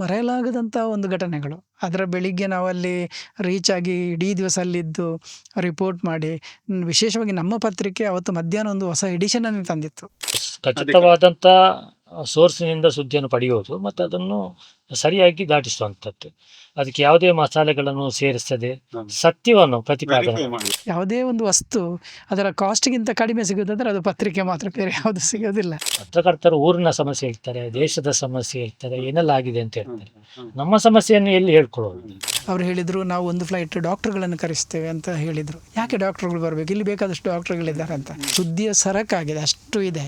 ಮರೆಯಲಾಗದಂಥ ಒಂದು ಘಟನೆಗಳು. ಅದರ ಬೆಳಿಗ್ಗೆ ನಾವಲ್ಲಿ ರೀಚ್ ಆಗಿ ಇಡೀ ದಿವಸ ಅಲ್ಲಿದ್ದು ರಿಪೋರ್ಟ್ ಮಾಡಿ, ವಿಶೇಷವಾಗಿ ನಮ್ಮ ಪತ್ರಿಕೆ ಅವತ್ತು ಮಧ್ಯಾಹ್ನ ಒಂದು ಹೊಸ ಎಡಿಷನನ್ನು ತಂದಿತ್ತು. ಖಚಿತವಾದಂಥ ಸೋರ್ಸಿನಿಂದ ಸುದ್ದಿಯನ್ನು ಪಡೆಯುವುದು ಮತ್ತು ಅದನ್ನು ಸರಿಯಾಗಿ ದಾಟಿಸುವಂಥದ್ದು. ಅದಕ್ಕೆ ಯಾವುದೇ ಮಸಾಲೆಗಳನ್ನು ಸೇರಿಸದೆ ಸತ್ಯವನ್ನು ಪ್ರತಿಪಾದನೆ. ಯಾವುದೇ ಒಂದು ವಸ್ತು ಅದರ ಕಾಸ್ಟ್ಗಿಂತ ಕಡಿಮೆ ಸಿಗೋದಾದ್ರೆ ಅದು ಪತ್ರಿಕೆ ಮಾತ್ರ, ಬೇರೆ ಯಾವುದು ಸಿಗೋದಿಲ್ಲ. ಪತ್ರಕರ್ತರು ಊರಿನ ಸಮಸ್ಯೆ ಹೇಳ್ತಾರೆ, ದೇಶದ ಸಮಸ್ಯೆ ಹೇಳ್ತಾರೆ, ಏನೆಲ್ಲ ಆಗಿದೆ ಅಂತ ಹೇಳ್ತಾರೆ. ನಮ್ಮ ಸಮಸ್ಯೆಯನ್ನು ಎಲ್ಲಿ ಹೇಳ್ಕೊಳ್ಳೋದು? ಅವ್ರು ಹೇಳಿದ್ರು, ನಾವು ಒಂದು ಫ್ಲೈಟ್ ಡಾಕ್ಟರ್ಗಳನ್ನು ಕರೆಸ್ತೇವೆ ಅಂತ ಹೇಳಿದರು. ಯಾಕೆ ಡಾಕ್ಟರ್ಗಳು ಬರಬೇಕು, ಇಲ್ಲಿ ಬೇಕಾದಷ್ಟು ಡಾಕ್ಟರ್ಗಳಿದ್ದಾರೆ ಅಂತ. ಸುದ್ದಿಯ ಸರಕಾಗಿದೆ, ಅಷ್ಟು ಇದೆ.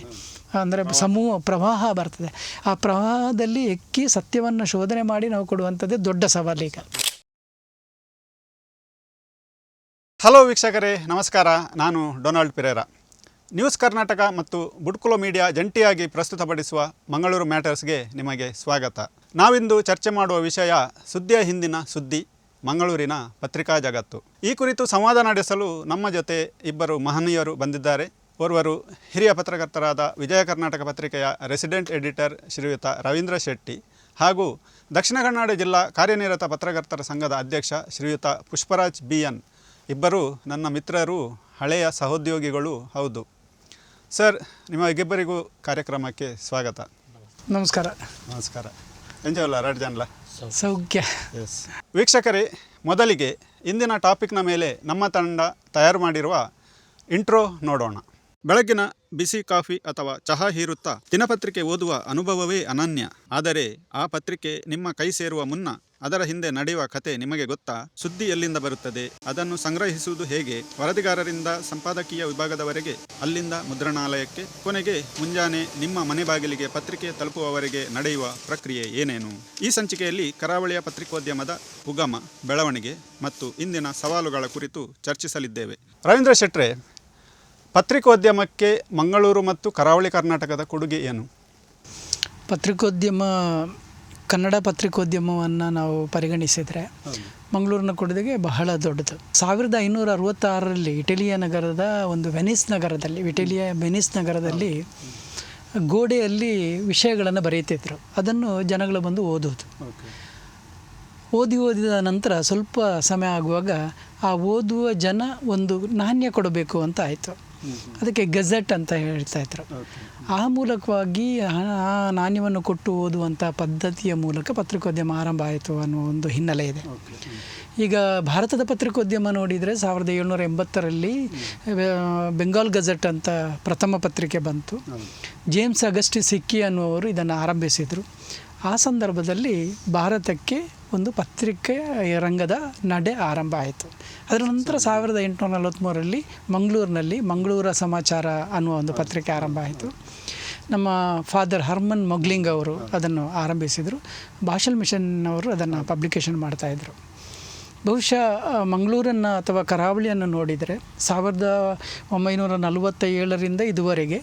ಅಂದರೆ ಪ್ರವಾಹ ಬರ್ತದೆ. ಆ ಪ್ರವಾಹದಲ್ಲಿ ಎಕ್ಕಿ ಸತ್ಯವನ್ನು ಶೋಧನೆ ಮಾಡಿ ನಾವು ಕೊಡುವಂಥದ್ದೇ ದೊಡ್ಡ ಸವಾಲೀಗ. ಹಲೋ ವೀಕ್ಷಕರೇ, ನಮಸ್ಕಾರ. ನಾನು ಡೊನಾಲ್ಡ್ ಪಿರೇರಾ. ನ್ಯೂಸ್ ಕರ್ನಾಟಕ ಮತ್ತು ಬುಡ್ಕುಲೋ ಮೀಡಿಯಾ ಜಂಟಿಯಾಗಿ ಪ್ರಸ್ತುತಪಡಿಸುವ ಮಂಗಳೂರು ಮ್ಯಾಟರ್ಸ್ಗೆ ನಿಮಗೆ ಸ್ವಾಗತ. ನಾವಿಂದು ಚರ್ಚೆ ಮಾಡುವ ವಿಷಯ ಸುದ್ದಿಯ ಹಿಂದಿನ ಸುದ್ದಿ, ಮಂಗಳೂರಿನ ಪತ್ರಿಕಾ ಜಗತ್ತು. ಈ ಕುರಿತು ಸಂವಾದ ನಡೆಸಲು ನಮ್ಮ ಜೊತೆ ಇಬ್ಬರು ಮಹನೀಯರು ಬಂದಿದ್ದಾರೆ. ಓರ್ವರು ಹಿರಿಯ ಪತ್ರಕರ್ತರಾದ ವಿಜಯ ಕರ್ನಾಟಕ ಪತ್ರಿಕೆಯ ರೆಸಿಡೆಂಟ್ ಎಡಿಟರ್ ಶ್ರೀಯುತ ರವೀಂದ್ರ ಶೆಟ್ಟಿ ಹಾಗೂ ದಕ್ಷಿಣ ಕನ್ನಡ ಜಿಲ್ಲಾ ಕಾರ್ಯನಿರತ ಪತ್ರಕರ್ತರ ಸಂಘದ ಅಧ್ಯಕ್ಷ ಶ್ರೀಯುತ ಪುಷ್ಪರಾಜ್ BN. ಇಬ್ಬರು ನನ್ನ ಮಿತ್ರರು, ಹಳೆಯ ಸಹೋದ್ಯೋಗಿಗಳು ಹೌದು. ಸರ್, ನಿಮಗಿಬ್ಬರಿಗೂ ಕಾರ್ಯಕ್ರಮಕ್ಕೆ ಸ್ವಾಗತ. ನಮಸ್ಕಾರ. ನಮಸ್ಕಾರ. ಎಂಜಲ್ಲ ರಾಡ್ಜನ್ಲ ಸೌಖ್ಯ. ಎಸ್ ವೀಕ್ಷಕರೇ, ಮೊದಲಿಗೆ ಇಂದಿನ ಟಾಪಿಕ್ನ ಮೇಲೆ ನಮ್ಮ ತಂಡ ತಯಾರು ಮಾಡಿರುವ ಇಂಟ್ರೋ ನೋಡೋಣ. ಬೆಳಗಿನ ಬಿಸಿ ಕಾಫಿ ಅಥವಾ ಚಹಾ ಹೀರುತ್ತಾ ದಿನಪತ್ರಿಕೆ ಓದುವ ಅನುಭವವೇ ಅನನ್ಯ. ಆದರೆ ಆ ಪತ್ರಿಕೆ ನಿಮ್ಮ ಕೈ ಸೇರುವ ಮುನ್ನ ಅದರ ಹಿಂದೆ ನಡೆಯುವ ಕತೆ ನಿಮಗೆ ಗೊತ್ತಾ? ಸುದ್ದಿ ಎಲ್ಲಿಂದ ಬರುತ್ತದೆ, ಅದನ್ನು ಸಂಗ್ರಹಿಸುವುದು ಹೇಗೆ, ವರದಿಗಾರರಿಂದ ಸಂಪಾದಕೀಯ ವಿಭಾಗದವರೆಗೆ, ಅಲ್ಲಿಂದ ಮುದ್ರಣಾಲಯಕ್ಕೆ, ಕೊನೆಗೆ ಮುಂಜಾನೆ ನಿಮ್ಮ ಮನೆ ಬಾಗಿಲಿಗೆ ಪತ್ರಿಕೆ ತಲುಪುವವರೆಗೆ ನಡೆಯುವ ಪ್ರಕ್ರಿಯೆ ಏನೇನು? ಈ ಸಂಚಿಕೆಯಲ್ಲಿ ಕರಾವಳಿಯ ಪತ್ರಿಕೋದ್ಯಮದ ಉಗಮ, ಬೆಳವಣಿಗೆ ಮತ್ತು ಇಂದಿನ ಸವಾಲುಗಳ ಕುರಿತು ಚರ್ಚಿಸಲಿದ್ದೇವೆ. ರವೀಂದ್ರ ಶೆಟ್ರೆ, ಪತ್ರಿಕೋದ್ಯಮಕ್ಕೆ ಮಂಗಳೂರು ಮತ್ತು ಕರಾವಳಿ ಕರ್ನಾಟಕದ ಕೊಡುಗೆ ಏನು? ಪತ್ರಿಕೋದ್ಯಮ, ಕನ್ನಡ ಪತ್ರಿಕೋದ್ಯಮವನ್ನು ನಾವು ಪರಿಗಣಿಸಿದರೆ ಮಂಗಳೂರಿನ ಕೊಡುಗೆ ಬಹಳ ದೊಡ್ಡದು. 1566ರಲ್ಲಿ ಇಟಲಿಯ ನಗರದ ಒಂದು ವೆನಿಸ್ ನಗರದಲ್ಲಿ ಗೋಡೆಯಲ್ಲಿ ವಿಷಯಗಳನ್ನು ಬರೆಯುತ್ತಿದ್ದರು. ಅದನ್ನು ಜನಗಳು ಬಂದು ಓದೋದು. ಓದಿದ ನಂತರ ಸ್ವಲ್ಪ ಸಮಯ ಆಗುವಾಗ ಆ ಓದುವ ಜನ ಒಂದು ನಾಣ್ಯ ಕೊಡಬೇಕು ಅಂತ ಆಯಿತು. ಅದಕ್ಕೆ ಗೆಜೆಟ್ ಅಂತ ಹೇಳ್ತಾಯಿದ್ರು. ಆ ಮೂಲಕವಾಗಿ ಆ ನಾಣ್ಯವನ್ನು ಕೊಟ್ಟು ಓದುವಂಥ ಪದ್ಧತಿಯ ಮೂಲಕ ಪತ್ರಿಕೋದ್ಯಮ ಆರಂಭ ಆಯಿತು ಅನ್ನೋ ಒಂದು ಹಿನ್ನೆಲೆ ಇದೆ. ಈಗ ಭಾರತದ ಪತ್ರಿಕೋದ್ಯಮ ನೋಡಿದರೆ 1780ರಲ್ಲಿ ಬೆಂಗಾಲ್ ಗೆಜೆಟ್ ಅಂತ ಪ್ರಥಮ ಪತ್ರಿಕೆ ಬಂತು. ಜೇಮ್ಸ್ ಅಗಸ್ಟಿಸ್ ಹಿಕ್ಕಿ ಅನ್ನುವರು ಇದನ್ನು ಆರಂಭಿಸಿದರು. ಆ ಸಂದರ್ಭದಲ್ಲಿ ಭಾರತಕ್ಕೆ ಒಂದು ಪತ್ರಿಕೆ ರಂಗದ ನಡೆ ಆರಂಭ ಆಯಿತು. ಅದರ ನಂತರ 1843ರಲ್ಲಿ ಮಂಗಳೂರಿನಲ್ಲಿ ಮಂಗಳೂರ ಸಮಾಚಾರ ಅನ್ನುವ ಒಂದು ಪತ್ರಿಕೆ ಆರಂಭ ಆಯಿತು. ನಮ್ಮ ಫಾದರ್ ಹರ್ಮನ್ ಮೊಗ್ಲಿಂಗ್ ಅವರು ಅದನ್ನು ಆರಂಭಿಸಿದರು. ಭಾಷಲ್ ಮಿಷನ್ ಅವರು ಅದನ್ನು ಪಬ್ಲಿಕೇಶನ್ ಮಾಡ್ತಾಯಿದ್ರು. ಬಹುಶಃ ಮಂಗಳೂರನ್ನು ಅಥವಾ ಕರಾವಳಿಯನ್ನು ನೋಡಿದರೆ 1947ರಿಂದ ಇದುವರೆಗೆ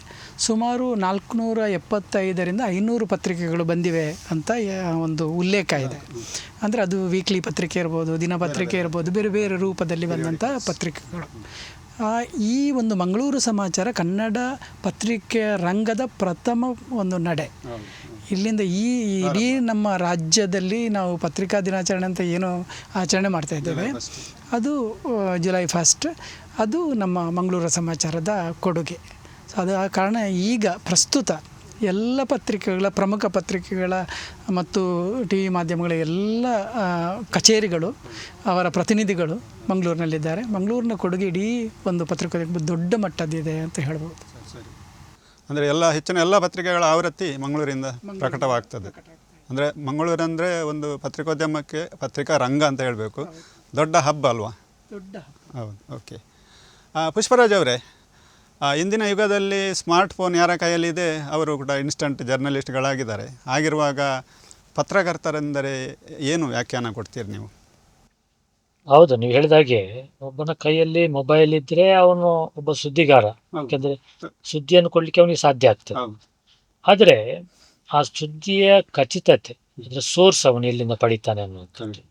ಸುಮಾರು 475ರಿಂದ 500 ಪತ್ರಿಕೆಗಳು ಬಂದಿವೆ ಅಂತ ಒಂದು ಉಲ್ಲೇಖ ಇದೆ. ಅಂದರೆ ಅದು ವೀಕ್ಲಿ ಪತ್ರಿಕೆ ಇರ್ಬೋದು, ದಿನಪತ್ರಿಕೆ ಇರ್ಬೋದು, ಬೇರೆ ಬೇರೆ ರೂಪದಲ್ಲಿ ಬಂದಂಥ ಪತ್ರಿಕೆಗಳು. ಈ ಒಂದು ಮಂಗಳೂರು ಸಮಾಚಾರ ಕನ್ನಡ ಪತ್ರಿಕೆ ರಂಗದ ಪ್ರಥಮ ಒಂದು ನಡೆ. ಇಲ್ಲಿಂದ ಇಡೀ ನಮ್ಮ ರಾಜ್ಯದಲ್ಲಿ ನಾವು ಪತ್ರಿಕಾ ದಿನಾಚರಣೆ ಅಂತ ಏನು ಆಚರಣೆ ಮಾಡ್ತಾಯಿದ್ದೇವೆ, ಅದು ಜುಲೈ 1 ಅದು ನಮ್ಮ ಮಂಗಳೂರು ಸಮಾಚಾರದ ಕೊಡುಗೆ. ಸೊ ಅದು ಆ ಕಾರಣ ಈಗ ಪ್ರಸ್ತುತ ಎಲ್ಲ ಪತ್ರಿಕೆಗಳ, ಪ್ರಮುಖ ಪತ್ರಿಕೆಗಳ ಮತ್ತು TV ಮಾಧ್ಯಮಗಳ ಎಲ್ಲ ಕಚೇರಿಗಳು, ಅವರ ಪ್ರತಿನಿಧಿಗಳು ಮಂಗಳೂರಿನಲ್ಲಿದ್ದಾರೆ. ಮಂಗಳೂರಿನ ಕೊಡುಗೆ ಇಡೀ ಒಂದು ಪತ್ರಿಕೋದ್ಯಮ ದೊಡ್ಡ ಮಟ್ಟದಿದೆ ಅಂತ ಹೇಳ್ಬೋದು. ಅಂದರೆ ಹೆಚ್ಚಿನ ಎಲ್ಲ ಪತ್ರಿಕೆಗಳ ಆವೃತ್ತಿ ಮಂಗಳೂರಿಂದ ಪ್ರಕಟವಾಗ್ತದೆ. ಅಂದರೆ ಮಂಗಳೂರಂದರೆ ಒಂದು ಪತ್ರಿಕೋದ್ಯಮಕ್ಕೆ ಪತ್ರಿಕಾ ರಂಗ ಅಂತ ಹೇಳಬೇಕು, ದೊಡ್ಡ ಹಬ್ಬ ಅಲ್ವಾ? ದೊಡ್ಡ ಹೌದು. ಓಕೆ. ಪುಷ್ಪರಾಜ್ ಅವರೇ, ಇಂದಿನ ಯುಗದಲ್ಲಿ ಸ್ಮಾರ್ಟ್ಫೋನ್ ಯಾರ ಕೈಯಲ್ಲಿದೆ ಅವರು ಕೂಡ ಇನ್ಸ್ಟಂಟ್ ಜರ್ನಲಿಸ್ಟ್ಗಳಾಗಿದ್ದಾರೆ. ಆಗಿರುವಾಗ ಪತ್ರಕರ್ತರೆಂದರೆ ಏನು ವ್ಯಾಖ್ಯಾನ ಕೊಡ್ತೀರಿ ನೀವು? ಹೌದು, ನೀವು ಹೇಳಿದಾಗೆ ಒಬ್ಬನ ಕೈಯಲ್ಲಿ ಮೊಬೈಲ್ ಇದ್ರೆ ಅವನು ಒಬ್ಬ ಸುದ್ದಿಗಾರ. ಯಾಕೆಂದ್ರೆ ಸುದ್ದಿಯನ್ನು ಕೊಡ್ಲಿಕ್ಕೆ ಅವನಿಗೆ ಸಾಧ್ಯ ಆಗ್ತದೆ. ಆದರೆ ಆ ಸುದ್ದಿಯ ಖಚಿತತೆ, ಅಂದ್ರೆ ಸೋರ್ಸ್ ಅವನು ಎಲ್ಲಿಂದ ಪಡಿತಾನೆ ಅನ್ನುವಂಥದ್ದು,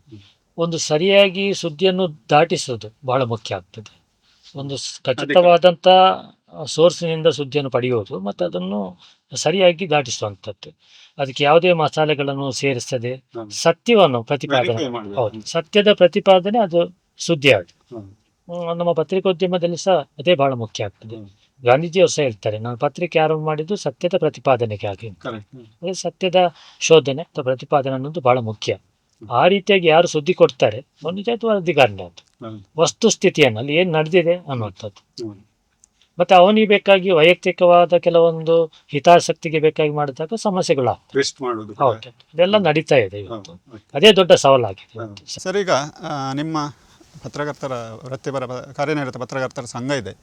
ಒಂದು ಸರಿಯಾಗಿ ಸುದ್ದಿಯನ್ನು ದಾಟಿಸೋದು ಬಹಳ ಮುಖ್ಯ ಆಗ್ತದೆ. ಒಂದು ಖಚಿತವಾದಂಥ ಸೋರ್ಸಿನಿಂದ ಸುದ್ದಿಯನ್ನು ಪಡೆಯುವುದು ಮತ್ತು ಅದನ್ನು ಸರಿಯಾಗಿ ದಾಟಿಸುವಂಥದ್ದು. ಅದಕ್ಕೆ ಯಾವುದೇ ಮಸಾಲೆಗಳನ್ನು ಸೇರಿಸದೆ ಸತ್ಯವನ್ನು ಪ್ರತಿಪಾದನೆ, ಹೌದು, ಸತ್ಯದ ಪ್ರತಿಪಾದನೆ ಅದು ಸುದ್ದಿ ಆಗುತ್ತೆ. ನಮ್ಮ ಪತ್ರಿಕೋದ್ಯಮದಲ್ಲಿ ಸಹ ಅದೇ ಬಹಳ ಮುಖ್ಯ ಆಗ್ತದೆ. ಗಾಂಧೀಜಿಯವರು ಸಹ ಹೇಳ್ತಾರೆ, ನಾನು ಪತ್ರಿಕೆ ಆರಂಭ ಮಾಡಿದ್ದು ಸತ್ಯದ ಪ್ರತಿಪಾದನೆಗಾಗಿ. ಅದೇ ಸತ್ಯದ ಶೋಧನೆ ಅಥವಾ ಪ್ರತಿಪಾದನೆ ಅನ್ನೋದು ಬಹಳ ಮುಖ್ಯ. ಆ ರೀತಿಯಾಗಿ ಯಾರು ಸುದ್ದಿ ಕೊಡ್ತಾರೆ ಅವ್ರು ನಿಜವಾದ ಅಧಿಕಾರಿನೇ ಅಂತ ವಸ್ತುಸ್ಥಿತಿಯನ್ನು ಅಲ್ಲಿ ಏನು ನಡೆದಿದೆ ಅನ್ನುವಂಥದ್ದು. ಮತ್ತೆ ಅವನಿಗೆ ಬೇಕಾಗಿ ವೈಯಕ್ತಿಕವಾದ ಕೆಲವೊಂದು ಹಿತಾಸಕ್ತಿಗೆ ಬೇಕಾಗಿ ಮಾಡಿದಾಗ ಸಮಸ್ಯೆಗಳಾಗ್ತವೆ. ಹೌದು, ಇದೆಲ್ಲ ನಡೀತಾ ಇದೆ ಇವತ್ತು. ಅದೇ ದೊಡ್ಡ ಸವಾಲಾಗಿದೆ ಇವತ್ತು. ಸರ್, ಈಗ ನಿಮ್ಮ ಪತ್ರಕರ್ತರ ವೃತ್ತಿಪರ ಕಾರ್ಯನಿರತ ಪತ್ರಕರ್ತರ ಸಂಘ ಇದೆ,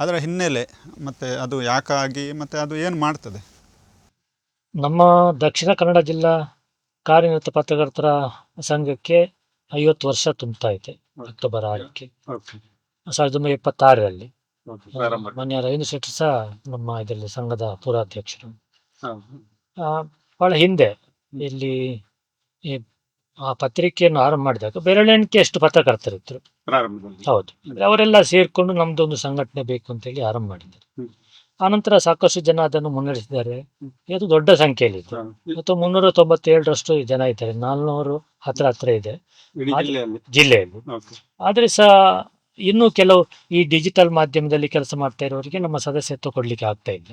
ಅದರ ಹಿನ್ನೆಲೆ ಮತ್ತು ಅದು ಯಾಕಾಗಿ ಮತ್ತು ಅದು ಏನು ಮಾಡ್ತದೆ? ನಮ್ಮ ದಕ್ಷಿಣ ಕನ್ನಡ ಜಿಲ್ಲಾ ಕಾರ್ಯನಿರತ ಪತ್ರಕರ್ತರ ಸಂಘಕ್ಕೆ 50 ವರ್ಷ ತುಂಬ್ತಾ ಇದೆ. ಅಕ್ಟೋಬರ್ 6ಕ್ಕೆ 1976ರಲ್ಲಿ ಮಾನ್ಯ ರವೀಂದ್ರ ಶೆಟ್ಟರ್ ಸಹ ನಮ್ಮ ಇದರಲ್ಲಿ ಸಂಘದ ಪೂರ್ವಾಧ್ಯಕ್ಷರು. ಬಹಳ ಹಿಂದೆ ಇಲ್ಲಿ ಈ ಆ ಪತ್ರಿಕೆಯನ್ನು ಆರಂಭ ಮಾಡಿದಾಗ ಬೆರಳೆಣಿಕೆ ಎಷ್ಟು ಪತ್ರಕರ್ತರಿದ್ರು. ಹೌದು, ಅವರೆಲ್ಲ ಸೇರ್ಕೊಂಡು ನಮ್ದೊಂದು ಸಂಘಟನೆ ಬೇಕು ಅಂತೇಳಿ ಆರಂಭ ಮಾಡಿದ್ದಾರೆ. ಆನಂತರ ಸಾಕಷ್ಟು ಜನ ಅದನ್ನು ಮುನ್ನಡೆಸಿದ್ದಾರೆ. ಇದು ದೊಡ್ಡ ಸಂಖ್ಯೆಯಲ್ಲಿದೆ. ಇವತ್ತು 397ರಷ್ಟು ಜನ ಇದ್ದಾರೆ. 400 ಹತ್ರ ಇದೆ ಜಿಲ್ಲೆಯಲ್ಲಿ. ಆದರೆ ಸಹ ಇನ್ನೂ ಕೆಲವು ಈ ಡಿಜಿಟಲ್ ಮಾಧ್ಯಮದಲ್ಲಿ ಕೆಲಸ ಮಾಡ್ತಾ ಇರೋರಿಗೆ ನಮ್ಮ ಸದಸ್ಯತ್ವ ಕೊಡ್ಲಿಕ್ಕೆ ಆಗ್ತಾ ಇಲ್ಲ.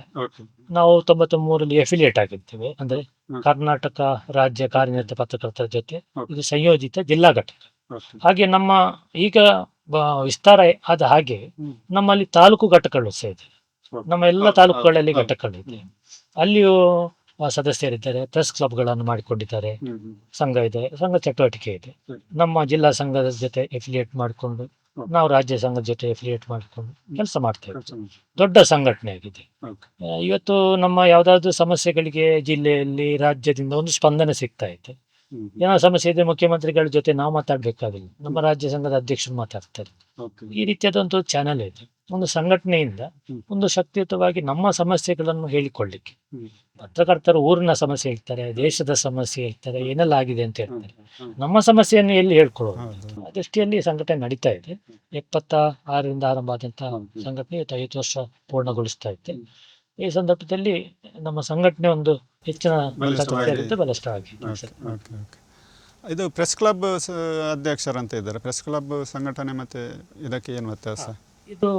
ನಾವು 93ರಲ್ಲಿ ಎಫಿಲಿಯೇಟ್ ಆಗಿರ್ತೇವೆ, ಅಂದ್ರೆ ಕರ್ನಾಟಕ ರಾಜ್ಯ ಕಾರ್ಯನಿರತ ಪತ್ರಕರ್ತರ ಜೊತೆ ಇದು ಸಂಯೋಜಿತ ಜಿಲ್ಲಾ ಘಟಕ. ಹಾಗೆ ನಮ್ಮ ಈಗ ವಿಸ್ತಾರ ಆದ ಹಾಗೆ ನಮ್ಮಲ್ಲಿ ತಾಲೂಕು ಘಟಕಗಳು ಸಹ ಇದೆ. ನಮ್ಮ ಎಲ್ಲ ತಾಲೂಕುಗಳಲ್ಲಿ ಘಟಕಗಳಿದೆ. ಅಲ್ಲಿಯೂ ಸದಸ್ಯರಿದ್ದಾರೆ. ಪ್ರೆಸ್ ಕ್ಲಬ್ಗಳನ್ನು ಮಾಡಿಕೊಂಡಿದ್ದಾರೆ. ಸಂಘ ಇದೆ, ಸಂಘ ಚಟುವಟಿಕೆ ಇದೆ. ನಮ್ಮ ಜಿಲ್ಲಾ ಸಂಘದ ಜೊತೆ ಎಫಿಲಿಯೇಟ್ ಮಾಡಿಕೊಂಡು ನಾವು ರಾಜ್ಯ ಸಂಘದ ಜೊತೆ ಎಫಿಲಿಯೇಟ್ ಮಾಡಿಕೊಂಡು ಕೆಲಸ ಮಾಡ್ತೇವೆ. ದೊಡ್ಡ ಸಂಘಟನೆ ಆಗಿದೆ. ಇವತ್ತು ನಮ್ಮ ಯಾವುದಾದ್ರೂ ಸಮಸ್ಯೆಗಳಿಗೆ ಜಿಲ್ಲೆಯಲ್ಲಿ ರಾಜ್ಯದಿಂದ ಒಂದು ಸ್ಪಂದನೆ ಸಿಗ್ತಾ ಇದೆ. ಏನೋ ಸಮಸ್ಯೆ ಇದೆ, ಮುಖ್ಯಮಂತ್ರಿಗಳ ಜೊತೆ ನಾವು ಮಾತಾಡ್ಬೇಕಾಗಿಲ್ಲ, ನಮ್ಮ ರಾಜ್ಯ ಸಂಘದ ಅಧ್ಯಕ್ಷರು ಮಾತಾಡ್ತಾರೆ. ಈ ರೀತಿಯಾದ ಒಂದು ಚಾನೆಲ್ ಇದೆ. ಒಂದು ಸಂಘಟನೆಯಿಂದ ಒಂದು ಶಕ್ತಿಯುತವಾಗಿ ನಮ್ಮ ಸಮಸ್ಯೆಗಳನ್ನು ಹೇಳಿಕೊಳ್ಳಿಕ್ಕೆ, ಪತ್ರಕರ್ತರು ಊರಿನ ಸಮಸ್ಯೆ ಹೇಳ್ತಾರೆ, ದೇಶದ ಸಮಸ್ಯೆ ಹೇಳ್ತಾರೆ, ಏನೆಲ್ಲ ಆಗಿದೆ ಅಂತ ಹೇಳ್ತಾರೆ. ನಮ್ಮ ಸಮಸ್ಯೆಯನ್ನು ಎಲ್ಲಿ ಹೇಳ್ಕೊಳ್ಳೋದು? ಆ ದೃಷ್ಟಿಯಲ್ಲಿ ಸಂಘಟನೆ ನಡೀತಾ ಇದೆ. 76ರಿಂದ ಆರಂಭ ಆದಂತಹ ಸಂಘಟನೆ 50 ವರ್ಷ ಪೂರ್ಣಗೊಳಿಸ್ತಾ ಇದೆ. ಈ ಸಂದರ್ಭದಲ್ಲಿ ನಮ್ಮ ಸಂಘಟನೆ ಒಂದು ಹೆಚ್ಚಿನ ಬಲಿಷ್ಠವಾಗಿದೆ. ಇದು ಪ್ರೆಸ್ ಕ್ಲಬ್ ಅಧ್ಯಕ್ಷರಂತ ಇದ್ದಾರೆ. ಪ್ರೆಸ್ ಕ್ಲಬ್ ಸಂಘಟನೆ ಮತ್ತು ಇದಕ್ಕೆ ಏನು ವ್ಯತ್ಯಾಸ? ಇದು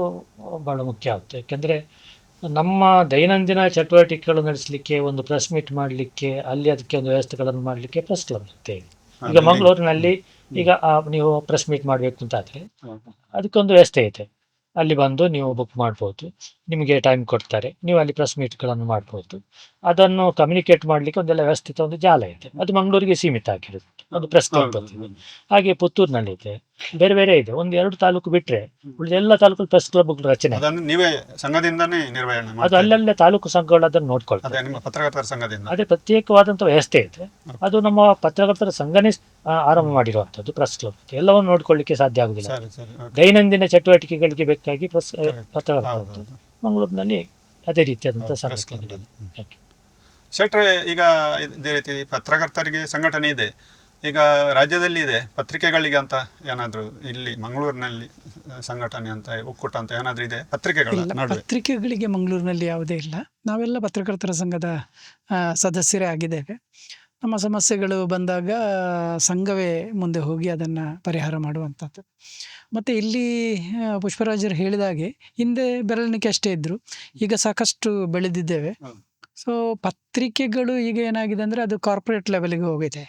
ಬಹಳ ಮುಖ್ಯ ಆಗುತ್ತೆ. ಯಾಕೆಂದರೆ ನಮ್ಮ ದೈನಂದಿನ ಚಟುವಟಿಕೆಗಳು ನಡೆಸಲಿಕ್ಕೆ, ಒಂದು ಪ್ರೆಸ್ ಮೀಟ್ ಮಾಡಲಿಕ್ಕೆ, ಅಲ್ಲಿ ಅದಕ್ಕೆ ಒಂದು ವ್ಯವಸ್ಥೆಗಳನ್ನು ಮಾಡಲಿಕ್ಕೆ ಪ್ರೆಸ್ ಕ್ಲಬ್ ಅಂತೇಳಿ. ಈಗ ಮಂಗಳೂರಿನಲ್ಲಿ ಈಗ ನೀವು ಪ್ರೆಸ್ ಮೀಟ್ ಮಾಡಬೇಕು ಅಂತ ಆದರೆ ಅದಕ್ಕೊಂದು ವ್ಯವಸ್ಥೆ ಇದೆ. ಅಲ್ಲಿ ಬಂದು ನೀವು ಬುಕ್ ಮಾಡ್ಬೋದು, ನಿಮಗೆ ಟೈಮ್ ಕೊಡ್ತಾರೆ, ನೀವು ಅಲ್ಲಿ ಪ್ರೆಸ್ ಮೀಟ್ಗಳನ್ನು ಮಾಡ್ಬೋದು. ಅದನ್ನು ಕಮ್ಯುನಿಕೇಟ್ ಮಾಡಲಿಕ್ಕೆ ಒಂದೆಲ್ಲ ವ್ಯವಸ್ಥಿತ ಒಂದು ಜಾಲ ಇದೆ. ಅದು ಮಂಗಳೂರಿಗೆ ಸೀಮಿತ ಆಗಿರುತ್ತೆ. ಒಂದು ಪ್ರೆಸ್ ಕ್ಲಬ್ ಬಂದಿದೆ. ಹಾಗೆ ಪುತ್ತೂರಿನಲ್ಲಿ ಇದೆ, ಬೇರೆ ಬೇರೆ ಇದೆ. 1-2 ತಾಲೂಕು ಬಿಟ್ಟರೆ ಉಳಿದ ಎಲ್ಲ ತಾಲೂಕಲ್ಲಿ ಪ್ರೆಸ್ ಕ್ಲಬ್ಗಳ ರಚನೆ. ನೀವೇ ಸಂಘದಿಂದನೇ ನಿರ್ವಹಣೆ? ಅದು ಅಲ್ಲಲ್ಲೇ ತಾಲೂಕು ಸಂಘಗಳು ಅದನ್ನು ನೋಡ್ಕೊಳ್ತಾರೆ. ಪತ್ರಕರ್ತರ ಸಂಘದಿಂದ ಅದೇ ಪ್ರತ್ಯೇಕವಾದಂಥ ವ್ಯವಸ್ಥೆ ಇದೆ. ಅದು ನಮ್ಮ ಪತ್ರಕರ್ತರ ಸಂಘನೇ ಆರಂಭ ಮಾಡಿರುವಂಥದ್ದು ಪ್ರೆಸ್ ಕ್ಲಬ್. ಎಲ್ಲವನ್ನು ನೋಡ್ಕೊಳ್ಳಿಕ್ಕೆ ಸಾಧ್ಯ ಆಗುದಿಲ್ಲ. ದೈನಂದಿನ ಚಟುವಟಿಕೆಗಳಿಗೆ ಬೇಕಾಗಿ ಪತ್ರಕರ್ತರು ಮಂಗಳೂರಿನಲ್ಲಿ ಅದೇ ರೀತಿಯಾದಂಥ ಸಂಘಟನೆ. ಶೆಟ್ರೆ, ಈಗ ಇದೇ ರೀತಿ ಪತ್ರಕರ್ತರಿಗೆ ಸಂಘಟನೆ ಇದೆ, ಈಗ ರಾಜ್ಯದಲ್ಲಿ ಇದೆ. ಪತ್ರಿಕೆಗಳಿಗೆ ಅಂತ ಏನಾದರೂ ಇಲ್ಲಿ ಮಂಗಳೂರಿನಲ್ಲಿ ಸಂಘಟನೆ ಅಂತ, ಒಕ್ಕೂಟ ಅಂತ ಏನಾದರೂ ಇದೆ ಪತ್ರಿಕೆಗಳ ನಡುವೆ? ಪತ್ರಿಕೆಗಳಿಗೆ ಮಂಗಳೂರಿನಲ್ಲಿ ಯಾವುದೇ ಇಲ್ಲ. ನಾವೆಲ್ಲ ಪತ್ರಕರ್ತರ ಸಂಘದ ಸದಸ್ಯರೇ ಆಗಿದ್ದೇವೆ. ನಮ್ಮ ಸಮಸ್ಯೆಗಳು ಬಂದಾಗ ಸಂಘವೇ ಮುಂದೆ ಹೋಗಿ ಅದನ್ನು ಪರಿಹಾರ ಮಾಡುವಂಥದ್ದು. ಮತ್ತು ಇಲ್ಲಿ ಪುಷ್ಪರಾಜರು ಹೇಳಿದಾಗೆ ಹಿಂದೆ ಬೆರಳೆಣಿಕೆ ಅಷ್ಟೇ ಇದ್ದರು, ಈಗ ಸಾಕಷ್ಟು ಬೆಳೆದಿದ್ದೇವೆ. ಸೊ ಪತ್ರಿಕೆಗಳು ಈಗ ಏನಾಗಿದೆ ಅಂದರೆ ಅದು ಕಾರ್ಪೊರೇಟ್ ಲೆವೆಲ್ಗೆ ಹೋಗಿದೆ.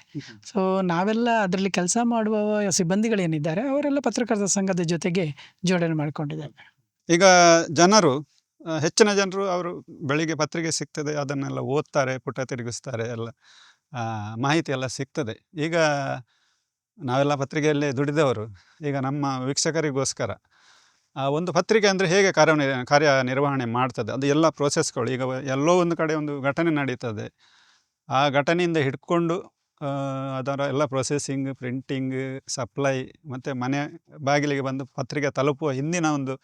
ಸೊ ನಾವೆಲ್ಲ ಅದರಲ್ಲಿ ಕೆಲಸ ಮಾಡುವ ಸಿಬ್ಬಂದಿಗಳೇನಿದ್ದಾರೆ ಅವರೆಲ್ಲ ಪತ್ರಕರ್ತರ ಸಂಘದ ಜೊತೆಗೆ ಜೋಡಣೆ ಮಾಡಿಕೊಂಡಿದ್ದಾರೆ. ಈಗ ಜನರು, ಹೆಚ್ಚಿನ ಜನರು ಅವರು ಬೆಳಿಗ್ಗೆ ಪತ್ರಿಕೆ ಸಿಗ್ತದೆ, ಅದನ್ನೆಲ್ಲ ಓದ್ತಾರೆ, ಪುಟ ತಿರುಗಿಸ್ತಾರೆ, ಎಲ್ಲ ಮಾಹಿತಿ ಎಲ್ಲ ಸಿಗ್ತದೆ. ಈಗ ನಾವೆಲ್ಲ ಪತ್ರಿಕೆಯಲ್ಲೇ ದುಡಿದವರು. ಈಗ ನಮ್ಮ ವೀಕ್ಷಕರಿಗೋಸ್ಕರ ಒಂದು ಪತ್ರಿಕೆ ಅಂದರೆ ಹೇಗೆ ಕಾರ್ಯನಿರ್ವಹಣೆ ಮಾಡ್ತದೆ, ಅದು ಎಲ್ಲ ಪ್ರೋಸೆಸ್ಗಳು. ಈಗ ಎಲ್ಲೋ ಒಂದು ಕಡೆ ಒಂದು ಘಟನೆ ನಡೀತದೆ, ಆ ಘಟನೆಯಿಂದ ಹಿಡ್ಕೊಂಡು ಅದರ ಎಲ್ಲ ಪ್ರೊಸೆಸಿಂಗ್, ಪ್ರಿಂಟಿಂಗ್, ಸಪ್ಲೈ ಮತ್ತು ಮನೆ ಬಾಗಿಲಿಗೆ ಬಂದು ಪತ್ರಿಕೆ ತಲುಪುವ ಹಿಂದಿನ ಒಂದು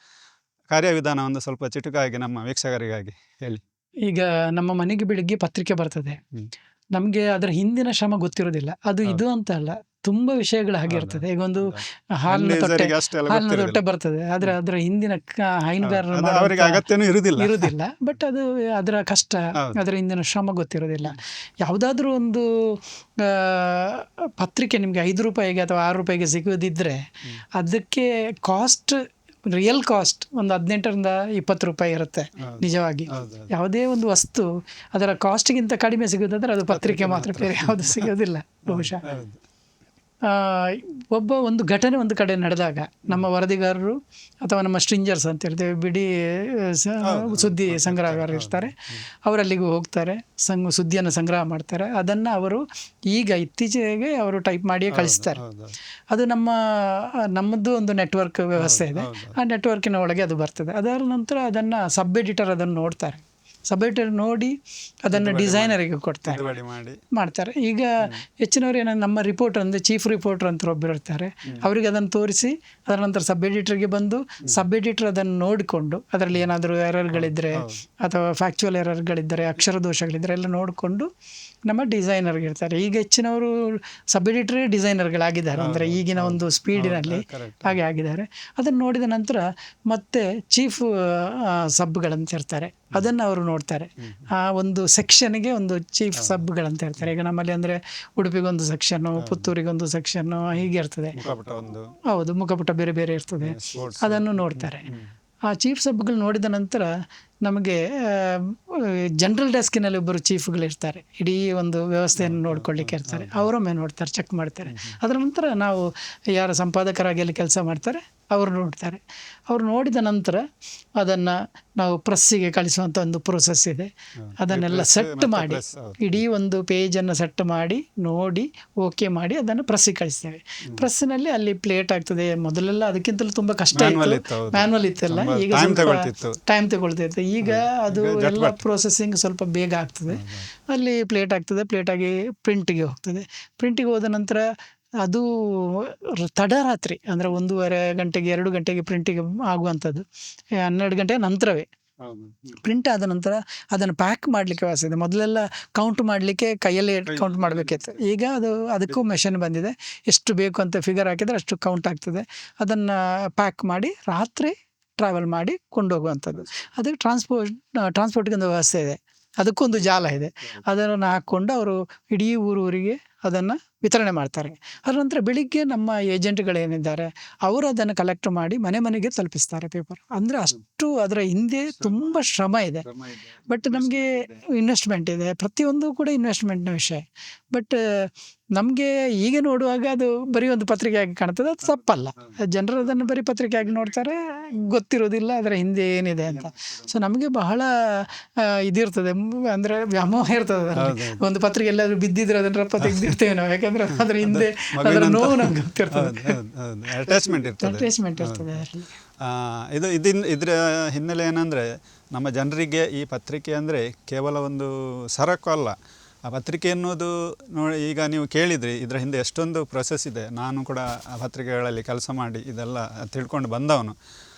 ಕಾರ್ಯವಿಧಾನ ಒಂದು ಸ್ವಲ್ಪ ಚಿಟುಕಾಗಿ ನಮ್ಮ ವೀಕ್ಷಕರಿಗಾಗಿ ಹೇಳಿ. ಈಗ ನಮ್ಮ ಮನೆಗೆ ಬೆಳಿಗ್ಗೆ ಪತ್ರಿಕೆ ಬರ್ತದೆ, ನಮಗೆ ಅದರ ಹಿಂದಿನ ಶ್ರಮ ಗೊತ್ತಿರೋದಿಲ್ಲ. ಅದು ಇದು ಅಂತ ಅಲ್ಲ, ತುಂಬ ವಿಷಯಗಳು ಹಾಗಿರ್ತದೆ. ಈಗ ಒಂದು ಹಾಲಿನ End ತೊಟ್ಟೆ, user-ಗೆ ಅಷ್ಟೆಲ್ಲ ಹಾಲಿನ ಗೊತ್ತಿರೋದಿಲ್ಲ. ತೊಟ್ಟೆ ಬರ್ತದೆ, ಆದರೆ ಅದರ ಹಿಂದಿನ ಹೈನುಗಾರರು ಅದು ಅವರಿಗೆ ಅಗತ್ಯನೂ ಇರುವುದಿಲ್ಲ. ಬಟ್ ಅದು ಅದರ ಕಷ್ಟ, ಅದರ ಹಿಂದಿನ ಶ್ರಮ ಗೊತ್ತಿರೋದಿಲ್ಲ. ಯಾವುದಾದ್ರೂ ಒಂದು ಪತ್ರಿಕೆ ನಿಮಗೆ 5 ರೂಪಾಯಿಗೆ ಅಥವಾ 6 ರೂಪಾಯಿಗೆ ಸಿಗೋದಿದ್ರೆ ಅದಕ್ಕೆ ಕಾಸ್ಟ್, ರಿಯಲ್ ಕಾಸ್ಟ್ ಒಂದು 18ರಿಂದ 20 ರೂಪಾಯಿ ಇರುತ್ತೆ. ನಿಜವಾಗಿ ಯಾವುದೇ ಒಂದು ವಸ್ತು ಅದರ ಕಾಸ್ಟ್ಗಿಂತ ಕಡಿಮೆ ಸಿಗೋದಾದ್ರೆ ಅದು ಪತ್ರಿಕೆ ಮಾತ್ರ, ಬೇರೆ ಯಾವುದು ಸಿಗೋದಿಲ್ಲ ಬಹುಶಃ. ಒಂದು ಘಟನೆ ಒಂದು ಕಡೆ ನಡೆದಾಗ ನಮ್ಮ ವರದಿಗಾರರು ಅಥವಾ ನಮ್ಮ ಸ್ಟ್ರಿಂಜರ್ಸ್ ಅಂತ ಹೇಳ್ತೇವೆ, ಬಿಡಿ ಸುದ್ದಿ ಸಂಗ್ರಹಗಾರರು ಇರ್ತಾರೆ, ಅವರಲ್ಲಿಗೂ ಹೋಗ್ತಾರೆ, ಸುದ್ದಿಯನ್ನು ಸಂಗ್ರಹ ಮಾಡ್ತಾರೆ. ಅದನ್ನು ಅವರು ಈಗ ಇತ್ತೀಚೆಗೆ ಅವರು ಟೈಪ್ ಮಾಡಿಯೇ ಕಳಿಸ್ತಾರೆ. ಅದು ನಮ್ಮದು ಒಂದು ನೆಟ್ವರ್ಕ್ ವ್ಯವಸ್ಥೆ ಇದೆ, ಆ ನೆಟ್ವರ್ಕಿನ ಒಳಗೆ ಅದು ಬರ್ತದೆ. ಅದರ ನಂತರ ಅದನ್ನು ಸಬ್ ಎಡಿಟರ್ ಅದನ್ನು ನೋಡ್ತಾರೆ. ಸಬ್ ಎಡಿಟರ್ ನೋಡಿ ಅದನ್ನು ಡಿಸೈನರಿಗೆ ಕೊಡ್ತಾರೆ, ಮಾಡ್ತಾರೆ. ಈಗ ಹೆಚ್ಚಿನವರು ಏನಂದ್ರೆ ನಮ್ಮ ರಿಪೋರ್ಟರ್ ಅಂದರೆ ಚೀಫ್ ರಿಪೋರ್ಟರ್ ಅಂತ ಒಬ್ಬರು ಇರ್ತಾರೆ, ಅವರಿಗೆ ಅದನ್ನು ತೋರಿಸಿ ಅದರ ನಂತರ ಸಬ್ ಎಡಿಟರ್ಗೆ ಬಂದು ಸಬ್ ಎಡಿಟರ್ ಅದನ್ನು ನೋಡಿಕೊಂಡು ಅದರಲ್ಲಿ ಏನಾದರೂ ಎರರ್ಗಳಿದ್ದರೆ ಅಥವಾ ಫ್ಯಾಕ್ಚುಯಲ್ ಎರರ್ಗಳಿದ್ದರೆ, ಅಕ್ಷರ ದೋಷಗಳಿದ್ದರೆ ಎಲ್ಲ ನೋಡಿಕೊಂಡು ನಮ್ಮ ಡಿಸೈನರ್ಗೆ ಇರ್ತಾರೆ. ಈಗ ಹೆಚ್ಚಿನವರು ಸಬ್ ಎಡಿಟರೇ ಡಿಸೈನರ್ಗಳಾಗಿದ್ದಾರೆ, ಅಂದರೆ ಈಗಿನ ಒಂದು ಸ್ಪೀಡಿನಲ್ಲಿ ಹಾಗೆ ಆಗಿದ್ದಾರೆ. ಅದನ್ನು ನೋಡಿದ ನಂತರ ಮತ್ತೆ ಚೀಫ್ ಸಬ್ಗಳಂತ ಇರ್ತಾರೆ, ಅದನ್ನು ಅವರು ನೋಡ್ತಾರೆ. ಆ ಒಂದು ಸೆಕ್ಷನ್ಗೆ ಒಂದು ಚೀಫ್ ಸಬ್ಗಳಂತ ಇರ್ತಾರೆ. ಈಗ ನಮ್ಮಲ್ಲಿ ಅಂದರೆ ಉಡುಪಿಗೊಂದು ಸೆಕ್ಷನ್ನು, ಪುತ್ತೂರಿಗೊಂದು ಸೆಕ್ಷನ್ನು ಹೀಗೆ ಇರ್ತದೆ. ಹೌದು, ಮುಖಪುಟ ಬೇರೆ ಬೇರೆ ಇರ್ತದೆ, ಅದನ್ನು ನೋಡ್ತಾರೆ. ಆ ಚೀಫ್ ಸಬ್ಗಳು ನೋಡಿದ ನಂತರ ನಮಗೆ ಜನರಲ್ ಡೆಸ್ಕಿನಲ್ಲಿ ಒಬ್ಬರು ಚೀಫ್ಗಳಿರ್ತಾರೆ, ಇಡೀ ಒಂದು ವ್ಯವಸ್ಥೆಯನ್ನು ನೋಡ್ಕೊಳ್ಳಿಕ್ಕೆ ಇರ್ತಾರೆ. ಅವರೊಮ್ಮೆ ನೋಡ್ತಾರೆ, ಚೆಕ್ ಮಾಡ್ತಾರೆ. ಅದರ ನಂತರ ನಾವು ಯಾರು ಸಂಪಾದಕರಾಗಿ ಅಲ್ಲಿ ಕೆಲಸ ಮಾಡ್ತಾರೆ ಅವರು ನೋಡ್ತಾರೆ. ಅವರು ನೋಡಿದ ನಂತರ ಅದನ್ನು ನಾವು ಪ್ರೆಸ್ಸಿಗೆ ಕಳಿಸುವಂಥ ಒಂದು ಪ್ರೋಸೆಸ್ ಇದೆ. ಅದನ್ನೆಲ್ಲ ಸೆಟ್ ಮಾಡಿ, ಇಡೀ ಒಂದು ಪೇಜನ್ನು ಸೆಟ್ ಮಾಡಿ ನೋಡಿ ಓಕೆ ಮಾಡಿ ಅದನ್ನು ಪ್ರೆಸ್ಸಿಗೆ ಕಳಿಸ್ತೇವೆ. ಪ್ರೆಸ್ಸಿನಲ್ಲಿ ಅಲ್ಲಿ ಪ್ಲೇಟ್ ಆಗ್ತದೆ. ಮೊದಲೆಲ್ಲ ಅದಕ್ಕಿಂತಲೂ ತುಂಬ ಕಷ್ಟ ಇತ್ತು, ಮ್ಯಾನ್ಯಲ್ ಇತ್ತಲ್ಲ, ಈಗ ಸ್ವಲ್ಪ ಟೈಮ್ ತಗೊಳ್ತಿತ್ತು. ಈಗ ಅದು ಎಲ್ಲ ಪ್ರೊಸೆಸಿಂಗ್ ಸ್ವಲ್ಪ ಬೇಗ ಆಗ್ತದೆ. ಅಲ್ಲಿ ಪ್ಲೇಟ್ ಆಗ್ತದೆ, ಪ್ಲೇಟಾಗಿ ಪ್ರಿಂಟಿಗೆ ಹೋಗ್ತದೆ. ಪ್ರಿಂಟಿಗೆ ಹೋದ ನಂತರ ಅದು ತಡರಾತ್ರಿ ಅಂದರೆ 1:30 ಗಂಟೆಗೆ 2 ಗಂಟೆಗೆ ಪ್ರಿಂಟಿಗೆ ಆಗುವಂಥದ್ದು, 12 ಗಂಟೆಯ ನಂತರವೇ ಪ್ರಿಂಟ್ ಆದ ನಂತರ ಅದನ್ನು ಪ್ಯಾಕ್ ಮಾಡಲಿಕ್ಕೆ ವ್ಯವಸ್ಥೆ ಇದೆ. ಮೊದಲೆಲ್ಲ ಕೌಂಟ್ ಮಾಡಲಿಕ್ಕೆ ಕೈಯಲ್ಲೇ ಕೌಂಟ್ ಮಾಡಬೇಕಿತ್ತು. ಈಗ ಅದಕ್ಕೂ ಮೆಷಿನ್ ಬಂದಿದೆ, ಎಷ್ಟು ಬೇಕು ಅಂತ ಫಿಗರ್ ಹಾಕಿದರೆ ಅಷ್ಟು ಕೌಂಟ್ ಆಗ್ತದೆ. ಅದನ್ನು ಪ್ಯಾಕ್ ಮಾಡಿ ರಾತ್ರಿ ಟ್ರಾವೆಲ್ ಮಾಡಿ ಕೊಂಡೋಗುವಂಥದ್ದು. ಅದಕ್ಕೆ ಟ್ರಾನ್ಸ್ಪೋರ್ಟ್ಗೆ ಒಂದು ವ್ಯವಸ್ಥೆ ಇದೆ, ಅದಕ್ಕೊಂದು ಜಾಲ ಇದೆ. ಅದನ್ನು ಹಾಕ್ಕೊಂಡು ಅವರು ಇಡೀ ಊರಿಗೆ ಅದನ್ನು ವಿತರಣೆ ಮಾಡ್ತಾರೆ. ಅದರ ನಂತರ ಬೆಳಿಗ್ಗೆ ನಮ್ಮ ಏಜೆಂಟ್ಗಳೇನಿದ್ದಾರೆ ಅವರು ಅದನ್ನು ಕಲೆಕ್ಟ್ ಮಾಡಿ ಮನೆ ಮನೆಗೆ ತಲುಪಿಸ್ತಾರೆ ಪೇಪರ್. ಅಂದರೆ ಅಷ್ಟು ಅದರ ಹಿಂದೆ ತುಂಬ ಶ್ರಮ ಇದೆ. ಬಟ್ ನಮಗೆ ಇನ್ವೆಸ್ಟ್ಮೆಂಟ್ ಇದೆ, ಪ್ರತಿಯೊಂದು ಕೂಡ ಇನ್ವೆಸ್ಟ್ಮೆಂಟ್ನ ವಿಷಯ. ಬಟ್ ನಮಗೆ ಈಗ ನೋಡುವಾಗ ಅದು ಬರೀ ಒಂದು ಪತ್ರಿಕೆಯಾಗಿ ಕಾಣ್ತದೆ, ಅದು ತಪ್ಪಲ್ಲ. ಜನರು ಅದನ್ನು ಬರೀ ಪತ್ರಿಕೆಯಾಗಿ ನೋಡ್ತಾರೆ, ಗೊತ್ತಿರೋದಿಲ್ಲ ಅದರ ಹಿಂದೆ ಏನಿದೆ ಅಂತ. ಸೊ ನಮಗೆ ಬಹಳ ಇದಿರ್ತದೆ, ಅಂದರೆ ವ್ಯಾಮೋಹ ಇರ್ತದೆ. ಒಂದು ಪತ್ರಿಕೆ ಎಲ್ಲಾದರೂ ಬಿದ್ದಿದ್ರೆ ಅದನ್ನು ರಪ್ಪ ತೆಗೆದಿರ್ತೇವೆ ನಾವು, ಯಾಕಂದರೆ ಅದರ ಹಿಂದೆ ಅದರ ನೋವು ನಮ್ಗೆ ಗೊತ್ತಿರ್ತದೆ, ಅಟ್ಯಾಚ್ಮೆಂಟ್ ಇರ್ತದೆ. ಇದರ ಹಿನ್ನೆಲೆ ಏನಂದರೆ, ನಮ್ಮ ಜನರಿಗೆ ಈ ಪತ್ರಿಕೆ ಅಂದರೆ ಕೇವಲ ಒಂದು ಸರಕು ಅಲ್ಲ. ಆ ಪತ್ರಿಕೆ ಎನ್ನುವುದು ನೋಡಿ, ಈಗ ನೀವು ಕೇಳಿದ್ರಿ ಇದರ ಹಿಂದೆ ಎಷ್ಟೊಂದು ಪ್ರೊಸೆಸ್ ಇದೆ. ನಾನು ಕೂಡ ಆ ಪತ್ರಿಕೆಗಳಲ್ಲಿ ಕೆಲಸ ಮಾಡಿ ಇದೆಲ್ಲ ತಿಳ್ಕೊಂಡು ಬಂದವನು.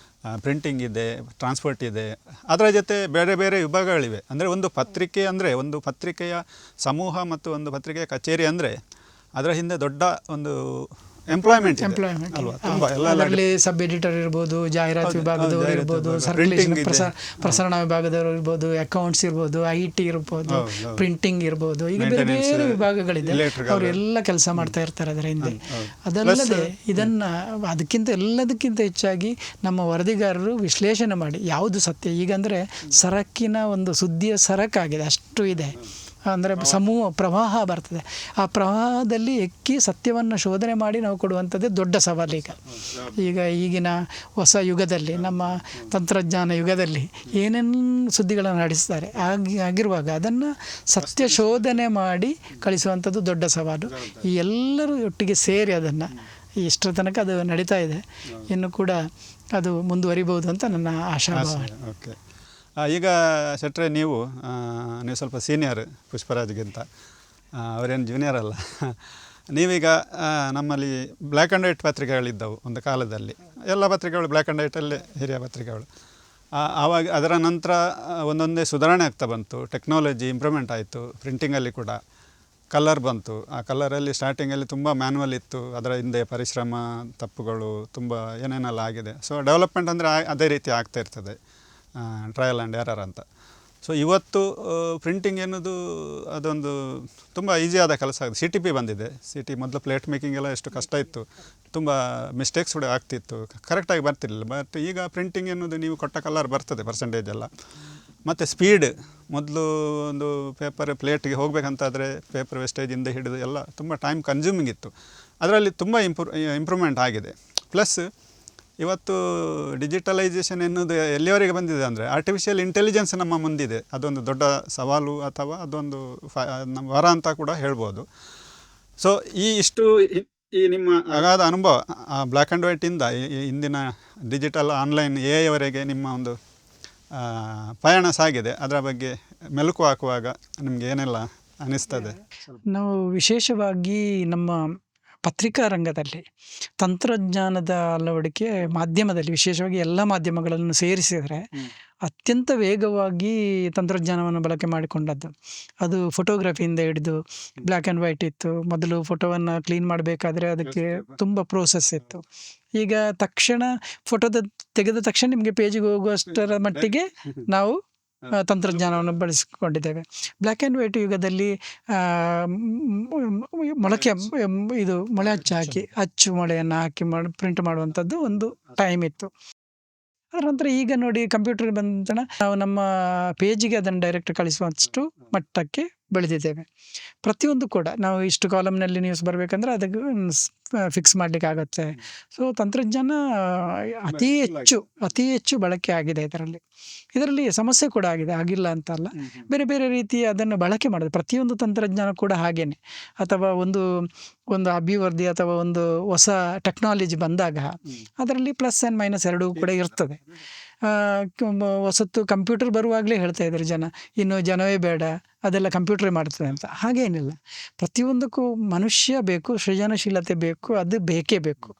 ಪ್ರಿಂಟಿಂಗ್ ಇದೆ, ಟ್ರಾನ್ಸ್ಪೋರ್ಟ್ ಇದೆ, ಅದರ ಜೊತೆ ಬೇರೆ ಬೇರೆ ವಿಭಾಗಗಳಿವೆ. ಅಂದರೆ ಒಂದು ಪತ್ರಿಕೆ ಅಂದರೆ ಒಂದು ಪತ್ರಿಕೆಯ ಸಮೂಹ ಮತ್ತು ಒಂದು ಪತ್ರಿಕೆಯ ಕಚೇರಿ ಅಂದರೆ ಅದರ ಹಿಂದೆ ದೊಡ್ಡ ಒಂದು ಎಂಪ್ಲಾಯ್ಮೆಂಟ್ ಅಲ್ವಾ? ತುಂಬ ಅದರಲ್ಲಿ ಸಬ್ ಎಡಿಟರ್ ಇರ್ಬೋದು, ಜಾಹೀರಾತು ವಿಭಾಗದವರು ಇರ್ಬೋದು, ಸರ್ಕ್ಯುಲೇಷನ್ ಪ್ರಸರಣ ವಿಭಾಗದವರು ಇರ್ಬೋದು, ಅಕೌಂಟ್ಸ್ ಇರ್ಬೋದು, IT ಇರ್ಬೋದು, ಪ್ರಿಂಟಿಂಗ್ ಇರ್ಬೋದು, ಈಗ ಬೇರೆ ಬೇರೆ ವಿಭಾಗಗಳಿದೆ. ಅವರೆಲ್ಲ ಕೆಲಸ ಮಾಡ್ತಾ ಇರ್ತಾರೆ ಅದರ ಹಿಂದೆ. ಅದಲ್ಲದೆ ಇದನ್ನು ಎಲ್ಲದಕ್ಕಿಂತ ಹೆಚ್ಚಾಗಿ ನಮ್ಮ ವರದಿಗಾರರು ವಿಶ್ಲೇಷಣೆ ಮಾಡಿ ಯಾವುದು ಸತ್ಯ. ಈಗಂದರೆ ಸರಕಿನ ಒಂದು ಸುದ್ದಿಯ ಸರಕಾಗಿದೆ, ಅಷ್ಟು ಇದೆ. ಅಂದರೆ ಪ್ರವಾಹ ಬರ್ತದೆ, ಆ ಪ್ರವಾಹದಲ್ಲಿ ಎಕ್ಕಿ ಸತ್ಯವನ್ನು ಶೋಧನೆ ಮಾಡಿ ನಾವು ಕೊಡುವಂಥದ್ದೇ ದೊಡ್ಡ ಸವಾಲು. ಈಗಿನ ಹೊಸ ಯುಗದಲ್ಲಿ, ನಮ್ಮ ತಂತ್ರಜ್ಞಾನ ಯುಗದಲ್ಲಿ ಏನೇನು ಸುದ್ದಿಗಳನ್ನು ನಡೆಸ್ತಾರೆ. ಆಗಿರುವಾಗ ಅದನ್ನು ಸತ್ಯ ಶೋಧನೆ ಮಾಡಿ ಕಳಿಸುವಂಥದ್ದು ದೊಡ್ಡ ಸವಾಲು. ಈ ಎಲ್ಲರೂ ಒಟ್ಟಿಗೆ ಸೇರಿ ಅದನ್ನು ಇಷ್ಟರ ತನಕ ಅದು ನಡೀತಾ ಇದೆ, ಇನ್ನು ಕೂಡ ಅದು ಮುಂದುವರಿಬೋದು ಅಂತ ನನ್ನ ಆಶಾಭಾವನೆ. ಓಕೆ, ಈಗ ಶೆಟ್ರೆ ನೀವು ಸ್ವಲ್ಪ ಸೀನಿಯರ್ ಪುಷ್ಪರಾಜ್ಗಿಂತ, ಅವರೇನು ಜೂನಿಯರ್ ಅಲ್ಲ. ನೀವೀಗ ನಮ್ಮಲ್ಲಿ ಬ್ಲ್ಯಾಕ್ ಆ್ಯಂಡ್ ವೈಟ್ ಪತ್ರಿಕೆಗಳಿದ್ದವು ಒಂದು ಕಾಲದಲ್ಲಿ, ಎಲ್ಲ ಪತ್ರಿಕೆಗಳು ಬ್ಲ್ಯಾಕ್ ಆ್ಯಂಡ್ ವೈಟಲ್ಲೇ ಹಿರಿಯ ಪತ್ರಿಕೆಗಳು. ಆವಾಗ ಅದರ ನಂತರ ಒಂದೊಂದೇ ಸುಧಾರಣೆ ಆಗ್ತಾ ಬಂತು, ಟೆಕ್ನಾಲಜಿ ಇಂಪ್ರೂವ್ಮೆಂಟ್ ಆಯಿತು ಪ್ರಿಂಟಿಂಗಲ್ಲಿ ಕೂಡ. ಕಲರ್ ಬಂತು. ಆ ಕಲರಲ್ಲಿ ಸ್ಟಾರ್ಟಿಂಗಲ್ಲಿ ತುಂಬ ಮ್ಯಾನ್ಯಲ್ ಇತ್ತು, ಅದರ ಹಿಂದೆ ಪರಿಶ್ರಮ, ತಪ್ಪುಗಳು ತುಂಬ ಏನೇನೆಲ್ಲ ಆಗಿದೆ. ಸೊ ಡೆವಲಪ್ಮೆಂಟ್ ಅಂದರೆ ಅದೇ ರೀತಿ ಆಗ್ತಾ ಇರ್ತದೆ, ಟ್ರಯಲ್ ಆ್ಯಂಡ್ ಎರರ್ ಅಂತ. ಸೊ ಇವತ್ತು ಪ್ರಿಂಟಿಂಗ್ ಎನ್ನುವುದು ಅದೊಂದು ತುಂಬ ಈಸಿಯಾದ ಕೆಲಸ ಆಗಿದೆ. CTP ಬಂದಿದೆ. ಮೊದಲು ಪ್ಲೇಟ್ ಮೇಕಿಂಗ್ ಎಲ್ಲ ಎಷ್ಟು ಕಷ್ಟ ಇತ್ತು, ತುಂಬ ಮಿಸ್ಟೇಕ್ಸ್ ಕೂಡ ಆಗ್ತಿತ್ತು, ಕರೆಕ್ಟಾಗಿ ಬರ್ತಿರಲಿಲ್ಲ. ಬಟ್ ಈಗ ಪ್ರಿಂಟಿಂಗ್ ಎನ್ನುವುದು ನೀವು ಕೊಟ್ಟ ಕಲರ್ ಬರ್ತದೆ ಪರ್ಸೆಂಟೇಜ್ ಎಲ್ಲ. ಮತ್ತು ಸ್ಪೀಡ್, ಮೊದಲು ಒಂದು ಪೇಪರ್ ಪ್ಲೇಟ್ಗೆ ಹೋಗಬೇಕಂತಾದರೆ ಪೇಪರ್ ವೇಸ್ಟೇಜಿಂದ ಹಿಡಿದು ಎಲ್ಲ ತುಂಬ ಟೈಮ್ ಕನ್ಸ್ಯೂಮಿಂಗ್ ಇತ್ತು. ಅದರಲ್ಲಿ ತುಂಬ ಇಂಪ್ರೂವ್ಮೆಂಟ್ ಆಗಿದೆ. ಪ್ಲಸ್ ಇವತ್ತು ಡಿಜಿಟಲೈಸೇಷನ್ ಎನ್ನುವುದು ಎಲ್ಲಿವರೆಗೆ ಬಂದಿದೆ ಅಂದರೆ ಆರ್ಟಿಫಿಷಿಯಲ್ ಇಂಟೆಲಿಜೆನ್ಸ್ ನಮ್ಮ ಮುಂದಿದೆ. ಅದೊಂದು ದೊಡ್ಡ ಸವಾಲು ಅಥವಾ ಅದೊಂದು ನಮ್ಮ ವರ ಅಂತ ಕೂಡ ಹೇಳ್ಬೋದು. ಸೊ ಈ ನಿಮ್ಮ ಅಗಾಧ ಅನುಭವ ಬ್ಲ್ಯಾಕ್ ಆ್ಯಂಡ್ ವೈಟಿಂದ ಇಂದಿನ ಡಿಜಿಟಲ್ ಆನ್ಲೈನ್ AI ನಿಮ್ಮ ಒಂದು ಪಯಣ ಸಾಗಿದೆ. ಅದರ ಬಗ್ಗೆ ಮೆಲುಕು ಹಾಕುವಾಗ ನಿಮಗೆ ಏನೆಲ್ಲ ಅನಿಸ್ತದೆ? ನಾವು ವಿಶೇಷವಾಗಿ ನಮ್ಮ ಪತ್ರಿಕಾ ರಂಗದಲ್ಲಿ ತಂತ್ರಜ್ಞಾನದ ಅಳವಡಿಕೆ ಮಾಧ್ಯಮದಲ್ಲಿ, ವಿಶೇಷವಾಗಿ ಎಲ್ಲ ಮಾಧ್ಯಮಗಳನ್ನು ಸೇರಿಸಿದರೆ ಅತ್ಯಂತ ವೇಗವಾಗಿ ತಂತ್ರಜ್ಞಾನವನ್ನು ಬಳಕೆ ಮಾಡಿಕೊಂಡದ್ದು. ಅದು ಫೋಟೋಗ್ರಫಿಯಿಂದ ಹಿಡಿದು ಬ್ಲ್ಯಾಕ್ ಆ್ಯಂಡ್ ವೈಟ್ ಇತ್ತು. ಮೊದಲು ಫೋಟೋವನ್ನು ಕ್ಲೀನ್ ಮಾಡಬೇಕಾದ್ರೆ ಅದಕ್ಕೆ ತುಂಬ ಪ್ರೋಸೆಸ್ ಇತ್ತು. ಈಗ ತಕ್ಷಣ ತೆಗೆದ ತಕ್ಷಣ ನಿಮಗೆ ಪೇಜಿಗೆ ಹೋಗುವಷ್ಟರ ಮಟ್ಟಿಗೆ ನಾವು ತಂತ್ರಜ್ಞಾನವನ್ನು ಬಳಸಿಕೊಂಡಿದ್ದೇವೆ. ಬ್ಲ್ಯಾಕ್ ಆ್ಯಂಡ್ ವೈಟ್ ಯುಗದಲ್ಲಿ ಮೊಳೆ ಅಚ್ಚು ಮೊಳೆಯನ್ನು ಹಾಕಿ ಪ್ರಿಂಟ್ ಮಾಡುವಂಥದ್ದು ಒಂದು ಟೈಮ್ ಇತ್ತು. ಅದರ ನಂತರ ಈಗ ನೋಡಿ ಕಂಪ್ಯೂಟರ್ ಬಂದ ತಕ್ಷಣ ನಾವು ನಮ್ಮ ಪೇಜಿಗೆ ಅದನ್ನು ಡೈರೆಕ್ಟ್ ಕಳಿಸುವಷ್ಟು ಮಟ್ಟಕ್ಕೆ ಬೆಳೆದಿದ್ದೇವೆ. ಪ್ರತಿಯೊಂದು ಕೂಡ ನಾವು ಇಷ್ಟು ಕಾಲಮ್ನಲ್ಲಿ ನ್ಯೂಸ್ ಬರಬೇಕಂದ್ರೆ ಅದಕ್ಕೆ ಫಿಕ್ಸ್ ಮಾಡಲಿಕ್ಕೆ ಆಗುತ್ತೆ. ಸೊ ತಂತ್ರಜ್ಞಾನ ಅತಿ ಹೆಚ್ಚು ಬಳಕೆ ಆಗಿದೆ. ಇದರಲ್ಲಿ ಸಮಸ್ಯೆ ಕೂಡ ಆಗಿದೆ, ಆಗಿಲ್ಲ ಅಂತಲ್ಲ. ಬೇರೆ ಬೇರೆ ರೀತಿ ಅದನ್ನು ಬಳಕೆ ಮಾಡೋದು ಪ್ರತಿಯೊಂದು ತಂತ್ರಜ್ಞಾನ ಕೂಡ ಹಾಗೇನೆ. ಅಥವಾ ಒಂದು ಅಭಿವೃದ್ಧಿ ಅಥವಾ ಒಂದು ಹೊಸ ಟೆಕ್ನಾಲಜಿ ಬಂದಾಗ ಅದರಲ್ಲಿ ಪ್ಲಸ್ ಆ್ಯಂಡ್ ಮೈನಸ್ ಎರಡೂ ಕೂಡ ಇರ್ತದೆ. ಹೊಸತ್ತು ಕಂಪ್ಯೂಟರ್ ಬರುವಾಗಲೇ ಹೇಳ್ತಾ ಇದ್ರು ಜನ, ಇನ್ನು ಜನವೇ ಬೇಡ, ಅದೆಲ್ಲ ಕಂಪ್ಯೂಟ್ರೇ ಮಾಡ್ತದೆ ಅಂತ. ಹಾಗೇನಿಲ್ಲ, ಪ್ರತಿಯೊಂದಕ್ಕೂ ಮನುಷ್ಯ ಬೇಕು, ಸೃಜನಶೀಲತೆ ಬೇಕು, ಅದು ಬೇಕೇ ಬೇಕು.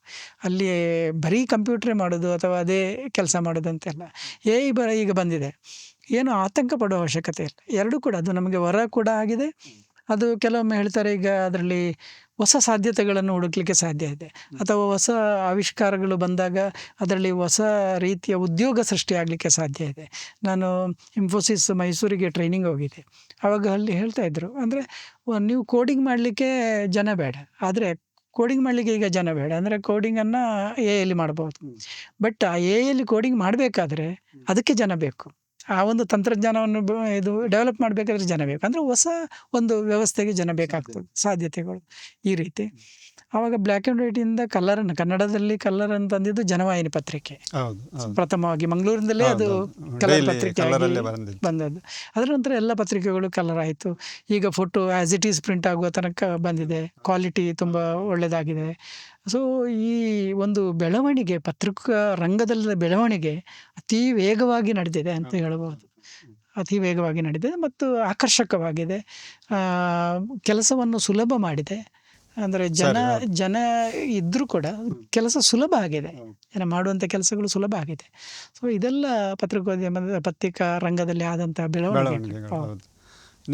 ಅಲ್ಲಿ ಬರೀ ಕಂಪ್ಯೂಟ್ರೇ ಮಾಡೋದು ಅಥವಾ ಅದೇ ಕೆಲಸ ಮಾಡೋದು ಅಂತೆಲ್ಲ. ಈಗ ಬಂದಿದೆ, ಏನು ಆತಂಕ ಪಡುವ ಅವಶ್ಯಕತೆ ಇಲ್ಲ. ಎರಡೂ ಕೂಡ ಅದು ನಮಗೆ ವರ ಕೂಡ ಆಗಿದೆ. ಅದು ಕೆಲವೊಮ್ಮೆ ಹೇಳ್ತಾರೆ, ಈಗ ಅದರಲ್ಲಿ ಹೊಸ ಸಾಧ್ಯತೆಗಳನ್ನು ಹುಡುಕಲಿಕ್ಕೆ ಸಾಧ್ಯ ಇದೆ. ಅಥವಾ ಹೊಸ ಆವಿಷ್ಕಾರಗಳು ಬಂದಾಗ ಅದರಲ್ಲಿ ಹೊಸ ರೀತಿಯ ಉದ್ಯೋಗ ಸೃಷ್ಟಿಯಾಗಲಿಕ್ಕೆ ಸಾಧ್ಯ ಇದೆ. ನಾನು ಇನ್ಫೋಸಿಸ್ ಮೈಸೂರಿಗೆ ಟ್ರೈನಿಂಗ್ ಹೋಗಿದ್ದೆ. ಆವಾಗ ಅಲ್ಲಿ ಹೇಳ್ತಾ ಇದ್ರು, ಅಂದರೆ ನೀವು ಕೋಡಿಂಗ್ ಮಾಡಲಿಕ್ಕೆ ಜನ ಬೇಡ, ಆದರೆ ಕೋಡಿಂಗ್ ಮಾಡಲಿಕ್ಕೆ ಈಗ ಜನ ಬೇಡ, ಅಂದರೆ ಕೋಡಿಂಗನ್ನು AI ಮಾಡ್ಬೋದು. ಬಟ್ ಆ AI ಕೋಡಿಂಗ್ ಮಾಡಬೇಕಾದ್ರೆ ಅದಕ್ಕೆ ಜನ ಬೇಕು. ಆ ಒಂದು ತಂತ್ರಜ್ಞಾನವನ್ನು ಡೆವಲಪ್ ಮಾಡಬೇಕಾದ್ರೆ ಜನ ಬೇಕು. ಅಂದರೆ ಹೊಸ ಒಂದು ವ್ಯವಸ್ಥೆಗೆ ಜನ ಬೇಕಾಗ್ತದೆ, ಸಾಧ್ಯತೆಗಳು ಈ ರೀತಿ. ಆವಾಗ ಬ್ಲ್ಯಾಕ್ ಆ್ಯಂಡ್ ವೈಟಿಂದ ಕನ್ನಡದಲ್ಲಿ ಕಲ್ಲರ್ ಅಂತ ತಂದಿದ್ದು ಜನವಾಹಿನಿ ಪತ್ರಿಕೆ. ಪ್ರಥಮವಾಗಿ ಮಂಗಳೂರಿನಲ್ಲೇ ಅದು ಕಲರ್ ಪತ್ರಿಕೆ ಬಂದದ್ದು. ಅದರ ನಂತರ ಎಲ್ಲ ಪತ್ರಿಕೆಗಳು ಕಲರ್ ಆಯಿತು. ಈಗ photo as it is print ಆಗುವ ತನಕ ಬಂದಿದೆ. ಕ್ವಾಲಿಟಿ ತುಂಬ ಒಳ್ಳೆಯದಾಗಿದೆ. ಸೊ ಈ ಒಂದು ಬೆಳವಣಿಗೆ, ಪತ್ರಿಕಾ ರಂಗದ ಬೆಳವಣಿಗೆ ಅತಿ ವೇಗವಾಗಿ ನಡೆದಿದೆ ಅಂತ ಹೇಳ್ಬೋದು. ಅತಿ ವೇಗವಾಗಿ ನಡೆದಿದೆ ಮತ್ತು ಆಕರ್ಷಕವಾಗಿದೆ. ಕೆಲಸವನ್ನು ಸುಲಭ ಮಾಡಿದೆ. ಅಂದರೆ ಜನ ಇದ್ದರೂ ಕೂಡ ಕೆಲಸ ಸುಲಭ ಆಗಿದೆ, ಜನ ಮಾಡುವಂಥ ಕೆಲಸಗಳು ಸುಲಭ ಆಗಿದೆ. ಸೊ ಇದೆಲ್ಲ ಪತ್ರಿಕಾ ರಂಗದಲ್ಲಿ ಆದಂಥ ಬೆಳವಣಿಗೆ.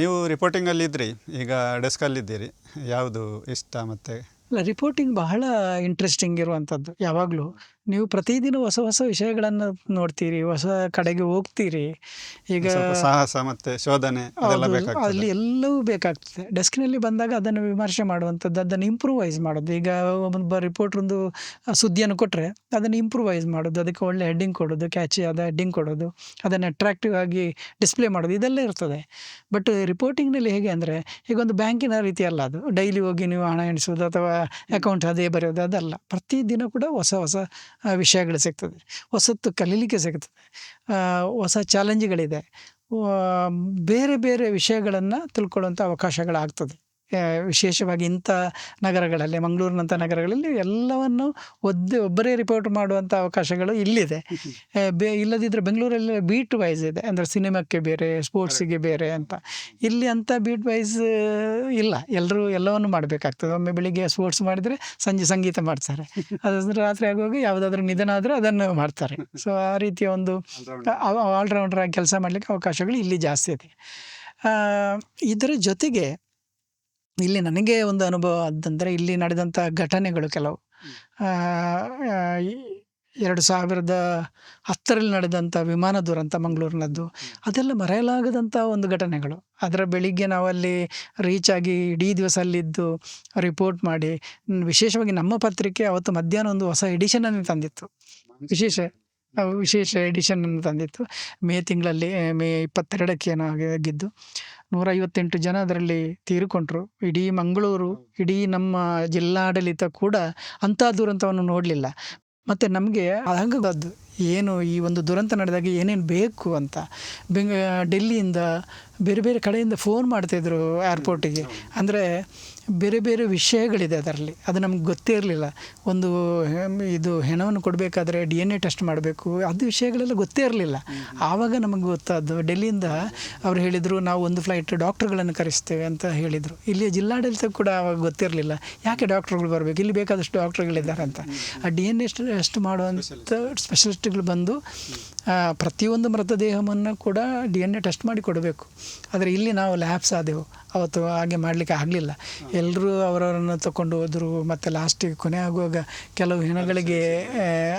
ನೀವು ರಿಪೋರ್ಟಿಂಗಲ್ಲಿ ಇದ್ರಿ, ಈಗ ಡೆಸ್ಕಲ್ಲಿದ್ದೀರಿ, ಯಾವುದು ಇಷ್ಟ? ಮತ್ತು ರಿಪೋರ್ಟಿಂಗ್ ಬಹಳ ಇಂಟ್ರೆಸ್ಟಿಂಗ್ ಇರುವಂಥದ್ದು. ಯಾವಾಗಲೂ ನೀವು ಪ್ರತಿದಿನ ಹೊಸ ಹೊಸ ವಿಷಯಗಳನ್ನು ನೋಡ್ತೀರಿ, ಹೊಸ ಕಡೆಗೆ ಹೋಗ್ತೀರಿ. ಈಗ ಸಾಹಸ ಮತ್ತು ಶೋಧನೆ ಅಲ್ಲಿ ಎಲ್ಲವೂ ಬೇಕಾಗ್ತದೆ. ಡೆಸ್ಕ್ನಲ್ಲಿ ಬಂದಾಗ ಅದನ್ನು ವಿಮರ್ಶೆ ಮಾಡುವಂಥದ್ದು, ಅದನ್ನು ಇಂಪ್ರೂವೈಸ್ ಮಾಡೋದು. ಈಗ ಒಬ್ಬ ರಿಪೋರ್ಟ್ರೊಂದು ಸುದ್ದಿಯನ್ನು ಕೊಟ್ಟರೆ ಅದನ್ನು ಇಂಪ್ರೂವೈಸ್ ಮಾಡೋದು, ಅದಕ್ಕೆ ಒಳ್ಳೆ ಹೆಡ್ಡಿಂಗ್ ಕೊಡೋದು, ಕ್ಯಾಚಿ ಆದ ಹೆಡ್ಡಿಂಗ್ ಕೊಡೋದು, ಅದನ್ನು ಅಟ್ರಾಕ್ಟಿವ್ ಆಗಿ ಡಿಸ್ಪ್ಲೇ ಮಾಡೋದು, ಇದೆಲ್ಲ ಇರ್ತದೆ. ಬಟ್ ರಿಪೋರ್ಟಿಂಗ್ನಲ್ಲಿ ಹೇಗೆ ಅಂದರೆ, ಈಗ ಒಂದು ಬ್ಯಾಂಕಿನ ರೀತಿ ಅಲ್ಲ ಅದು. ಡೈಲಿ ಹೋಗಿ ನೀವು ಹಣ ಎಣಿಸೋದು ಅಥವಾ ಅಕೌಂಟ್ ಅದೇ ಬರೆಯೋದು ಅದಲ್ಲ. ಪ್ರತಿದಿನ ಕೂಡ ಹೊಸ ಹೊಸ ವಿಷಯಗಳು ಸಿಗ್ತದೆ, ಹೊಸತ್ತು ಕಲೀಲಿಕ್ಕೆ ಸಿಗ್ತದೆ, ಹೊಸ ಚಾಲೆಂಜ್ಗಳಿದೆ, ಬೇರೆ ಬೇರೆ ವಿಷಯಗಳನ್ನು ತಿಳ್ಕೊಳ್ಳುವಂಥ ಅವಕಾಶಗಳಾಗ್ತದೆ. ವಿಶೇಷವಾಗಿ ಇಂಥ ನಗರಗಳಲ್ಲಿ, ಮಂಗಳೂರಿನಂಥ ನಗರಗಳಲ್ಲಿ ಎಲ್ಲವನ್ನು ಒಬ್ಬರೇ ರಿಪೋರ್ಟ್ ಮಾಡುವಂಥ ಅವಕಾಶಗಳು ಇಲ್ಲಿದೆ. ಇಲ್ಲದಿದ್ದರೆ ಬೆಂಗಳೂರಲ್ಲಿ ಬೀಟ್ ವೈಸ್ ಇದೆ, ಅಂದರೆ ಸಿನಿಮಾಕ್ಕೆ ಬೇರೆ, ಸ್ಪೋರ್ಟ್ಸಿಗೆ ಬೇರೆ ಅಂತ. ಇಲ್ಲಿ ಅಂಥ ಬೀಟ್ ವೈಸ್ ಇಲ್ಲ, ಎಲ್ಲರೂ ಎಲ್ಲವನ್ನು ಮಾಡಬೇಕಾಗ್ತದೆ. ಒಮ್ಮೆ ಬೆಳಿಗ್ಗೆ ಸ್ಪೋರ್ಟ್ಸ್ ಮಾಡಿದರೆ ಸಂಜೆ ಸಂಗೀತ ಮಾಡ್ತಾರೆ, ಅದಾದ್ರೆ ರಾತ್ರಿ ಆಗುವಾಗ ಯಾವುದಾದ್ರೂ ನಿಧನ ಆದರೆ ಅದನ್ನು ಮಾಡ್ತಾರೆ. ಸೊ ಆ ರೀತಿಯ ಒಂದು ಆಲ್ರೌಂಡರ್ ಆಗಿ ಕೆಲಸ ಮಾಡಲಿಕ್ಕೆ ಅವಕಾಶಗಳು ಇಲ್ಲಿ ಜಾಸ್ತಿ ಇದೆ. ಇದರ ಜೊತೆಗೆ ಇಲ್ಲಿ ನನಗೆ ಒಂದು ಅನುಭವ ಆದಂದರೆ ಇಲ್ಲಿ ನಡೆದಂಥ ಘಟನೆಗಳು ಕೆಲವು. ಆ, ಆ, ಈ 2010ರಲ್ಲಿ ನಡೆದಂಥ ವಿಮಾನ ದುರಂತ ಮಂಗಳೂರಿನದ್ದು, ಅದೆಲ್ಲ ಮರೆಯಲಾಗದಂಥ ಒಂದು ಘಟನೆಗಳು. ಅದರ ಬೆಳಿಗ್ಗೆ ನಾವಲ್ಲಿ ರೀಚ್ ಆಗಿ ಇಡೀ ದಿವಸ ಅಲ್ಲಿದ್ದು ರಿಪೋರ್ಟ್ ಮಾಡಿ, ವಿಶೇಷವಾಗಿ ನಮ್ಮ ಪತ್ರಿಕೆ ಅವತ್ತು ಮಧ್ಯಾಹ್ನ ಒಂದು ಹೊಸ ಎಡಿಷನನ್ನು ತಂದಿತ್ತು. ವಿಶೇಷ ಎಡಿಷನನ್ನು ತಂದಿತ್ತು. ಮೇ ತಿಂಗಳಲ್ಲಿ, ಮೇ 22ಕ್ಕೆ ಏನೋ ಆಗಿದ್ದು. 158 ಜನ ಅದರಲ್ಲಿ ತೀರಿಕೊಂಡ್ರು. ಇಡೀ ಮಂಗಳೂರು, ಇಡೀ ನಮ್ಮ ಜಿಲ್ಲಾಡಳಿತ ಕೂಡ ಅಂಥ ದುರಂತವನ್ನು ನೋಡಲಿಲ್ಲ. ಮತ್ತು ನಮಗೆ ಆಗದ್ದು ಏನು, ಈ ಒಂದು ದುರಂತ ನಡೆದಾಗ ಏನೇನು ಬೇಕು ಅಂತ ಡೆಲ್ಲಿಯಿಂದ ಬೇರೆ ಬೇರೆ ಕಡೆಯಿಂದ ಫೋನ್ ಮಾಡ್ತಾಯಿದ್ರು ಏರ್ಪೋರ್ಟಿಗೆ. ಅಂದರೆ ಬೇರೆ ಬೇರೆ ವಿಷಯಗಳಿದೆ ಅದರಲ್ಲಿ, ಅದು ನಮ್ಗೆ ಗೊತ್ತೇ ಇರಲಿಲ್ಲ. ಒಂದು ಇದು ಹೆಣವನ್ನು ಕೊಡಬೇಕಾದ್ರೆ DNA ಟೆಸ್ಟ್ ಮಾಡಬೇಕು, ಅದು ವಿಷಯಗಳೆಲ್ಲ ಗೊತ್ತೇ ಇರಲಿಲ್ಲ. ಆವಾಗ ನಮಗೆ ಗೊತ್ತಾದ್ದು, ಡೆಲ್ಲಿಯಿಂದ ಅವ್ರು ಹೇಳಿದರು ನಾವು ಒಂದು ಫ್ಲೈಟ್ ಡಾಕ್ಟ್ರುಗಳನ್ನು ಕರೆಸ್ತೇವೆ ಅಂತ ಹೇಳಿದರು. ಇಲ್ಲಿ ಜಿಲ್ಲಾಡಳಿತ ಕೂಡ ಆವಾಗ ಗೊತ್ತಿರಲಿಲ್ಲ, ಯಾಕೆ ಡಾಕ್ಟ್ರುಗಳು ಬರಬೇಕು, ಇಲ್ಲಿ ಬೇಕಾದಷ್ಟು ಡಾಕ್ಟ್ರುಗಳಿದ್ದಾರೆ ಅಂತ. ಆ DNA ಟೆಸ್ಟ್ ಮಾಡುವಂಥ ಸ್ಪೆಷಲಿಸ್ಟ್ಗಳು ಬಂದು ಪ್ರತಿಯೊಂದು ಮೃತದೇಹವನ್ನು ಕೂಡ DNA ಟೆಸ್ಟ್ ಮಾಡಿ ಕೊಡಬೇಕು. ಆದರೆ ಇಲ್ಲಿ ನಾವು ಲ್ಯಾಬ್ಸ್ ಆದೆವು ಅವತ್ತು, ಹಾಗೆ ಮಾಡಲಿಕ್ಕೆ ಆಗಲಿಲ್ಲ. ಎಲ್ಲರೂ ಅವರವರನ್ನು ತಗೊಂಡು ಹೋದರು. ಮತ್ತು ಲಾಸ್ಟಿಗೆ ಕೊನೆ ಆಗುವಾಗ ಕೆಲವು ಹೆಣಗಳಿಗೆ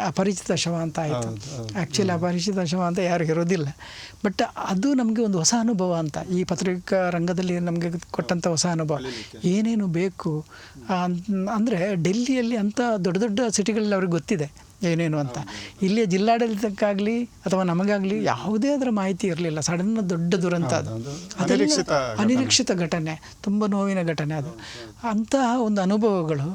ಅಪರಿಚಿತ ಶವ ಅಂತ ಆಯಿತು. ಆ್ಯಕ್ಚುಲಿ ಅಪರಿಚಿತ ಶವ ಅಂತ ಯಾರು ಇರೋದಿಲ್ಲ. ಬಟ್ ಅದು ನಮಗೆ ಒಂದು ಹೊಸ ಅನುಭವ ಅಂತ, ಈ ಪತ್ರಿಕಾ ರಂಗದಲ್ಲಿ ನಮಗೆ ಕೊಟ್ಟಂಥ ಹೊಸ ಅನುಭವ. ಏನೇನು ಬೇಕು ಅಂದರೆ ಡೆಲ್ಲಿಯಲ್ಲಿ ಅಂಥ ದೊಡ್ಡ ದೊಡ್ಡ ಸಿಟಿಗಳಲ್ಲಿ ಅವ್ರಿಗೆ ಗೊತ್ತಿದೆ ಏನೇನು ಅಂತ. ಇಲ್ಲಿಯ ಜಿಲ್ಲಾಡಳಿತಕ್ಕಾಗಲಿ ಅಥವಾ ನಮಗಾಗಲಿ ಯಾವುದೇ ಅದರ ಮಾಹಿತಿ ಇರಲಿಲ್ಲ. ಸಡನ್ ದೊಡ್ಡ ದುರಂತ ಅದು, ಅದೆಲ್ಲ ಅನಿರೀಕ್ಷಿತ ಘಟನೆ, ತುಂಬ ನೋವಿನ ಘಟನೆ ಅದು. ಅಂತಹ ಒಂದು ಅನುಭವಗಳು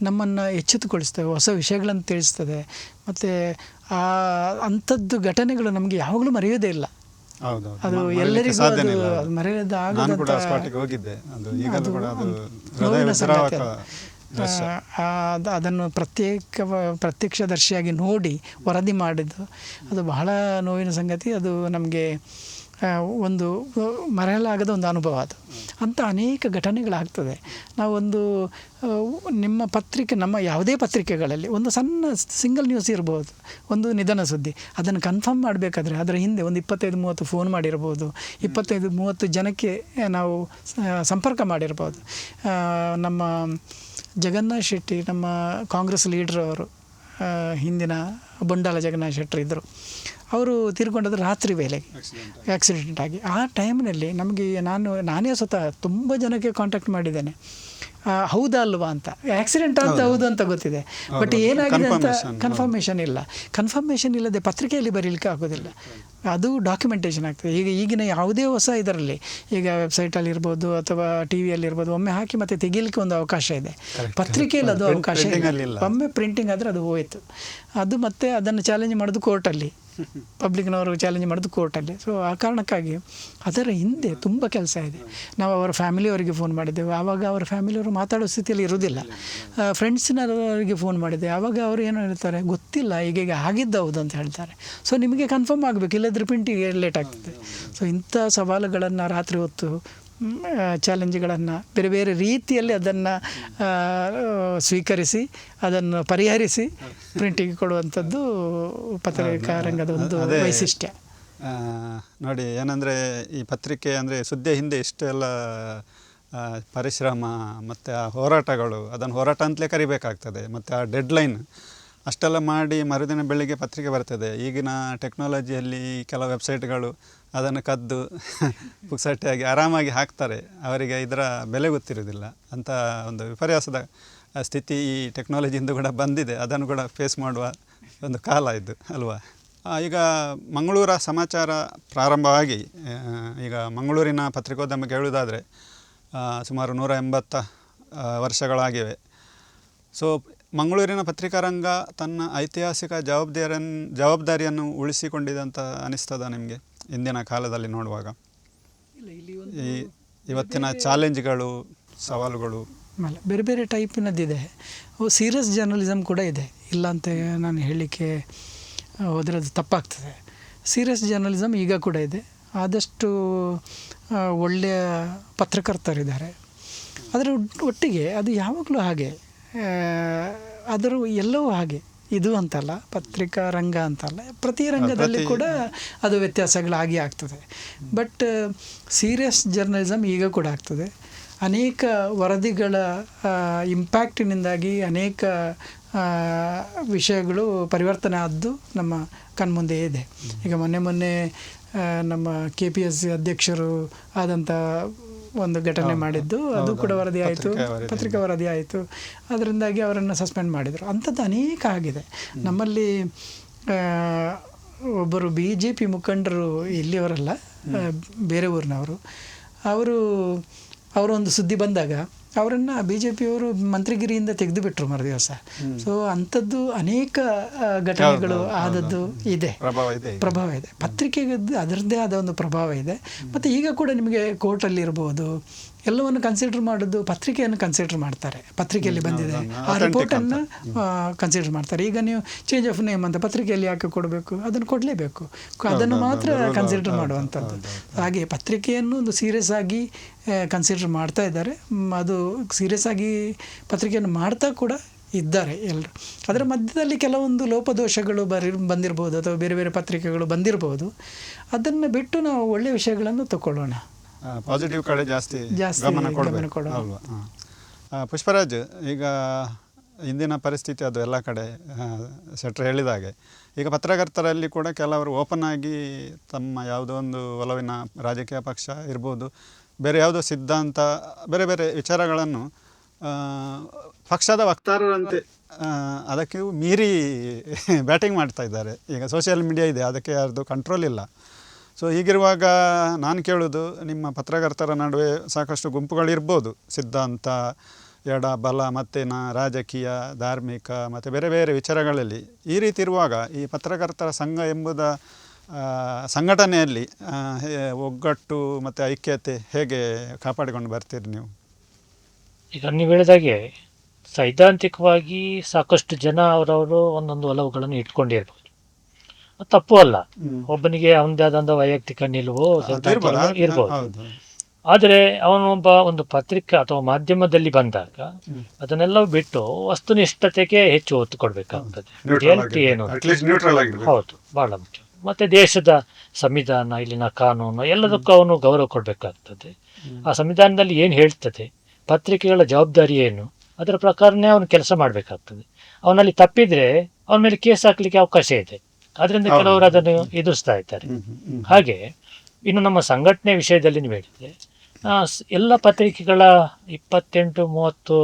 ನಮ್ಮನ್ನು ಎಚ್ಚೆತ್ತುಗೊಳಿಸ್ತವೆ, ಹೊಸ ವಿಷಯಗಳನ್ನು ತಿಳಿಸ್ತದೆ. ಮತ್ತು ಅಂಥದ್ದು ಘಟನೆಗಳು ನಮಗೆ ಯಾವಾಗಲೂ ಮರೆಯೋದೇ ಇಲ್ಲ. ಅದು ಎಲ್ಲರಿಗೂ ಮರೆಯೋದಾಗದಂಥ ನೋವಿನ ಸಂಗತಿ. ಅದನ್ನು ಪ್ರತ್ಯಕ್ಷದರ್ಶಿಯಾಗಿ ನೋಡಿ ವರದಿ ಮಾಡಿದ್ದು ಅದು ಬಹಳ ನೋವಿನ ಸಂಗತಿ. ಅದು ನಮಗೆ ಒಂದು ಮರೆಯಲಾಗದ ಒಂದು ಅನುಭವ ಅದು. ಅಂಥ ಅನೇಕ ಘಟನೆಗಳಾಗ್ತದೆ. ನಾವೊಂದು ನಿಮ್ಮ ಪತ್ರಿಕೆ, ನಮ್ಮ ಯಾವುದೇ ಪತ್ರಿಕೆಗಳಲ್ಲಿ ಒಂದು ಸಣ್ಣ ಸಿಂಗಲ್ ನ್ಯೂಸ್ ಇರ್ಬೋದು, ಒಂದು ನಿಧನ ಸುದ್ದಿ, ಅದನ್ನು ಕನ್ಫರ್ಮ್ ಮಾಡಬೇಕಾದ್ರೆ ಅದರ ಹಿಂದೆ ಒಂದು 25-30 ಫೋನ್ ಮಾಡಿರ್ಬೋದು, 25-30 ಜನಕ್ಕೆ ನಾವು ಸಂಪರ್ಕ ಮಾಡಿರ್ಬೋದು. ನಮ್ಮ ಜಗನ್ನಾಥ್ ಶೆಟ್ಟಿ, ನಮ್ಮ ಕಾಂಗ್ರೆಸ್ ಲೀಡ್ರ್, ಅವರು ಹಿಂದಿನ ಬೊಂಡಾಲ ಜಗನ್ನಾಥ್ ಶೆಟ್ಟಿ ಇದ್ದರು. ಅವರು ತೀರ್ಕೊಂಡದ್ದು ರಾತ್ರಿ ವೇಳೆಗೆ ಆಕ್ಸಿಡೆಂಟ್ ಆಗಿ. ಆ ಟೈಮ್ನಲ್ಲಿ ನಮಗೆ ನಾನೇ ಸ್ವತಃ ತುಂಬ ಜನಕ್ಕೆ ಕಾಂಟ್ಯಾಕ್ಟ್ ಮಾಡಿದ್ದೇನೆ, ಹೌದಾ ಅಲ್ವಾ ಅಂತ. ಆಕ್ಸಿಡೆಂಟ್ ಅಂತ ಹೌದು ಅಂತ ಗೊತ್ತಿದೆ, ಬಟ್ ಏನಾಗಿದೆ ಅಂತ ಕನ್ಫರ್ಮೇಷನ್ ಇಲ್ಲ. ಕನ್ಫರ್ಮೇಷನ್ ಇಲ್ಲದೆ ಪತ್ರಿಕೆಯಲ್ಲಿ ಬರೀಲಿಕ್ಕೆ ಆಗೋದಿಲ್ಲ, ಅದು ಡಾಕ್ಯುಮೆಂಟೇಷನ್ ಆಗ್ತದೆ. ಈಗಿನ ಯಾವುದೇ ಹೊಸ ಇದರಲ್ಲಿ, ಈಗ ವೆಬ್ಸೈಟಲ್ಲಿ ಇರ್ಬೋದು ಅಥವಾ TV ಯಲ್ಲಿರ್ಬೋದು, ಒಮ್ಮೆ ಹಾಕಿ ಮತ್ತೆ ತೆಗೀಲಿಕ್ಕೆ ಒಂದು ಅವಕಾಶ ಇದೆ. ಪತ್ರಿಕೆಯಲ್ಲಿ ಅದು ಅವಕಾಶ ಇಲ್ಲ. ಒಮ್ಮೆ ಪ್ರಿಂಟಿಂಗ್ ಆದರೆ ಅದು ಹೋಯಿತು. ಅದು ಮತ್ತೆ ಅದನ್ನು ಚಾಲೆಂಜ್ ಮಾಡೋದು ಕೋರ್ಟಲ್ಲಿ, ಪಬ್ಲಿಕ್ನವರು ಚಾಲೆಂಜ್ ಮಾಡೋದು ಕೋರ್ಟಲ್ಲಿ. ಸೊ ಆ ಕಾರಣಕ್ಕಾಗಿ ಅದರ ಹಿಂದೆ ತುಂಬ ಕೆಲಸ ಇದೆ. ನಾವು ಅವರ ಫ್ಯಾಮಿಲಿಯವರಿಗೆ ಫೋನ್ ಮಾಡಿದ್ದೆವು, ಆವಾಗ ಅವರ ಫ್ಯಾಮಿಲಿಯವರು ಮಾತಾಡೋ ಸ್ಥಿತಿಯಲ್ಲಿ ಇರೋದಿಲ್ಲ. ಫ್ರೆಂಡ್ಸಿನವರಿಗೆ ಫೋನ್ ಮಾಡಿದ್ದೆ, ಆವಾಗ ಅವರು ಏನು ಹೇಳ್ತಾರೆ ಗೊತ್ತಿಲ್ಲ, ಈಗ ಆಗಿದ್ದು ಹೌದು ಅಂತ ಹೇಳ್ತಾರೆ. ಸೊ ನಿಮಗೆ ಕನ್ಫರ್ಮ್ ಆಗಬೇಕು, ಇಲ್ಲದ್ರೆ ಪ್ರಿಂಟಿಗೆ ಲೇಟ್ ಆಗ್ತದೆ. ಸೊ ಇಂಥ ಸವಾಲುಗಳನ್ನು ರಾತ್ರಿ ಹೊತ್ತು ಚಾಲೆಂಜ್ಗಳನ್ನು ಬೇರೆ ಬೇರೆ ರೀತಿಯಲ್ಲಿ ಅದನ್ನು ಸ್ವೀಕರಿಸಿ ಅದನ್ನು ಪರಿಹರಿಸಿ ಪ್ರಿಂಟಿಗೆ ಕೊಡುವಂಥದ್ದು ಪತ್ರಿಕಾ ರಂಗದ ಒಂದು ವೈಶಿಷ್ಟ್ಯ. ನೋಡಿ, ಏನಂದರೆ ಈ ಪತ್ರಿಕೆ ಅಂದರೆ ಸುದ್ದಿಯ ಹಿಂದೆ ಇಷ್ಟೆಲ್ಲ ಪರಿಶ್ರಮ ಮತ್ತು ಆ ಹೋರಾಟಗಳು, ಅದನ್ನು ಹೋರಾಟ ಅಂತಲೇ ಕರಿಬೇಕಾಗ್ತದೆ. ಮತ್ತು ಆ ಡೆಡ್ಲೈನ್ ಅಷ್ಟೆಲ್ಲ ಮಾಡಿ ಮರುದಿನ ಬೆಳಿಗ್ಗೆ ಪತ್ರಿಕೆ ಬರ್ತದೆ. ಈಗಿನ ಟೆಕ್ನಾಲಜಿಯಲ್ಲಿ ಕೆಲವು ವೆಬ್ಸೈಟ್ಗಳು ಅದನ್ನು ಕದ್ದು ಪುಕ್ಸಟ್ಟೆಯಾಗಿ ಆರಾಮಾಗಿ ಹಾಕ್ತಾರೆ, ಅವರಿಗೆ ಇದರ ಬೆಲೆ ಗೊತ್ತಿರೋದಿಲ್ಲ. ಅಂಥ ಒಂದು ವಿಪರ್ಯಾಸದ ಸ್ಥಿತಿ ಈ ಟೆಕ್ನಾಲಜಿಯಿಂದ ಕೂಡ ಬಂದಿದೆ. ಅದನ್ನು ಕೂಡ ಫೇಸ್ ಮಾಡುವ ಒಂದು ಕಾಲ ಇದು ಅಲ್ವಾ. ಈಗ ಮಂಗಳೂರ ಸಮಾಚಾರ ಪ್ರಾರಂಭವಾಗಿ ಈಗ ಮಂಗಳೂರಿನ ಪತ್ರಿಕೋದ್ಯಮಕ್ಕೆ ಹೇಳುವುದಾದರೆ ಸುಮಾರು 180 ವರ್ಷಗಳಾಗಿವೆ. ಸೊ ಮಂಗಳೂರಿನ ಪತ್ರಿಕಾರಂಗ ತನ್ನ ಐತಿಹಾಸಿಕ ಜವಾಬ್ದಾರಿಯನ್ನು ಉಳಿಸಿಕೊಂಡಿದೆ ಅಂತ ಅನಿಸ್ತದ ನಿಮಗೆ ಇಂದಿನ ಕಾಲದಲ್ಲಿ ನೋಡುವಾಗ? ಇವತ್ತಿನ ಚಾಲೆಂಜ್ಗಳು, ಸವಾಲುಗಳು ಬೇರೆ ಬೇರೆ ಟೈಪಿನದ್ದಿದೆ. ಸೀರಿಯಸ್ ಜರ್ನಲಿಸಮ್ ಕೂಡ ಇದೆ, ಇಲ್ಲ ಅಂತ ನಾನು ಹೇಳಲಿಕ್ಕೆ ಹೋದರೆ ಅದು ತಪ್ಪಾಗ್ತದೆ. ಸೀರಿಯಸ್ ಜರ್ನಲಿಸಮ್ ಈಗ ಕೂಡ ಇದೆ, ಆದಷ್ಟು ಒಳ್ಳೆಯ ಪತ್ರಕರ್ತರಿದ್ದಾರೆ. ಅದರ ಒಟ್ಟಿಗೆ ಅದು ಯಾವಾಗಲೂ ಹಾಗೆ, ಅದರ ಎಲ್ಲವೂ ಹಾಗೆ, ಇದು ಅಂತಲ್ಲ, ಪತ್ರಿಕಾ ರಂಗ ಅಂತಲ್ಲ, ಪ್ರತಿ ರಂಗದಲ್ಲಿ ಕೂಡ ಅದು ವ್ಯತ್ಯಾಸಗಳಾಗಿ ಆಗ್ತದೆ. ಬಟ್ ಸೀರಿಯಸ್ ಜರ್ನಲಿಸಮ್ ಈಗ ಕೂಡ ಆಗ್ತದೆ. ಅನೇಕ ವರದಿಗಳ ಇಂಪ್ಯಾಕ್ಟಿನಿಂದಾಗಿ ಅನೇಕ ವಿಷಯಗಳು ಪರಿವರ್ತನೆ ಆದ್ದು ನಮ್ಮ ಕಣ್ಮುಂದೆ ಇದೆ. ಈಗ ಮೊನ್ನೆ ನಮ್ಮ KPSC ಅಧ್ಯಕ್ಷರು ಆದಂಥ ಒಂದು ಘಟನೆ ಮಾಡಿದ್ದು, ಅದು ಕೂಡ ವರದಿ ಆಯಿತು, ಪತ್ರಿಕಾ ವರದಿ ಆಯಿತು. ಅದರಿಂದಾಗಿ ಅವರನ್ನು ಸಸ್ಪೆಂಡ್ ಮಾಡಿದರು. ಅಂಥದ್ದು ಅನೇಕ ಆಗಿದೆ. ನಮ್ಮಲ್ಲಿ ಒಬ್ಬರು BJP ಮುಖಂಡರು, ಇಲ್ಲಿಯವರಲ್ಲ, ಬೇರೆ ಊರಿನವರು, ಅವರೊಂದು ಸುದ್ದಿ ಬಂದಾಗ ಅವರನ್ನು BJPಯವರು ಮಂತ್ರಿಗಿರಿಯಿಂದ ತೆಗೆದುಬಿಟ್ರು ಮರುದಿವಸ. ಸೊ ಅಂಥದ್ದು ಅನೇಕ ಘಟನೆಗಳು ಆದದ್ದು ಇದೆ, ಪ್ರಭಾವ ಇದೆ. ಪತ್ರಿಕೆಗೆ ಅದರದ್ದೇ ಆದ ಒಂದು ಪ್ರಭಾವ ಇದೆ. ಮತ್ತು ಈಗ ಕೂಡ ನಿಮಗೆ ಕೋರ್ಟಲ್ಲಿ ಇರ್ಬೋದು, ಎಲ್ಲವನ್ನು ಕನ್ಸಿಡರ್ ಮಾಡೋದು ಪತ್ರಿಕೆಯನ್ನು ಕನ್ಸಿಡರ್ ಮಾಡ್ತಾರೆ. ಪತ್ರಿಕೆಯಲ್ಲಿ ಬಂದಿದೆ ಆ ರಿಪೋರ್ಟನ್ನು ಕನ್ಸಿಡರ್ ಮಾಡ್ತಾರೆ. ಈಗ ನೀವು ಚೇಂಜ್ ಆಫ್ ನೇಮ್ ಅಂತ ಪತ್ರಿಕೆಯಲ್ಲಿ ಯಾಕೆ ಕೊಡಬೇಕು, ಅದನ್ನು ಕೊಡಲೇಬೇಕು, ಅದನ್ನು ಮಾತ್ರ ಕನ್ಸಿಡರ್ ಮಾಡುವಂಥದ್ದು. ಹಾಗೆ ಪತ್ರಿಕೆಯನ್ನು ಒಂದು ಸೀರಿಯಸ್ ಆಗಿ ಕನ್ಸಿಡರ್ ಮಾಡ್ತಾ ಇದ್ದಾರೆ. ಅದು ಸೀರಿಯಸ್ ಆಗಿ ಪತ್ರಿಕೆಯನ್ನು ಮಾಡ್ತಾ ಕೂಡ ಇದ್ದಾರೆ ಎಲ್ಲರೂ. ಅದರ ಮಧ್ಯದಲ್ಲಿ ಕೆಲವೊಂದು ಲೋಪದೋಷಗಳು ಬಂದಿರ್ಬೋದು, ಅಥವಾ ಬೇರೆ ಬೇರೆ ಪತ್ರಿಕೆಗಳು ಬಂದಿರ್ಬೋದು. ಅದನ್ನು ಬಿಟ್ಟು ನಾವು ಒಳ್ಳೆಯ ವಿಷಯಗಳನ್ನು ತಗೊಳ್ಳೋಣ, ಪಾಸಿಟಿವ್ ಕಡೆ ಜಾಸ್ತಿ ಗಮನ ಕೊಡಬೇಕು ಅಲ್ವಾ? ಪುಷ್ಪರಾಜ್, ಈಗ ಇಂದಿನ ಪರಿಸ್ಥಿತಿ ಅದು ಎಲ್ಲ ಕಡೆ ಶೆಟ್ರು ಹೇಳಿದಾಗೆ, ಈಗ ಪತ್ರಕರ್ತರಲ್ಲಿ ಕೂಡ ಕೆಲವರು ಓಪನ್ ಆಗಿ ತಮ್ಮ ಯಾವುದೋ ಒಂದು ಒಲವಿನ ರಾಜಕೀಯ ಪಕ್ಷ ಇರ್ಬೋದು, ಬೇರೆ ಯಾವುದೋ ಸಿದ್ಧಾಂತ, ಬೇರೆ ಬೇರೆ ವಿಚಾರಗಳನ್ನು ಪಕ್ಷದ ವಕ್ತಾರರಂತೆ ಅದಕ್ಕೆ ಮೀರಿ ಬ್ಯಾಟಿಂಗ್ ಮಾಡ್ತಾ ಇದ್ದಾರೆ. ಈಗ ಸೋಷಿಯಲ್ ಮೀಡಿಯಾ ಇದೆ, ಅದಕ್ಕೆ ಯಾರ್ದು ಕಂಟ್ರೋಲ್ ಇಲ್ಲ. ಸೊ ಹೀಗಿರುವಾಗ ನಾನು ಕೇಳೋದು, ನಿಮ್ಮ ಪತ್ರಕರ್ತರ ನಡುವೆ ಸಾಕಷ್ಟು ಗುಂಪುಗಳಿರ್ಬೋದು, ಸಿದ್ಧಾಂತ, ಎಡ ಬಲ, ಮತ್ತೇನ ರಾಜಕೀಯ, ಧಾರ್ಮಿಕ ಮತ್ತು ಬೇರೆ ಬೇರೆ ವಿಚಾರಗಳಲ್ಲಿ. ಈ ರೀತಿ ಇರುವಾಗ ಈ ಪತ್ರಕರ್ತರ ಸಂಘ ಎಂಬುದ ಸಂಘಟನೆಯಲ್ಲಿ ಒಗ್ಗಟ್ಟು ಮತ್ತು ಐಕ್ಯತೆ ಹೇಗೆ ಕಾಪಾಡಿಕೊಂಡು ಬರ್ತೀರಿ ನೀವು? ಈಗ ನೀವು ಹೇಳಿದಾಗೆ ಸೈದ್ಧಾಂತಿಕವಾಗಿ ಸಾಕಷ್ಟು ಜನ ಅವರವರು ಒಂದೊಂದು ಒಲವುಗಳನ್ನು ಇಟ್ಕೊಂಡಿರ್ಬೋದು, ತಪ್ಪು ಅಲ್ಲ. ಒಬ್ಬನಿಗೆ ಅವನದೇ ಆದಂಥ ವೈಯಕ್ತಿಕ ನಿಲುವು ಇರ್ಬೋದು. ಆದರೆ ಅವನೊಬ್ಬ ಒಂದು ಪತ್ರಿಕೆ ಅಥವಾ ಮಾಧ್ಯಮದಲ್ಲಿ ಬಂದಾಗ ಅದನ್ನೆಲ್ಲ ಬಿಟ್ಟು ವಸ್ತುನಿಷ್ಠತೆಗೆ ಹೆಚ್ಚು ಒತ್ತು ಕೊಡಬೇಕಾಗ್ತದೆ. ರಿಯಾಲಿಟಿ ಏನು, ಹೌದು, ಬಹಳ ಮುಖ್ಯ. ಮತ್ತೆ ದೇಶದ ಸಂವಿಧಾನ, ಇಲ್ಲಿನ ಕಾನೂನು, ಎಲ್ಲದಕ್ಕೂ ಅವನು ಗೌರವ ಕೊಡಬೇಕಾಗ್ತದೆ. ಆ ಸಂವಿಧಾನದಲ್ಲಿ ಏನು ಹೇಳ್ತದೆ, ಪತ್ರಿಕೆಗಳ ಜವಾಬ್ದಾರಿ ಏನು, ಅದರ ಪ್ರಕಾರನೇ ಅವನು ಕೆಲಸ ಮಾಡಬೇಕಾಗ್ತದೆ. ಅವನಲ್ಲಿ ತಪ್ಪಿದ್ರೆ ಅವನ ಮೇಲೆ ಕೇಸ್ ಹಾಕ್ಲಿಕ್ಕೆ ಅವಕಾಶ ಇದೆ. ಅದರಿಂದ ಕೆಲವರು ಅದನ್ನು ಎದುರಿಸ್ತಾ ಇದ್ದಾರೆ. ಹಾಗೆ ಇನ್ನು ನಮ್ಮ ಸಂಘಟನೆ ವಿಷಯದಲ್ಲಿ ನೀವು ಹೇಳಿದ್ರೆ, ಎಲ್ಲ ಪತ್ರಿಕೆಗಳ 28-30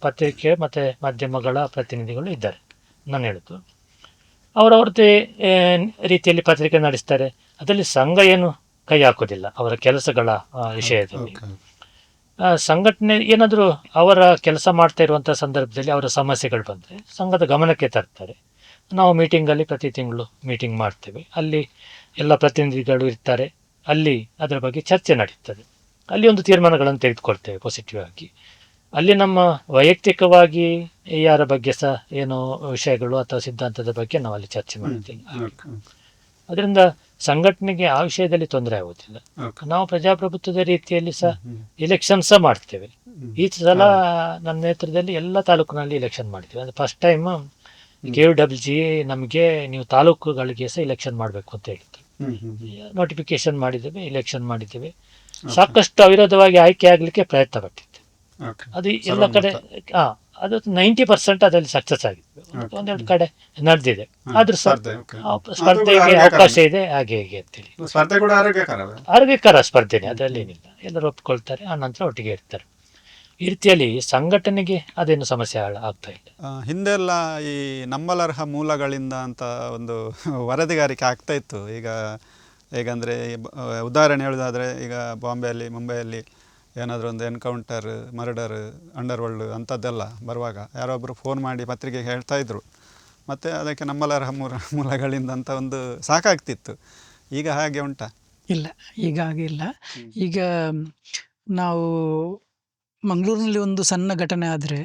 ಪತ್ರಿಕೆ ಮತ್ತು ಮಾಧ್ಯಮಗಳ ಪ್ರತಿನಿಧಿಗಳು ಇದ್ದಾರೆ. ನಾನು ಹೇಳೋದು, ಅವರವ್ರದ್ದೇ ರೀತಿಯಲ್ಲಿ ಪತ್ರಿಕೆ ನಡೆಸ್ತಾರೆ. ಅದರಲ್ಲಿ ಸಂಘ ಏನು ಕೈ ಹಾಕೋದಿಲ್ಲ ಅವರ ಕೆಲಸಗಳ ವಿಷಯದಲ್ಲಿ. ಸಂಘಟನೆ ಏನಾದರೂ ಅವರ ಕೆಲಸ ಮಾಡ್ತಾ ಇರುವಂಥ ಸಂದರ್ಭದಲ್ಲಿ ಅವರ ಸಮಸ್ಯೆಗಳು ಬಂದರೆ ಸಂಘದ ಗಮನಕ್ಕೆ ತರ್ತಾರೆ. ನಾವು ಮೀಟಿಂಗಲ್ಲಿ ಪ್ರತಿ ತಿಂಗಳು ಮೀಟಿಂಗ್ ಮಾಡ್ತೇವೆ. ಅಲ್ಲಿ ಎಲ್ಲ ಪ್ರತಿನಿಧಿಗಳು ಇರ್ತಾರೆ. ಅಲ್ಲಿ ಅದರ ಬಗ್ಗೆ ಚರ್ಚೆ ನಡೀತದೆ. ಅಲ್ಲಿ ಒಂದು ತೀರ್ಮಾನಗಳನ್ನು ತೆಗೆದುಕೊಳ್ತೇವೆ ಪಾಸಿಟಿವ್ ಆಗಿ. ಅಲ್ಲಿ ನಮ್ಮ ವೈಯಕ್ತಿಕವಾಗಿ ಯಾರ ಬಗ್ಗೆ ಸಹ ಏನೋ ವಿಷಯಗಳು ಅಥವಾ ಸಿದ್ಧಾಂತದ ಬಗ್ಗೆ ನಾವು ಅಲ್ಲಿ ಚರ್ಚೆ ಮಾಡ್ತೇವೆ. ಅದರಿಂದ ಸಂಘಟನೆಗೆ ಆ ವಿಷಯದಲ್ಲಿ ತೊಂದರೆ ಆಗುವುದಿಲ್ಲ. ನಾವು ಪ್ರಜಾಪ್ರಭುತ್ವದ ರೀತಿಯಲ್ಲಿ ಸಹ ಎಲೆಕ್ಷನ್ ಸಹ ಮಾಡ್ತೇವೆ. ಈ ಸಲ ನನ್ನ ನೇತೃತ್ವದಲ್ಲಿ ಎಲ್ಲ ತಾಲೂಕಿನಲ್ಲಿ ಎಲೆಕ್ಷನ್ ಮಾಡಿದ್ದೇವೆ. ಅಂದರೆ ಫಸ್ಟ್ ಟೈಮ್ KUWG ನಮಗೆ ನೀವು ತಾಲೂಕುಗಳಿಗೆ ಸಹ ಎಲೆಕ್ಷನ್ ಮಾಡಬೇಕು ಅಂತ ಹೇಳಿದ್ರು. ನೋಟಿಫಿಕೇಶನ್ ಮಾಡಿದ್ದೇವೆ, ಎಲೆಕ್ಷನ್ ಮಾಡಿದ್ದೇವೆ. ಸಾಕಷ್ಟು ಅವಿರೋಧವಾಗಿ ಆಯ್ಕೆ ಆಗಲಿಕ್ಕೆ ಪ್ರಯತ್ನ ಪಟ್ಟಿದ್ದೆ. ಅದು ಎಲ್ಲ ಕಡೆ ಅದು 90% ಅದರಲ್ಲಿ ಸಕ್ಸಸ್ ಆಗಿದೆ. ಒಂದೆರಡು ಕಡೆ ನಡೆದಿದೆ. ಆದ್ರೂ ಸಹ ಸ್ಪರ್ಧೆಗೆ ಅವಕಾಶ ಇದೆ, ಹಾಗೆ ಹೇಗೆ ಅಂತೇಳಿ. ಆರೋಗ್ಯಕರ ಸ್ಪರ್ಧೆನೆ, ಅದರಲ್ಲಿ ಏನಿಲ್ಲ. ಎಲ್ಲರೂ ಒಪ್ಕೊಳ್ತಾರೆ, ಆ ನಂತರ ಒಟ್ಟಿಗೆ ಇರ್ತಾರೆ. ಈ ರೀತಿಯಲ್ಲಿ ಸಂಘಟನೆಗೆ ಅದೇನು ಸಮಸ್ಯೆ ಆಗ್ತಾ ಇಲ್ಲ. ಹಿಂದೆಲ್ಲ ಈ ನಂಬಲರ್ಹ ಮೂಲಗಳಿಂದ ಅಂತ ಒಂದು ವರದಿಗಾರಿಕೆ ಆಗ್ತಾ ಇತ್ತು. ಹೇಗಂದರೆ ಉದಾಹರಣೆ ಹೇಳೋದಾದರೆ, ಈಗ ಬಾಂಬೆಯಲ್ಲಿ, ಮುಂಬೈಯಲ್ಲಿ ಏನಾದರೂ ಒಂದು ಎನ್ಕೌಂಟರ್, ಮರ್ಡರ್, ಅಂಡರ್ವರ್ಲ್ಡ್ ಅಂಥದ್ದೆಲ್ಲ ಬರುವಾಗ ಯಾರೊಬ್ಬರು ಫೋನ್ ಮಾಡಿ ಪತ್ರಿಕೆಗೆ ಹೇಳ್ತಾಯಿದ್ರು. ಮತ್ತು ಅದಕ್ಕೆ ನಂಬಲರ್ಹ ಮೂಲಗಳಿಂದ ಅಂತ ಒಂದು ಸಾಕಾಗ್ತಿತ್ತು. ಈಗ ಹಾಗೆ ಉಂಟಾ? ಇಲ್ಲ, ಈಗ ಹಾಗಿಲ್ಲ. ಈಗ ನಾವು ಮಂಗಳೂರಿನಲ್ಲಿ ಒಂದು ಸಣ್ಣ ಘಟನೆ ಆದರೆ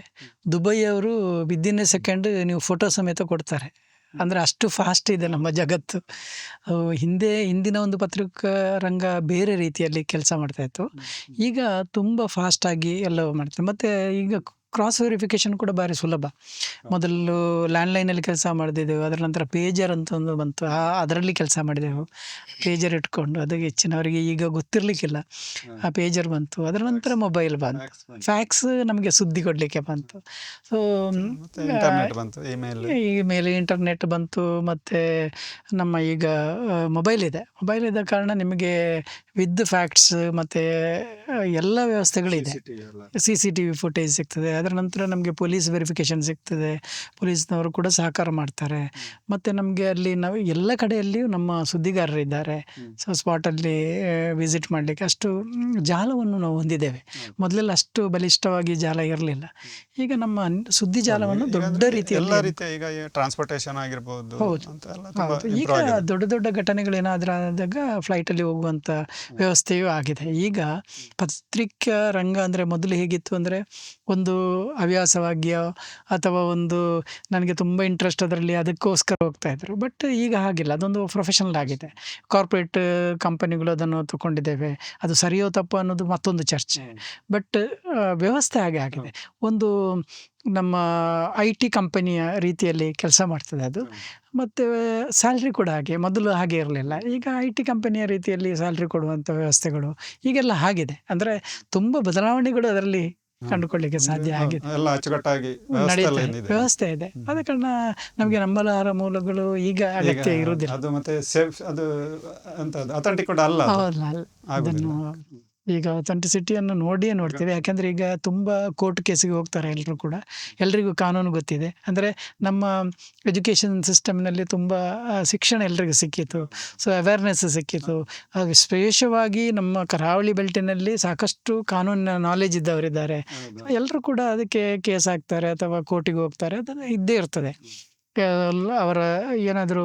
ದುಬೈಯವರು ವಿದಿನ್ ಎ ಸೆಕೆಂಡ್ ನೀವು ಫೋಟೋ ಸಮೇತ ಕೊಡ್ತಾರೆ. ಅಂದರೆ ಅಷ್ಟು ಫಾಸ್ಟ್ ಇದೆ ನಮ್ಮ ಜಗತ್ತು. ಹಿಂದಿನ ಒಂದು ಪತ್ರಿಕಾ ರಂಗ ಬೇರೆ ರೀತಿಯಲ್ಲಿ ಕೆಲಸ ಮಾಡ್ತಾಯಿತ್ತು. ಈಗ ತುಂಬ ಫಾಸ್ಟಾಗಿ ಎಲ್ಲವೂ ಮಾಡ್ತಾರೆ. ಮತ್ತು ಈಗ ಕ್ರಾಸ್ ವೆರಿಫಿಕೇಷನ್ ಕೂಡ ಭಾರಿ ಸುಲಭ. ಮೊದಲು ಲ್ಯಾಂಡ್ಲೈನಲ್ಲಿ ಕೆಲಸ ಮಾಡ್ತಿದ್ದೆವು, ಅದರ ನಂತರ ಪೇಜರ್ ಅಂತ ಒಂದು ಬಂತು, ಅದರಲ್ಲಿ ಕೆಲಸ ಮಾಡಿದೆವು. ಪೇಜರ್ ಇಟ್ಕೊಂಡು ಅದಕ್ಕೆ ಹೆಚ್ಚಿನವರಿಗೆ ಈಗ ಗೊತ್ತಿರಲಿಕ್ಕಿಲ್ಲ. ಆ ಪೇಜರ್ ಬಂತು, ಅದರ ನಂತರ ಮೊಬೈಲ್ ಬಂತು, ಫ್ಯಾಕ್ಸ್ ನಮಗೆ ಸುದ್ದಿ ಕೊಡಲಿಕ್ಕೆ ಬಂತು. ಸೊ ಇಂಟರ್ನೆಟ್ ಬಂತು, ಈ ಮೇಲೆ ಇಂಟರ್ನೆಟ್ ಬಂತು, ಮತ್ತು ನಮ್ಮ ಈಗ ಮೊಬೈಲ್ ಇದ್ದ ಕಾರಣ ನಿಮಗೆ ವಿತ್ ಫ್ಯಾಕ್ಟ್ಸ್ ಮತ್ತು ಎಲ್ಲ ವ್ಯವಸ್ಥೆಗಳಿದೆ. CCTV ಫುಟೇಜ್ ಸಿಗ್ತದೆ, ಅದರ ನಂತರ ನಮಗೆ ಪೊಲೀಸ್ ವೆರಿಫಿಕೇಷನ್ ಸಿಗ್ತದೆ, ಪೊಲೀಸ್ನವರು ಕೂಡ ಸಹಕಾರ ಮಾಡ್ತಾರೆ. ಮತ್ತು ನಮಗೆ ಅಲ್ಲಿ ನಾವು ಎಲ್ಲ ಕಡೆಯಲ್ಲಿಯೂ ನಮ್ಮ ಸುದ್ದಿಗಾರರಿದ್ದಾರೆ. ಸೊ ಸ್ಪಾಟಲ್ಲಿ ವಿಸಿಟ್ ಮಾಡಲಿಕ್ಕೆ ಅಷ್ಟು ಜಾಲವನ್ನು ನಾವು ಹೊಂದಿದ್ದೇವೆ. ಮೊದಲೆಲ್ಲ ಅಷ್ಟು ಬಲಿಷ್ಠವಾಗಿ ಜಾಲ ಇರಲಿಲ್ಲ. ಈಗ ನಮ್ಮ ಸುದ್ದಿ ಜಾಲವನ್ನು ದೊಡ್ಡ ರೀತಿಯಲ್ಲಿ ಎಲ್ಲ ರೀತಿಯ ಈಗ ಟ್ರಾನ್ಸ್ಪೋರ್ಟೇಷನ್ ಆಗಿರ್ಬೋದು ಅಂತೆಲ್ಲ ತುಂಬಾ ಹೌದು. ಈಗ improve ಆಗಿದೆ. ದೊಡ್ಡ ದೊಡ್ಡ ಘಟನೆಗಳೇನಾದರೂ ಆದಾಗ ಫ್ಲೈಟಲ್ಲಿ ಹೋಗುವಂಥ ವ್ಯವಸ್ಥೆಯೂ ಆಗಿದೆ. ಈಗ ಪತ್ರಿಕಾ ರಂಗ ಅಂದರೆ ಮೊದಲು ಹೇಗಿತ್ತು ಅಂದರೆ ಒಂದು ಹವ್ಯಾಸವಾಗಿಯೋ ಅಥವಾ ಒಂದು ನನಗೆ ತುಂಬ ಇಂಟ್ರೆಸ್ಟ್ ಅದರಲ್ಲಿ ಅದಕ್ಕೋಸ್ಕರ ಹೋಗ್ತಾ ಇದ್ರು. ಬಟ್ ಈಗ ಹಾಗಿಲ್ಲ, ಅದೊಂದು ಪ್ರೊಫೆಷನಲ್ ಆಗಿದೆ. ಕಾರ್ಪೊರೇಟ್ ಕಂಪನಿಗಳು ಅದನ್ನು ತಗೊಂಡಿದ್ದೇವೆ. ಅದು ಸರಿಯೋ ತಪ್ಪು ಅನ್ನೋದು ಮತ್ತೊಂದು ಚರ್ಚೆ. ಬಟ್ ವ್ಯವಸ್ಥೆ ಹಾಗೆ ಆಗಿದೆ. ಒಂದು ನಮ್ಮ IT ಕಂಪನಿಯ ರೀತಿಯಲ್ಲಿ ಕೆಲಸ ಮಾಡ್ತದೆ ಅದು. ಮತ್ತು ಸ್ಯಾಲ್ರಿ ಕೂಡ ಹಾಗೆ, ಮೊದಲು ಹಾಗೆ ಇರಲಿಲ್ಲ. ಈಗ IT ಕಂಪನಿಯ ರೀತಿಯಲ್ಲಿ ಸ್ಯಾಲ್ರಿ ಕೊಡುವಂಥ ವ್ಯವಸ್ಥೆಗಳು ಈಗೆಲ್ಲ ಆಗಿದೆ. ಅಂದರೆ ತುಂಬ ಬದಲಾವಣೆಗಳು ಅದರಲ್ಲಿ ಕಂಡುಕೊಳ್ಳಿಕ್ಕೆ ಸಾಧ್ಯ ಆಗಿದೆ, ಎಲ್ಲ ಅಚ್ಚುಕಟ್ಟಾಗಿ ವ್ಯವಸ್ಥೆ ಎಲ್ಲ ನಡೀತಾ ಇದೆ. ವ್ಯವಸ್ಥೆ ಇದೆ. ಆದ ಕಾರಣ ನಮಗೆ ನಂಬಲಾರ ಮೂಲಗಳು ಈಗ ಅಗತ್ಯ ಇರುವುದಿಲ್ಲ. ಅದು ಮತ್ತೆ ಸೇಫ್, ಅದು ಎಂತ ಅಥೆಂಟಿಕ್ ಕೂಡ ಅಲ್ಲ ಅದು. ಹೌದಲ್ಲ, ಅದನ್ನು ಈಗ ಅಥೆಂಟಿಸಿಟಿಯನ್ನು ನೋಡ್ತೇವೆ. ಯಾಕೆಂದರೆ ಈಗ ತುಂಬ ಕೋರ್ಟ್ ಕೇಸಿಗೆ ಹೋಗ್ತಾರೆ ಎಲ್ಲರೂ ಕೂಡ, ಎಲ್ರಿಗೂ ಕಾನೂನು ಗೊತ್ತಿದೆ. ಅಂದರೆ ನಮ್ಮ ಎಜುಕೇಷನ್ ಸಿಸ್ಟಮ್ನಲ್ಲಿ ತುಂಬ ಶಿಕ್ಷಣ ಎಲ್ರಿಗೂ ಸಿಕ್ಕಿತು, ಸೊ ಅವೇರ್ನೆಸ್ ಸಿಕ್ಕಿತು. ಹಾಗೆ ವಿಶೇಷವಾಗಿ ನಮ್ಮ ಕರಾವಳಿ ಬೆಲ್ಟಿನಲ್ಲಿ ಸಾಕಷ್ಟು ಕಾನೂನಿನ ನಾಲೆಜ್ ಇದ್ದವರಿದ್ದಾರೆ. ಎಲ್ಲರೂ ಕೂಡ ಅದಕ್ಕೆ ಕೇಸ್ ಹಾಕ್ತಾರೆ ಅಥವಾ ಕೋರ್ಟಿಗೆ ಹೋಗ್ತಾರೆ, ಅದು ಇದ್ದೇ ಇರ್ತದೆ. ಅವರ ಏನಾದರೂ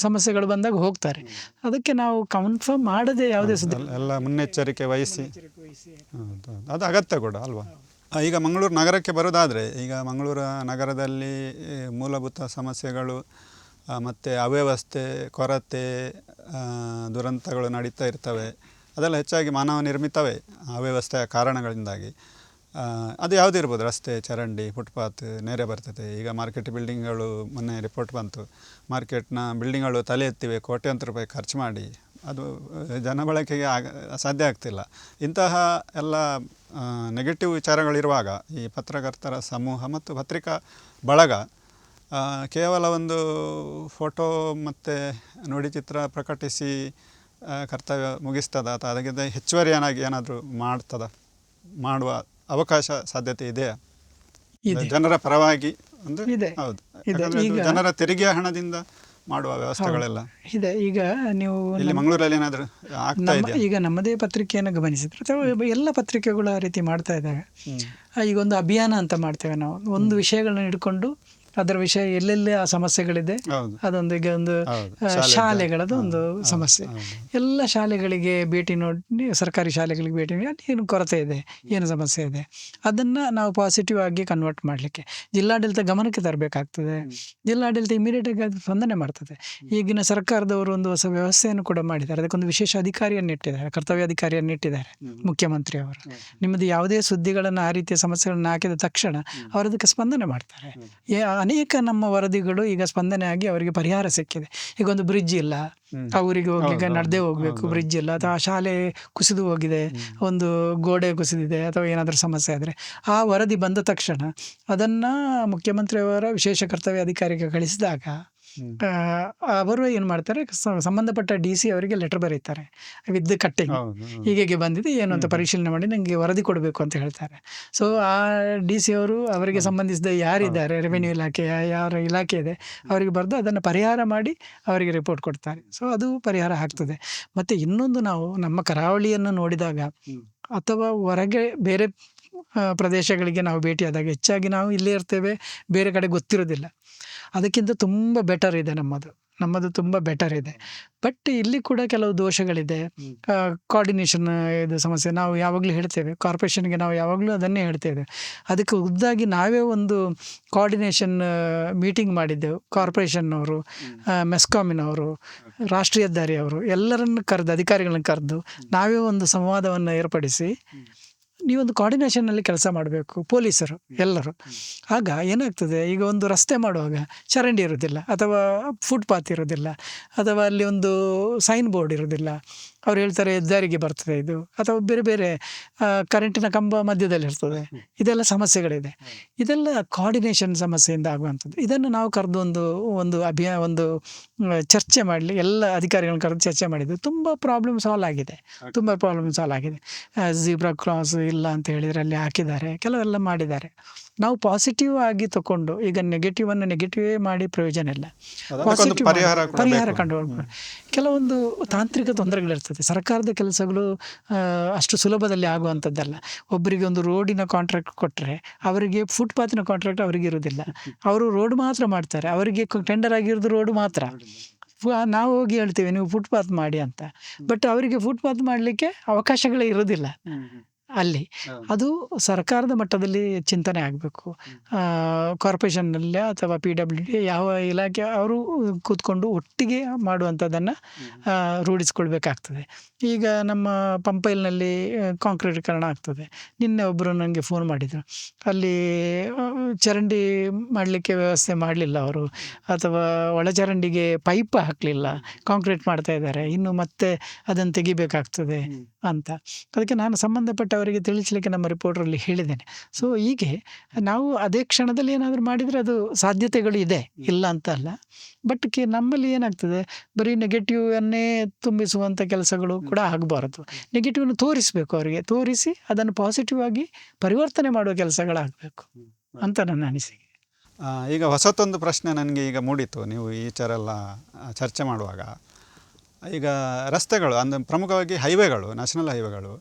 ಸಮಸ್ಯೆಗಳು ಬಂದಾಗ ಹೋಗ್ತಾರೆ. ಅದಕ್ಕೆ ನಾವು ಕನ್ಫರ್ಮ್ ಮಾಡದೆ ಯಾವುದೇ ಸುದ್ದಿ ಎಲ್ಲ ಮುನ್ನೆಚ್ಚರಿಕೆ ವಹಿಸಿ, ಹೌದು, ಅದು ಅಗತ್ಯ ಕೂಡ ಅಲ್ವಾ. ಈಗ ಮಂಗಳೂರು ನಗರಕ್ಕೆ ಬರೋದಾದರೆ, ಈಗ ಮಂಗಳೂರು ನಗರದಲ್ಲಿ ಮೂಲಭೂತ ಸಮಸ್ಯೆಗಳು ಮತ್ತು ಅವ್ಯವಸ್ಥೆ, ಕೊರತೆ, ದುರಂತಗಳು ನಡೀತಾ ಇರ್ತವೆ. ಅದೆಲ್ಲ ಹೆಚ್ಚಾಗಿ ಮಾನವ ನಿರ್ಮಿತವೇ, ಅವ್ಯವಸ್ಥೆಯ ಕಾರಣಗಳಿಂದಾಗಿ. ಅದು ಯಾವುದೇ ಇರ್ಬೋದು, ರಸ್ತೆ, ಚರಂಡಿ, ಫುಟ್ಪಾತ್ ನೇರೆ ಬರ್ತದೆ. ಈಗ ಮಾರ್ಕೆಟ್ ಬಿಲ್ಡಿಂಗ್ಗಳು, ಮೊನ್ನೆ ರಿಪೋರ್ಟ್ ಬಂತು, ಮಾರ್ಕೆಟ್ನ ಬಿಲ್ಡಿಂಗ್ಗಳು ತಲೆ ಎತ್ತಿವೆ, ಕೋಟ್ಯಾಂತರ ರೂಪಾಯಿ ಖರ್ಚು ಮಾಡಿ. ಅದು ಜನಬಳಕೆಗೆ ಸಾಧ್ಯ ಆಗ್ತಿಲ್ಲ. ಇಂತಹ ಎಲ್ಲ ನೆಗೆಟಿವ್ ವಿಚಾರಗಳಿರುವಾಗ ಈ ಪತ್ರಕರ್ತರ ಸಮೂಹ ಮತ್ತು ಪತ್ರಿಕಾ ಬಳಗ ಕೇವಲ ಒಂದು ಫೋಟೋ ಮತ್ತು ನುಡಿ ಚಿತ್ರ ಪ್ರಕಟಿಸಿ ಕರ್ತವ್ಯ ಮುಗಿಸ್ತದ ಅಥವಾ ಅದಕ್ಕಿಂತ ಹೆಚ್ಚುವರಿಯಾಗಿ ಏನಾದರೂ ಮಾಡುವ ಅವಕಾಶ ಸಾಧ್ಯತೆ ಇದೆಯಾ ಜನರ ಪರವಾಗಿ? ಇದೆ. ಹೌದು, ಈಗ ಜನರ ತೆರಿಗೆ ಹಣದಿಂದ ಮಾಡುವ ವ್ಯವಸ್ಥೆಗಳೆಲ್ಲ ಇದೆ. ಈಗ ನೀವು ಇಲ್ಲಿ ಮಂಗಳೂರಲ್ಲಿ ಏನಾದರೂ ಆಗ್ತಾ ಇದೆಯಾ? ಈಗ ನಮ್ಮದೇ ಪತ್ರಿಕೆಯನ್ನು ಗಮನಿಸಿದ್ರೆ ಅಥವಾ ಎಲ್ಲ ಪತ್ರಿಕೆಗಳು ಆ ರೀತಿ ಮಾಡ್ತಾ ಇದ್ದಾವೆ. ಈಗ ಒಂದು ಅಭಿಯಾನ ಅಂತ ಮಾಡ್ತೇವೆ ನಾವು, ಒಂದು ವಿಷಯಗಳನ್ನ ಹಿಡ್ಕೊಂಡು ಅದರ ವಿಷಯ ಎಲ್ಲೆಲ್ಲಿ ಆ ಸಮಸ್ಯೆಗಳಿದೆ, ಅದೊಂದು ಈಗ ಒಂದು ಶಾಲೆಗಳದ್ದು ಒಂದು ಸಮಸ್ಯೆ, ಎಲ್ಲ ಶಾಲೆಗಳಿಗೆ ಭೇಟಿ ನೋಡಿ, ಸರ್ಕಾರಿ ಶಾಲೆಗಳಿಗೆ ಭೇಟಿ ನೀಡಿ ಅಲ್ಲಿ ಏನು ಕೊರತೆ ಇದೆ, ಏನು ಸಮಸ್ಯೆ ಇದೆ, ಅದನ್ನು ನಾವು ಪಾಸಿಟಿವ್ ಆಗಿ ಕನ್ವರ್ಟ್ ಮಾಡಲಿಕ್ಕೆ ಜಿಲ್ಲಾಡಳಿತ ಗಮನಕ್ಕೆ ತರಬೇಕಾಗ್ತದೆ. ಜಿಲ್ಲಾಡಳಿತ ಇಮಿಡಿಯೇಟಾಗಿ ಅದು ಸ್ಪಂದನೆ ಮಾಡ್ತದೆ. ಈಗಿನ ಸರ್ಕಾರದವರು ಒಂದು ಹೊಸ ವ್ಯವಸ್ಥೆಯನ್ನು ಕೂಡ ಮಾಡಿದ್ದಾರೆ, ಅದಕ್ಕೊಂದು ವಿಶೇಷ ಅಧಿಕಾರಿಯನ್ನು ಇಟ್ಟಿದ್ದಾರೆ, ಕರ್ತವ್ಯಾಧಿಕಾರಿಯನ್ನು ಇಟ್ಟಿದ್ದಾರೆ ಮುಖ್ಯಮಂತ್ರಿ ಅವರು. ನಿಮ್ಮದು ಯಾವುದೇ ಸುದ್ದಿಗಳನ್ನು ಆ ರೀತಿಯ ಸಮಸ್ಯೆಗಳನ್ನು ಹಾಕಿದ ತಕ್ಷಣ ಅವರು ಅದಕ್ಕೆ ಸ್ಪಂದನೆ ಮಾಡ್ತಾರೆ. ಅನೇಕ ನಮ್ಮ ವರದಿಗಳು ಈಗ ಸ್ಪಂದನೆ ಆಗಿ ಅವರಿಗೆ ಪರಿಹಾರ ಸಿಕ್ಕಿದೆ. ಈಗ ಒಂದು ಬ್ರಿಡ್ಜ್ ಇಲ್ಲ, ಆ ಊರಿಗೆ ಹೋಗ್ಲಿಕ್ಕೆ ನಡೆದೇ ಹೋಗ್ಬೇಕು, ಬ್ರಿಡ್ಜ್ ಇಲ್ಲ, ಅಥವಾ ಶಾಲೆ ಕುಸಿದು ಹೋಗಿದೆ, ಒಂದು ಗೋಡೆ ಕುಸಿದಿದೆ ಅಥವಾ ಏನಾದರೂ ಸಮಸ್ಯೆ ಆದರೆ ಆ ವರದಿ ಬಂದ ತಕ್ಷಣ ಅದನ್ನು ಮುಖ್ಯಮಂತ್ರಿಯವರ ವಿಶೇಷ ಕರ್ತವ್ಯ ಅಧಿಕಾರಿಗೆ ಕಳಿಸಿದಾಗ ಅವರು ಏನು ಮಾಡ್ತಾರೆ, ಸಂಬಂಧಪಟ್ಟ DC ಅವರಿಗೆ ಲೆಟರ್ ಬರೀತಾರೆ ವಿತ್ ಕಟ್ಟಿಂಗ್, ಹೀಗೆ ಬಂದಿದೆ ಏನು ಅಂತ ಪರಿಶೀಲನೆ ಮಾಡಿ ನನಗೆ ವರದಿ ಕೊಡಬೇಕು ಅಂತ ಹೇಳ್ತಾರೆ. ಸೊ ಆ DC ಅವರು ಅವರಿಗೆ ಸಂಬಂಧಿಸಿದ ಯಾರಿದ್ದಾರೆ, ರೆವೆನ್ಯೂ ಇಲಾಖೆ ಯಾರ ಇಲಾಖೆ ಇದೆ ಅವರಿಗೆ ಬರೆದು ಅದನ್ನು ಪರಿಹಾರ ಮಾಡಿ ಅವರಿಗೆ ರಿಪೋರ್ಟ್ ಕೊಡ್ತಾರೆ. ಸೊ ಅದು ಪರಿಹಾರ ಆಗ್ತದೆ. ಮತ್ತು ಇನ್ನೊಂದು, ನಾವು ನಮ್ಮ ಕರಾವಳಿಯನ್ನು ನೋಡಿದಾಗ ಅಥವಾ ಹೊರಗೆ ಬೇರೆ ಪ್ರದೇಶಗಳಿಗೆ ನಾವು ಭೇಟಿಯಾದಾಗ ಹೆಚ್ಚಾಗಿ ನಾವು ಇಲ್ಲೇ ಇರ್ತೇವೆ, ಬೇರೆ ಕಡೆ ಗೊತ್ತಿರೋದಿಲ್ಲ. ಅದಕ್ಕಿಂತ ತುಂಬ ಬೆಟರ್ ಇದೆ ನಮ್ಮದು ತುಂಬ ಬೆಟರ್ ಇದೆ. ಬಟ್ ಇಲ್ಲಿ ಕೂಡ ಕೆಲವು ದೋಷಗಳಿದೆ. ಕೋಆರ್ಡಿನೇಷನ್ ಇದು ಸಮಸ್ಯೆ ನಾವು ಯಾವಾಗಲೂ ಹೇಳ್ತೇವೆ, ಕಾರ್ಪೊರೇಷನ್ಗೆ ನಾವು ಯಾವಾಗಲೂ ಅದನ್ನೇ ಹೇಳ್ತೇವೆ. ಅದಕ್ಕೆ ಖುದ್ದಾಗಿ ನಾವೇ ಒಂದು ಕೋಆರ್ಡಿನೇಷನ್ ಮೀಟಿಂಗ್ ಮಾಡಿದ್ದೆವು. ಕಾರ್ಪೊರೇಷನ್ನವರು, ಮೆಸ್ಕಾಮಿನವರು, ರಾಷ್ಟ್ರೀಯ ಹೆದ್ದಾರಿಯವರು ಎಲ್ಲರನ್ನು ಕರೆದು, ಅಧಿಕಾರಿಗಳನ್ನು ಕರೆದು ನಾವೇ ಒಂದು ಸಂವಾದವನ್ನು ಏರ್ಪಡಿಸಿ ನೀವೊಂದು ಕೋಆರ್ಡಿನೇಷನಲ್ಲಿ ಕೆಲಸ ಮಾಡಬೇಕು, ಪೊಲೀಸರು ಎಲ್ಲರೂ. ಆಗ ಏನಾಗ್ತದೆ, ಈಗ ಒಂದು ರಸ್ತೆ ಮಾಡುವಾಗ ಚರಂಡಿ ಇರೋದಿಲ್ಲ, ಅಥವಾ ಫುಟ್ಪಾತ್ ಇರೋದಿಲ್ಲ, ಅಥವಾ ಅಲ್ಲಿ ಒಂದು ಸೈನ್ ಬೋರ್ಡ್ ಇರೋದಿಲ್ಲ. ಅವ್ರು ಹೇಳ್ತಾರೆ ಹೆದ್ದಾರಿಗೆ ಬರ್ತದೆ ಇದು, ಅಥವಾ ಬೇರೆ ಬೇರೆ ಕರೆಂಟಿನ ಕಂಬ ಮಧ್ಯದಲ್ಲಿ ಇರ್ತದೆ. ಇದೆಲ್ಲ ಸಮಸ್ಯೆಗಳಿದೆ. ಇದೆಲ್ಲ ಕೋಆರ್ಡಿನೇಷನ್ ಸಮಸ್ಯೆಯಿಂದ ಆಗುವಂಥದ್ದು. ಇದನ್ನು ನಾವು ಕರೆದು ಒಂದು ಚರ್ಚೆ ಮಾಡಲಿ, ಎಲ್ಲ ಅಧಿಕಾರಿಗಳನ್ನ ಕರೆದು ಚರ್ಚೆ ಮಾಡಿದ್ದು ತುಂಬ ಪ್ರಾಬ್ಲಮ್ ಸಾಲ್ವ್ ಆಗಿದೆ. ಝೀಬ್ರಾ ಕ್ರಾಸ್ ಇಲ್ಲ ಅಂತ ಹೇಳಿದರೆ ಅಲ್ಲಿ ಹಾಕಿದ್ದಾರೆ, ಕೆಲವೆಲ್ಲ ಮಾಡಿದ್ದಾರೆ. ನಾವು ಪಾಸಿಟಿವ್ ಆಗಿ ತಗೊಂಡು, ಈಗ ನೆಗೆಟಿವೇ ಮಾಡಿ ಪ್ರಯೋಜನ ಇಲ್ಲ. ಪಾಸಿಟಿವ್ ಪರಿಹಾರ ಕಂಡುಕೊಳ್ಬೇಕು. ಕೆಲವೊಂದು ತಾಂತ್ರಿಕ ತೊಂದರೆಗಳಿರ್ತದೆ. ಸರ್ಕಾರದ ಕೆಲಸಗಳು ಅಷ್ಟು ಸುಲಭದಲ್ಲಿ ಆಗುವಂಥದ್ದಲ್ಲ. ಒಬ್ಬರಿಗೆ ಒಂದು ರೋಡಿನ ಕಾಂಟ್ರಾಕ್ಟ್ ಕೊಟ್ಟರೆ ಅವರಿಗೆ ಫುಟ್ಪಾತಿನ ಕಾಂಟ್ರಾಕ್ಟ್ ಅವರಿಗೆ ಇರುವುದಿಲ್ಲ. ಅವರು ರೋಡ್ ಮಾತ್ರ ಮಾಡ್ತಾರೆ, ಅವರಿಗೆ ಟೆಂಡರ್ ಆಗಿರೋದು ರೋಡ್ ಮಾತ್ರ. ನಾವು ಹೋಗಿ ಹೇಳ್ತೀವಿ ನೀವು ಫುಟ್ಪಾತ್ ಮಾಡಿ ಅಂತ, ಬಟ್ ಅವರಿಗೆ ಫುಟ್ಪಾತ್ ಮಾಡಲಿಕ್ಕೆ ಅವಕಾಶಗಳೇ ಇರೋದಿಲ್ಲ ಅಲ್ಲಿ. ಅದು ಸರ್ಕಾರದ ಮಟ್ಟದಲ್ಲಿ ಚಿಂತನೆ ಆಗಬೇಕು. ಕಾರ್ಪೊರೇಷನ್ನಲ್ಲಿ ಅಥವಾ PWD ಯಾವ ಇಲಾಖೆ ಅವರು ಕೂತ್ಕೊಂಡು ಒಟ್ಟಿಗೆ ಮಾಡುವಂಥದ್ದನ್ನು ರೂಢಿಸ್ಕೊಳ್ಬೇಕಾಗ್ತದೆ. ಈಗ ನಮ್ಮ ಪಂಪೈಲ್ನಲ್ಲಿ ಕಾಂಕ್ರೀಟೀಕರಣ ಆಗ್ತದೆ. ನಿನ್ನೆ ಒಬ್ಬರು ನನಗೆ ಫೋನ್ ಮಾಡಿದರು, ಅಲ್ಲಿ ಚರಂಡಿ ಮಾಡಲಿಕ್ಕೆ ವ್ಯವಸ್ಥೆ ಮಾಡಲಿಲ್ಲ ಅವರು, ಅಥವಾ ಒಳಚರಂಡಿಗೆ ಪೈಪ್ ಹಾಕಲಿಲ್ಲ, ಕಾಂಕ್ರೀಟ್ ಮಾಡ್ತಾ ಇದ್ದಾರೆ, ಇನ್ನು ಮತ್ತೆ ಅದನ್ನು ತೆಗಿಬೇಕಾಗ್ತದೆ ಅಂತ. ಅದಕ್ಕೆ ನಾನು ಸಂಬಂಧಪಟ್ಟವರಿಗೆ ತಿಳಿಸಲಿಕ್ಕೆ ನಮ್ಮ ರಿಪೋರ್ಟ್ರಲ್ಲಿ ಹೇಳಿದ್ದೇನೆ. ಸೊ ಹೀಗೆ ನಾವು ಅದೇ ಕ್ಷಣದಲ್ಲಿ ಏನಾದರೂ ಮಾಡಿದರೆ ಅದು ಸಾಧ್ಯತೆಗಳು ಇದೆ, ಇಲ್ಲ ಅಂತ ಅಲ್ಲ. ಬಟ್ ನಮ್ಮಲ್ಲಿ ಏನಾಗ್ತದೆ, ಬರೀ ನೆಗೆಟಿವನ್ನೇ ತುಂಬಿಸುವಂಥ ಕೆಲಸಗಳು ಕೂಡ ಆಗಬಾರದು. ನೆಗೆಟಿವ್ನ ತೋರಿಸಬೇಕು, ಅವರಿಗೆ ತೋರಿಸಿ ಅದನ್ನು ಪಾಸಿಟಿವ್ ಆಗಿ ಪರಿವರ್ತನೆ ಮಾಡುವ ಕೆಲಸಗಳಾಗಬೇಕು ಅಂತ ನನ್ನ ಅನಿಸಿಕೆ. ಈಗ ಹೊಸತೊಂದು ಪ್ರಶ್ನೆ ನನಗೆ ಈಗ ಮೂಡಿತು, ನೀವು ಈ ಎಲ್ಲ ಚರ್ಚೆ ಮಾಡುವಾಗ. ಈಗ ರಸ್ತೆಗಳು ಅಂದರೆ ಪ್ರಮುಖವಾಗಿ ಹೈವೇಗಳು, ನ್ಯಾಷನಲ್ ಹೈವೇಗಳು,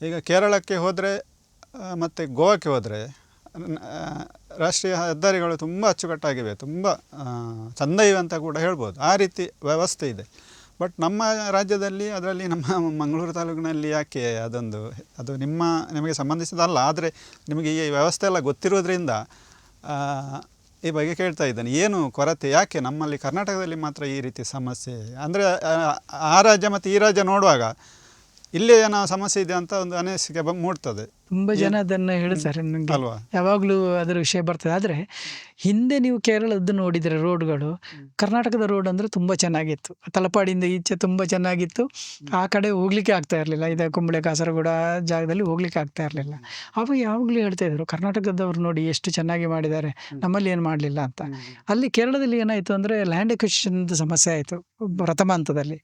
ಈಗ ಕೇರಳಕ್ಕೆ ಹೋದರೆ ಮತ್ತು ಗೋವಾಕ್ಕೆ ಹೋದರೆ ರಾಷ್ಟ್ರೀಯ ಹೆದ್ದಾರಿಗಳು ತುಂಬ ಅಚ್ಚುಕಟ್ಟಾಗಿವೆ, ತುಂಬ ಚೆಂದ ಇವೆ ಅಂತ ಕೂಡ ಹೇಳ್ಬೋದು. ಆ ರೀತಿ ವ್ಯವಸ್ಥೆ ಇದೆ. ಬಟ್ ನಮ್ಮ ರಾಜ್ಯದಲ್ಲಿ, ಅದರಲ್ಲಿ ನಮ್ಮ ಮಂಗಳೂರು ತಾಲೂಕಿನಲ್ಲಿ ಯಾಕೆ ಅದು ನಿಮಗೆ ಸಂಬಂಧಿಸಿದಲ್ಲ, ಆದರೆ ನಿಮಗೆ ಈ ವ್ಯವಸ್ಥೆ ಎಲ್ಲ ಗೊತ್ತಿರೋದ್ರಿಂದ ಈ ಬಗ್ಗೆ ಕೇಳ್ತಾ ಇದ್ದೇನೆ. ಏನು ಕೊರತೆ, ಯಾಕೆ ನಮ್ಮಲ್ಲಿ ಕರ್ನಾಟಕದಲ್ಲಿ ಮಾತ್ರ ಈ ರೀತಿ ಸಮಸ್ಯೆ? ಅಂದರೆ ಆ ರಾಜ್ಯ ಮತ್ತು ಈ ರಾಜ್ಯ ನೋಡುವಾಗ ಇಲ್ಲೇ ಏನೋ ಸಮಸ್ಯೆ ಇದೆ ಅಂತ ಒಂದು ಅನಿಸಿಕೆ ಮೂಡ್ತದೆ. ತುಂಬ ಜನ ಅದನ್ನು ಹೇಳ್ತಾರೆ ನನಗೆ, ಅಲ್ವಾ? ಯಾವಾಗಲೂ ಅದರ ವಿಷಯ ಬರ್ತದೆ. ಆದರೆ ಹಿಂದೆ ನೀವು ಕೇರಳದ್ದು ನೋಡಿದರೆ ರೋಡ್ಗಳು, ಕರ್ನಾಟಕದ ರೋಡ್ ಅಂದರೆ ತುಂಬ ಚೆನ್ನಾಗಿತ್ತು. ತಲಪಾಡಿಯಿಂದ ಈಚೆ ತುಂಬ ಚೆನ್ನಾಗಿತ್ತು. ಆ ಕಡೆ ಹೋಗ್ಲಿಕ್ಕೆ ಆಗ್ತಾ ಇರಲಿಲ್ಲ. ಇದು ಕುಂಬಳೆ ಕಾಸರಗೋಡ ಜಾಗದಲ್ಲಿ ಹೋಗ್ಲಿಕ್ಕೆ ಆಗ್ತಾ ಇರಲಿಲ್ಲ. ಅವಾಗ ಯಾವಾಗಲೂ ಹೇಳ್ತಾ ಇದ್ರು, ಕರ್ನಾಟಕದವ್ರು ನೋಡಿ ಎಷ್ಟು ಚೆನ್ನಾಗಿ ಮಾಡಿದ್ದಾರೆ, ನಮ್ಮಲ್ಲಿ ಏನು ಮಾಡಲಿಲ್ಲ ಅಂತ. ಅಲ್ಲಿ ಕೇರಳದಲ್ಲಿ ಏನಾಯಿತು ಅಂದರೆ ಲ್ಯಾಂಡ್ ಎಕ್ವಿಸಿಷನ್ದು ಸಮಸ್ಯೆ ಆಯಿತು ಪ್ರಥಮ ಹಂತದಲ್ಲಿ.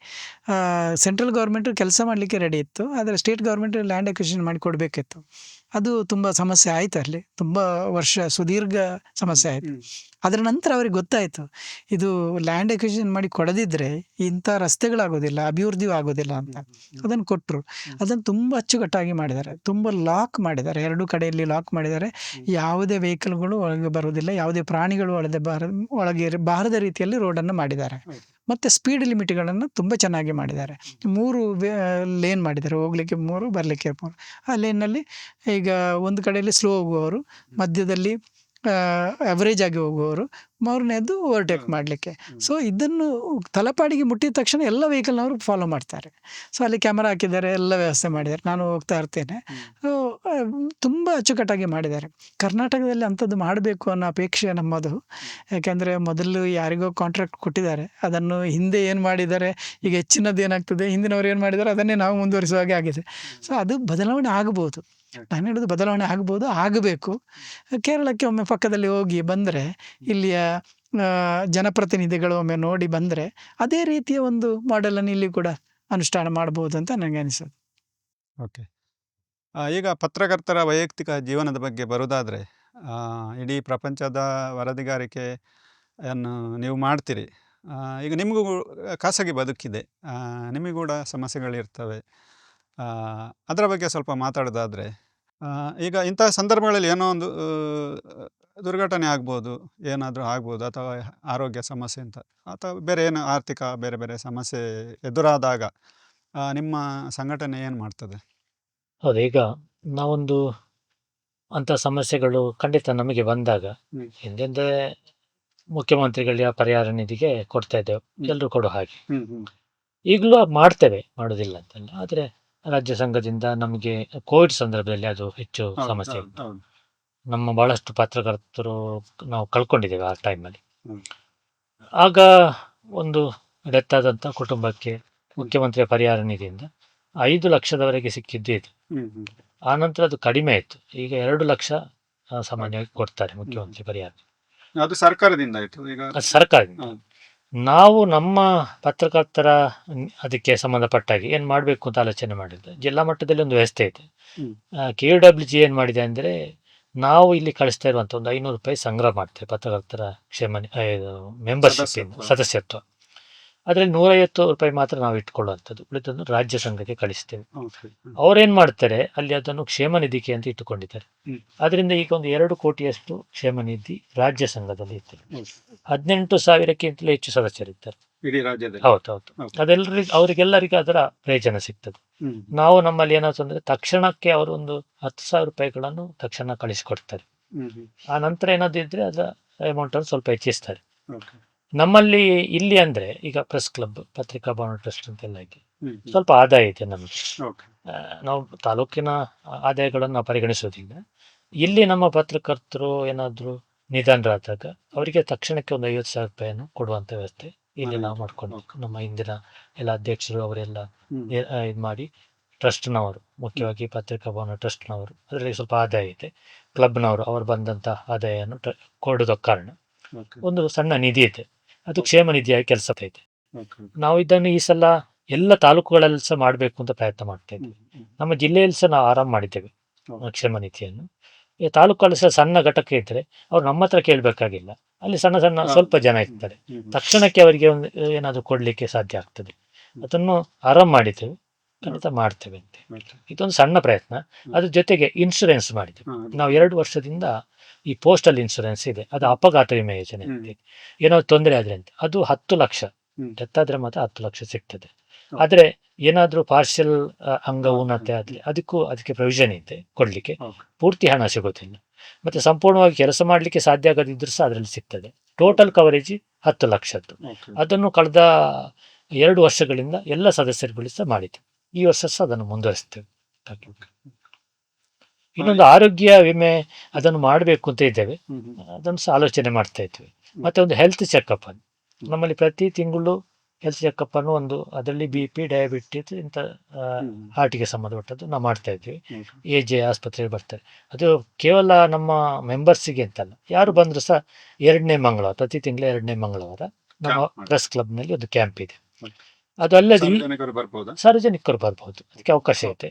ಸೆಂಟ್ರಲ್ ಗೌರ್ಮೆಂಟು ಕೆಲಸ ಮಾಡಲಿಕ್ಕೆ ರೆಡಿ ಇತ್ತು, ಆದರೆ ಸ್ಟೇಟ್ ಗೌರ್ಮೆಂಟ್ ಲ್ಯಾಂಡ್ ಎಕ್ವಿಸಿಷನ್ ಮಾಡಿ ಕೊಡಬೇಕಿತ್ತು. ಅದು ತುಂಬ ಸಮಸ್ಯೆ ಆಯಿತು, ಅಲ್ಲಿ ತುಂಬ ವರ್ಷ ಸುದೀರ್ಘ ಸಮಸ್ಯೆ ಆಯಿತು. ಅದರ ನಂತರ ಅವ್ರಿಗೆ ಗೊತ್ತಾಯಿತು, ಇದು ಲ್ಯಾಂಡ್ ಎಕ್ವಿಸಿಷನ್ ಮಾಡಿ ಕೊಡದಿದ್ದರೆ ಇಂಥ ರಸ್ತೆಗಳಾಗೋದಿಲ್ಲ, ಅಭಿವೃದ್ಧಿ ಆಗೋದಿಲ್ಲ ಅಂತ. ಅದನ್ನು ಕೊಟ್ಟರು. ಅದನ್ನು ತುಂಬ ಅಚ್ಚುಕಟ್ಟಾಗಿ ಮಾಡಿದ್ದಾರೆ, ತುಂಬ ಲಾಕ್ ಮಾಡಿದ್ದಾರೆ, ಎರಡೂ ಕಡೆಯಲ್ಲಿ ಲಾಕ್ ಮಾಡಿದ್ದಾರೆ. ಯಾವುದೇ ವೆಹಿಕಲ್ಗಳು ಒಳಗೆ ಬರೋದಿಲ್ಲ, ಯಾವುದೇ ಪ್ರಾಣಿಗಳು ಒಳಗೆ ಬಾರದ ರೀತಿಯಲ್ಲಿ ರೋಡನ್ನು ಮಾಡಿದ್ದಾರೆ. ಮತ್ತು ಸ್ಪೀಡ್ ಲಿಮಿಟ್ಗಳನ್ನು ತುಂಬ ಚೆನ್ನಾಗಿ ಮಾಡಿದ್ದಾರೆ. 3 ಲೇನ್ ಮಾಡಿದ್ದಾರೆ, ಹೋಗಲಿಕ್ಕೆ 3, ಬರಲಿಕ್ಕೆ 3. ಆ ಲೇನ್ನಲ್ಲಿ ಈಗ ಒಂದು ಕಡೆಯಲ್ಲಿ ಸ್ಲೋ ಹೋಗುವವರು, ಮಧ್ಯದಲ್ಲಿ ಅವರೇಜ್ ಆಗಿ ಹೋಗುವವರು, 3ನೇದು ಓವರ್ಟೇಕ್ ಮಾಡಲಿಕ್ಕೆ. ಸೊ ಇದನ್ನು ತಲಪಾಡಿಗೆ ಮುಟ್ಟಿದ ತಕ್ಷಣ ಎಲ್ಲ ವೆಹಿಕಲ್ನವರು ಫಾಲೋ ಮಾಡ್ತಾರೆ. ಸೊ ಅಲ್ಲಿ ಕ್ಯಾಮರಾ ಹಾಕಿದ್ದಾರೆ, ಎಲ್ಲ ವ್ಯವಸ್ಥೆ ಮಾಡಿದ್ದಾರೆ. ನಾನು ಹೋಗ್ತಾ ಇರ್ತೇನೆ, ತುಂಬ ಅಚ್ಚುಕಟ್ಟಾಗಿ ಮಾಡಿದ್ದಾರೆ. ಕರ್ನಾಟಕದಲ್ಲಿ ಅಂಥದ್ದು ಮಾಡಬೇಕು ಅನ್ನೋ ಅಪೇಕ್ಷೆ ನಮ್ಮದು. ಯಾಕೆಂದರೆ ಮೊದಲು ಯಾರಿಗೋ ಕಾಂಟ್ರಾಕ್ಟ್ ಕೊಟ್ಟಿದ್ದಾರೆ, ಅದನ್ನು ಹಿಂದೆ ಏನು ಮಾಡಿದ್ದಾರೆ, ಈಗ ಹೆಚ್ಚಿನದ್ದು ಏನಾಗ್ತದೆ, ಹಿಂದಿನವ್ರು ಏನು ಮಾಡಿದ್ದಾರೆ ಅದನ್ನೇ ನಾವು ಮುಂದುವರಿಸುವ ಹಾಗೆ ಆಗಿದೆ. ಸೊ ಅದು ಬದಲಾವಣೆ ಆಗ್ಬೋದು, ನಾನು ಹೇಳೋದು ಬದಲಾವಣೆ ಆಗ್ಬೋದು, ಆಗಬೇಕು. ಕೇರಳಕ್ಕೆ ಒಮ್ಮೆ ಪಕ್ಕದಲ್ಲಿ ಹೋಗಿ ಬಂದರೆ, ಇಲ್ಲಿಯ ಜನಪ್ರತಿನಿಧಿಗಳು ಒಮ್ಮೆ ನೋಡಿ ಬಂದರೆ ಅದೇ ರೀತಿಯ ಒಂದು ಮಾಡೆಲನ್ನು ಇಲ್ಲಿ ಕೂಡ ಅನುಷ್ಠಾನ ಮಾಡ್ಬೋದು ಅಂತ ನನಗೆ ಅನಿಸೋದು. ಓಕೆ. ಈಗ ಪತ್ರಕರ್ತರ ವೈಯಕ್ತಿಕ ಜೀವನದ ಬಗ್ಗೆ ಬರೋದಾದರೆ, ಇಡೀ ಪ್ರಪಂಚದ ವರದಿಗಾರಿಕೆಯನ್ನು ನೀವು ಮಾಡ್ತೀರಿ. ಈಗ ನಿಮಗೂ ಖಾಸಗಿ ಬದುಕಿದೆ, ನಿಮಗೂ ಕೂಡ ಸಮಸ್ಯೆಗಳಿರ್ತವೆ. ಅದರ ಬಗ್ಗೆ ಸ್ವಲ್ಪ ಮಾತಾಡೋದಾದರೆ, ಈಗ ಇಂತಹ ಸಂದರ್ಭಗಳಲ್ಲಿ ಏನೋ ಒಂದು ದುರ್ಘಟನೆ ಆಗ್ಬೋದು, ಏನಾದರೂ ಆಗ್ಬೋದು, ಅಥವಾ ಆರೋಗ್ಯ ಸಮಸ್ಯೆ ಅಂತ, ಅಥವಾ ಬೇರೆ ಏನು ಆರ್ಥಿಕ ಬೇರೆ ಬೇರೆ ಸಮಸ್ಯೆ ಎದುರಾದಾಗ ನಿಮ್ಮ ಸಂಘಟನೆ ಏನು ಮಾಡ್ತದೆ? ಹೌದು, ಈಗ ನಾವೊಂದು ಅಂಥ ಸಮಸ್ಯೆಗಳು ಖಂಡಿತ ನಮಗೆ ಬಂದಾಗ ಹಿಂದೆ ಮುಖ್ಯಮಂತ್ರಿಗಳ ಪರಿಹಾರ ನಿಧಿಗೆ ಕೊಡ್ತಾ ಇದ್ದೇವೆ, ಎಲ್ಲರೂ ಕೊಡೋ ಹಾಗೆ. ಈಗಲೂ ಮಾಡ್ತೇವೆ, ಮಾಡೋದಿಲ್ಲ ಅಂತಲ್ಲ. ಆದರೆ ರಾಜ್ಯ ಸಂಘದಿಂದ ನಮಗೆ ಕೋವಿಡ್ ಸಂದರ್ಭದಲ್ಲಿ ಅದು ಹೆಚ್ಚು ಸಮಸ್ಯೆ ಇತ್ತು. ನಮ್ಮ ಬಹಳಷ್ಟು ಪತ್ರಕರ್ತರು ನಾವು ಕಳ್ಕೊಂಡಿದ್ದೇವೆ ಆ ಟೈಮಲ್ಲಿ. ಆಗ ಒಂದು ಡೆತ್ ಆದಂಥ ಕುಟುಂಬಕ್ಕೆ ಮುಖ್ಯಮಂತ್ರಿಯ ಪರಿಹಾರ ನಿಧಿಯಿಂದ 5 ಲಕ್ಷದವರೆಗೆ ಸಿಕ್ಕಿದ್ದು ಇದು. ಆ ನಂತರ ಅದು ಕಡಿಮೆ ಆಯಿತು. ಈಗ 2 ಲಕ್ಷ ಸಾಮಾನ್ಯವಾಗಿ ಕೊಡ್ತಾರೆ ಮುಖ್ಯಮಂತ್ರಿ ಪರಿಹಾರ. ಅದು ಸರ್ಕಾರದಿಂದ ಆಯ್ತು. ಈಗ ಅದು ಸರ್ಕಾರದಿಂದ. ನಾವು ನಮ್ಮ ಪತ್ರಕರ್ತರ ಅದಕ್ಕೆ ಸಂಬಂಧಪಟ್ಟಾಗಿ ಏನು ಮಾಡಬೇಕು ಅಂತ ಆಲೋಚನೆ ಮಾಡಿದ್ದೆ. ಜಿಲ್ಲಾ ಮಟ್ಟದಲ್ಲಿ ಒಂದು ವ್ಯವಸ್ಥೆ ಇದೆ. KUWG ಏನು ಮಾಡಿದೆ ಅಂದರೆ, ನಾವು ಇಲ್ಲಿ ಕಳಿಸ್ತಾ ಇರುವಂಥ ಒಂದು 500 ರೂಪಾಯಿ ಸಂಗ್ರಹ ಮಾಡ್ತೇವೆ ಪತ್ರಕರ್ತರ ಮೆಂಬರ್ಶಿಪ್ ಸದಸ್ಯತ್ವ. ಅದರಲ್ಲಿ 150 ರೂಪಾಯಿ ಮಾತ್ರ ನಾವು ಇಟ್ಕೊಳ್ಳುವಂಥದ್ದು, ಉಳಿದನ್ನು ರಾಜ್ಯ ಸಂಘಕ್ಕೆ ಕಳಿಸ್ತೇವೆ. ಅವ್ರೇನು ಮಾಡ್ತಾರೆ, ಅಲ್ಲಿ ಅದನ್ನು ಕ್ಷೇಮ ನಿಧಿಗೆ ಅಂತ ಇಟ್ಟುಕೊಂಡಿದ್ದಾರೆ. ಅದರಿಂದ ಈಗ ಒಂದು 2 ಕೋಟಿಯಷ್ಟು ಕ್ಷೇಮ ನಿಧಿ ರಾಜ್ಯ ಸಂಘದಲ್ಲಿ ಇದ್ದಾರೆ. 18,000ಕ್ಕಿಂತಲೂ ಹೆಚ್ಚು ಸದಸ್ಯರಿದ್ದಾರೆ ಇಡೀ ರಾಜ್ಯದಲ್ಲಿ. ಹೌದು. ಅದೆಲ್ಲರಿಗೂ ಅವರಿಗೆಲ್ಲರಿಗೂ ಅದರ ಪ್ರಯೋಜನ ಸಿಗ್ತದೆ. ನಾವು ನಮ್ಮಲ್ಲಿ ಏನಾದ್ರು ಅಂದರೆ ತಕ್ಷಣಕ್ಕೆ ಅವರು ಒಂದು 10,000 ರೂಪಾಯಿಗಳನ್ನು ತಕ್ಷಣ ಕಳಿಸಿಕೊಡ್ತಾರೆ. ಆ ನಂತರ ಏನಾದ್ರು ಇದ್ರೆ ಅದರ ಅಮೌಂಟನ್ನು ಸ್ವಲ್ಪ ಹೆಚ್ಚಿಸ್ತಾರೆ. ನಮ್ಮಲ್ಲಿ ಇಲ್ಲಿ ಅಂದರೆ ಈಗ ಪ್ರೆಸ್ ಕ್ಲಬ್, ಪತ್ರಿಕಾ ಭವನ ಟ್ರಸ್ಟ್ ಅಂತೆಲ್ಲ ಇದೆ, ಸ್ವಲ್ಪ ಆದಾಯ ಇದೆ ನಮಗೆ. ನಾವು ತಾಲೂಕಿನ ಆದಾಯಗಳನ್ನು ನಾವು ಪರಿಗಣಿಸೋದಿಲ್ಲ. ಇಲ್ಲಿ ನಮ್ಮ ಪತ್ರಕರ್ತರು ಏನಾದರೂ ನಿಧನರಾದಾಗ ಅವರಿಗೆ ತಕ್ಷಣಕ್ಕೆ ಒಂದು 50,000 ರೂಪಾಯಿಯನ್ನು ಕೊಡುವಂಥ ವ್ಯವಸ್ಥೆ ಇಲ್ಲಿ ನಾವು ಮಾಡ್ಕೊಂಡು, ನಮ್ಮ ಹಿಂದಿನ ಎಲ್ಲ ಅಧ್ಯಕ್ಷರು ಅವರೆಲ್ಲ ಇದು ಮಾಡಿ, ಟ್ರಸ್ಟ್ನವರು ಮುಖ್ಯವಾಗಿ ಪತ್ರಿಕಾ ಭವನ ಟ್ರಸ್ಟ್ನವರು ಅದರಲ್ಲಿ ಸ್ವಲ್ಪ ಆದಾಯ ಇದೆ, ಕ್ಲಬ್ನವರು ಅವರು ಬಂದಂಥ ಆದಾಯವನ್ನು ಕೊಡೋದ ಕಾರಣ ಒಂದು ಸಣ್ಣ ನಿಧಿ ಇದೆ, ಅದು ಕ್ಷೇಮ ನಿಧಿಯಾಗಿ ಕೆಲಸ ಇದೆ. ನಾವು ಇದನ್ನು ಈ ಸಲ ಎಲ್ಲ ತಾಲೂಕುಗಳಲ್ಲಿ ಸಹ ಮಾಡಬೇಕು ಅಂತ ಪ್ರಯತ್ನ ಮಾಡ್ತಾ ಇದ್ವಿ. ನಮ್ಮ ಜಿಲ್ಲೆಯಲ್ಲಿ ಸಹ ನಾವು ಆರಂಭ ಮಾಡಿದ್ದೇವೆ ಕ್ಷೇಮ ನಿಧಿಯನ್ನು. ಈ ತಾಲೂಕಲ್ಲಿ ಸಹ ಸಣ್ಣ ಘಟಕ ಇದ್ದರೆ ಅವ್ರು ನಮ್ಮ ಹತ್ರ ಕೇಳಬೇಕಾಗಿಲ್ಲ, ಅಲ್ಲಿ ಸಣ್ಣ ಸ್ವಲ್ಪ ಜನ ಇರ್ತಾರೆ, ತಕ್ಷಣಕ್ಕೆ ಅವರಿಗೆ ಒಂದು ಏನಾದರೂ ಕೊಡಲಿಕ್ಕೆ ಸಾಧ್ಯ ಆಗ್ತದೆ. ಅದನ್ನು ಆರಂಭ ಮಾಡಿದ್ದೇವೆ, ಖಂಡಿತ ಮಾಡ್ತೇವೆ ಅಂತ. ಇದೊಂದು ಸಣ್ಣ ಪ್ರಯತ್ನ. ಅದ್ರ ಜೊತೆಗೆ ಇನ್ಶೂರೆನ್ಸ್ ಮಾಡಿದ್ದೇವೆ ನಾವು 2 ವರ್ಷದಿಂದ. ಈ ಪೋಸ್ಟಲ್ ಇನ್ಶೂರೆನ್ಸ್ ಇದೆ, ಅದು ಅಪಘಾತ ವಿಮೆ ಯೋಜನೆ ಅಂತ. ಏನಾದ್ರು ತೊಂದರೆ ಆದರೆ ಅಂತ ಅದು 10 ಲಕ್ಷ, ಡೆತ್ ಆದರೆ ಮಾತ್ರ 10 ಲಕ್ಷ ಸಿಗ್ತದೆ. ಆದರೆ ಏನಾದರೂ ಪಾರ್ಷಿಯಲ್ ಅಂಗ ಊನತೆ ಆದರೆ ಅದಕ್ಕೆ ಪ್ರೊವಿಷನ್ ಇದೆ ಕೊಡಲಿಕ್ಕೆ, ಪೂರ್ತಿ ಹಣ ಸಿಗೋದಿಲ್ಲ. ಮತ್ತು ಸಂಪೂರ್ಣವಾಗಿ ಕೆಲಸ ಮಾಡಲಿಕ್ಕೆ ಸಾಧ್ಯ ಆಗದಿದ್ದರೂ ಸಹ ಅದರಲ್ಲಿ ಸಿಗ್ತದೆ. Total coverage 10 ಲಕ್ಷದ್ದು. ಅದನ್ನು ಕಳೆದ 2 ವರ್ಷಗಳಿಂದ ಎಲ್ಲ ಸದಸ್ಯರುಗಳು ಸಹ ಮಾಡಿದ್ದೇವೆ. ಈ ವರ್ಷ ಸಹ ಅದನ್ನು ಮುಂದುವರಿಸ್ತೇವೆ. ಇನ್ನೊಂದು ಆರೋಗ್ಯ ವಿಮೆ ಅದನ್ನು ಮಾಡಬೇಕು ಅಂತ ಇದ್ದೇವೆ, ಅದನ್ನು ಸಹ ಆಲೋಚನೆ ಮಾಡ್ತಾ ಇದ್ವಿ. ಮತ್ತು ಒಂದು ಹೆಲ್ತ್ ಚೆಕಪ್ ಅನ್ನು ನಮ್ಮಲ್ಲಿ ಪ್ರತಿ ತಿಂಗಳು ಹೆಲ್ತ್ ಚೆಕಪ್ ಅನ್ನು ಒಂದು ಅದರಲ್ಲಿ BP, ಡಯಾಬಿಟಿಸ್ ಇಂಥ ಹಾರ್ಟಿಗೆ ಸಂಬಂಧಪಟ್ಟದ್ದು ನಾವು ಮಾಡ್ತಾ ಇದ್ವಿ. AJ ಆಸ್ಪತ್ರೆಗೆ ಬರ್ತಾರೆ. ಅದು ಕೇವಲ ನಮ್ಮ ಮೆಂಬರ್ಸಿಗೆ ಅಂತಲ್ಲ, ಯಾರು ಬಂದರೂ ಸಹ 2ನೇ ಮಂಗಳವಾರ, ಪ್ರತಿ ತಿಂಗಳ 2ನೇ ಮಂಗಳವಾರ ನಮ್ಮ ಪ್ರೆಸ್ ಕ್ಲಬ್ನಲ್ಲಿ ಒಂದು ಕ್ಯಾಂಪ್ ಇದೆ. ಅದು ಅಲ್ಲದೆ ಸಾರ್ವಜನಿಕರು ಬರ್ಬೋದು, ಅದಕ್ಕೆ ಅವಕಾಶ ಇದೆ.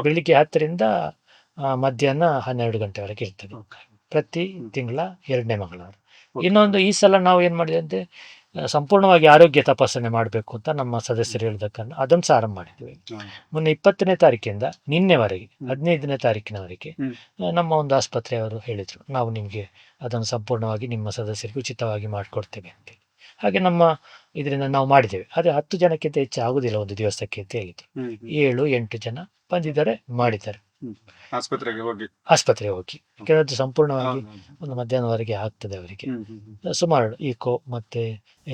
ಬೆಳಿಗ್ಗೆ 10ರಿಂದ ಮಧ್ಯಾಹ್ನ 12 ಗಂಟೆವರೆಗೆ ಇರ್ತದೆ, ಪ್ರತಿ ತಿಂಗಳ 2ನೇ ಮಂಗಳವಾರ. ಇನ್ನೊಂದು ಈ ಸಲ ನಾವು ಏನು ಮಾಡಿದೆ ಅಂದರೆ, ಸಂಪೂರ್ಣವಾಗಿ ಆರೋಗ್ಯ ತಪಾಸಣೆ ಮಾಡಬೇಕು ಅಂತ ನಮ್ಮ ಸದಸ್ಯರು ಹೇಳಿದ ಕಾರಣ ಅದನ್ನು ಸಹ ಆರಂಭ ಮಾಡಿದ್ವಿ. ಮೊನ್ನೆ 20ನೇ ತಾರೀಕಿಂದ ನಿನ್ನೆವರೆಗೆ 15ನೇ ತಾರೀಕಿನವರೆಗೆ ನಮ್ಮ ಒಂದು ಆಸ್ಪತ್ರೆಯವರು ಹೇಳಿದರು, ನಾವು ನಿಮಗೆ ಅದನ್ನು ಸಂಪೂರ್ಣವಾಗಿ ನಿಮ್ಮ ಸದಸ್ಯರಿಗೆ ಉಚಿತವಾಗಿ ಮಾಡಿಕೊಡ್ತೇವೆ ಅಂತೇಳಿ. ಹಾಗೆ ನಮ್ಮ ಇದರಿಂದ ನಾವು ಮಾಡಿದ್ದೇವೆ. ಆದರೆ 10 ಜನಕ್ಕಿಂತ ಹೆಚ್ಚು ಆಗುದಿಲ್ಲ ಒಂದು ದಿವಸಕ್ಕೆ ಅಂತ ಹೇಳಿದ್ರು. 7-8 ಜನ ಬಂದಿದ್ದಾರೆ, ಮಾಡಿದ್ದಾರೆ ಆಸ್ಪತ್ರೆಗೆ ಹೋಗಿ. ಕೆಲವೊಂದು ಸಂಪೂರ್ಣವಾಗಿ ಒಂದು ಮಧ್ಯಾಹ್ನವರೆಗೆ ಆಗ್ತದೆ ಅವರಿಗೆ. ಸುಮಾರು ಈಕೋ ಮತ್ತೆ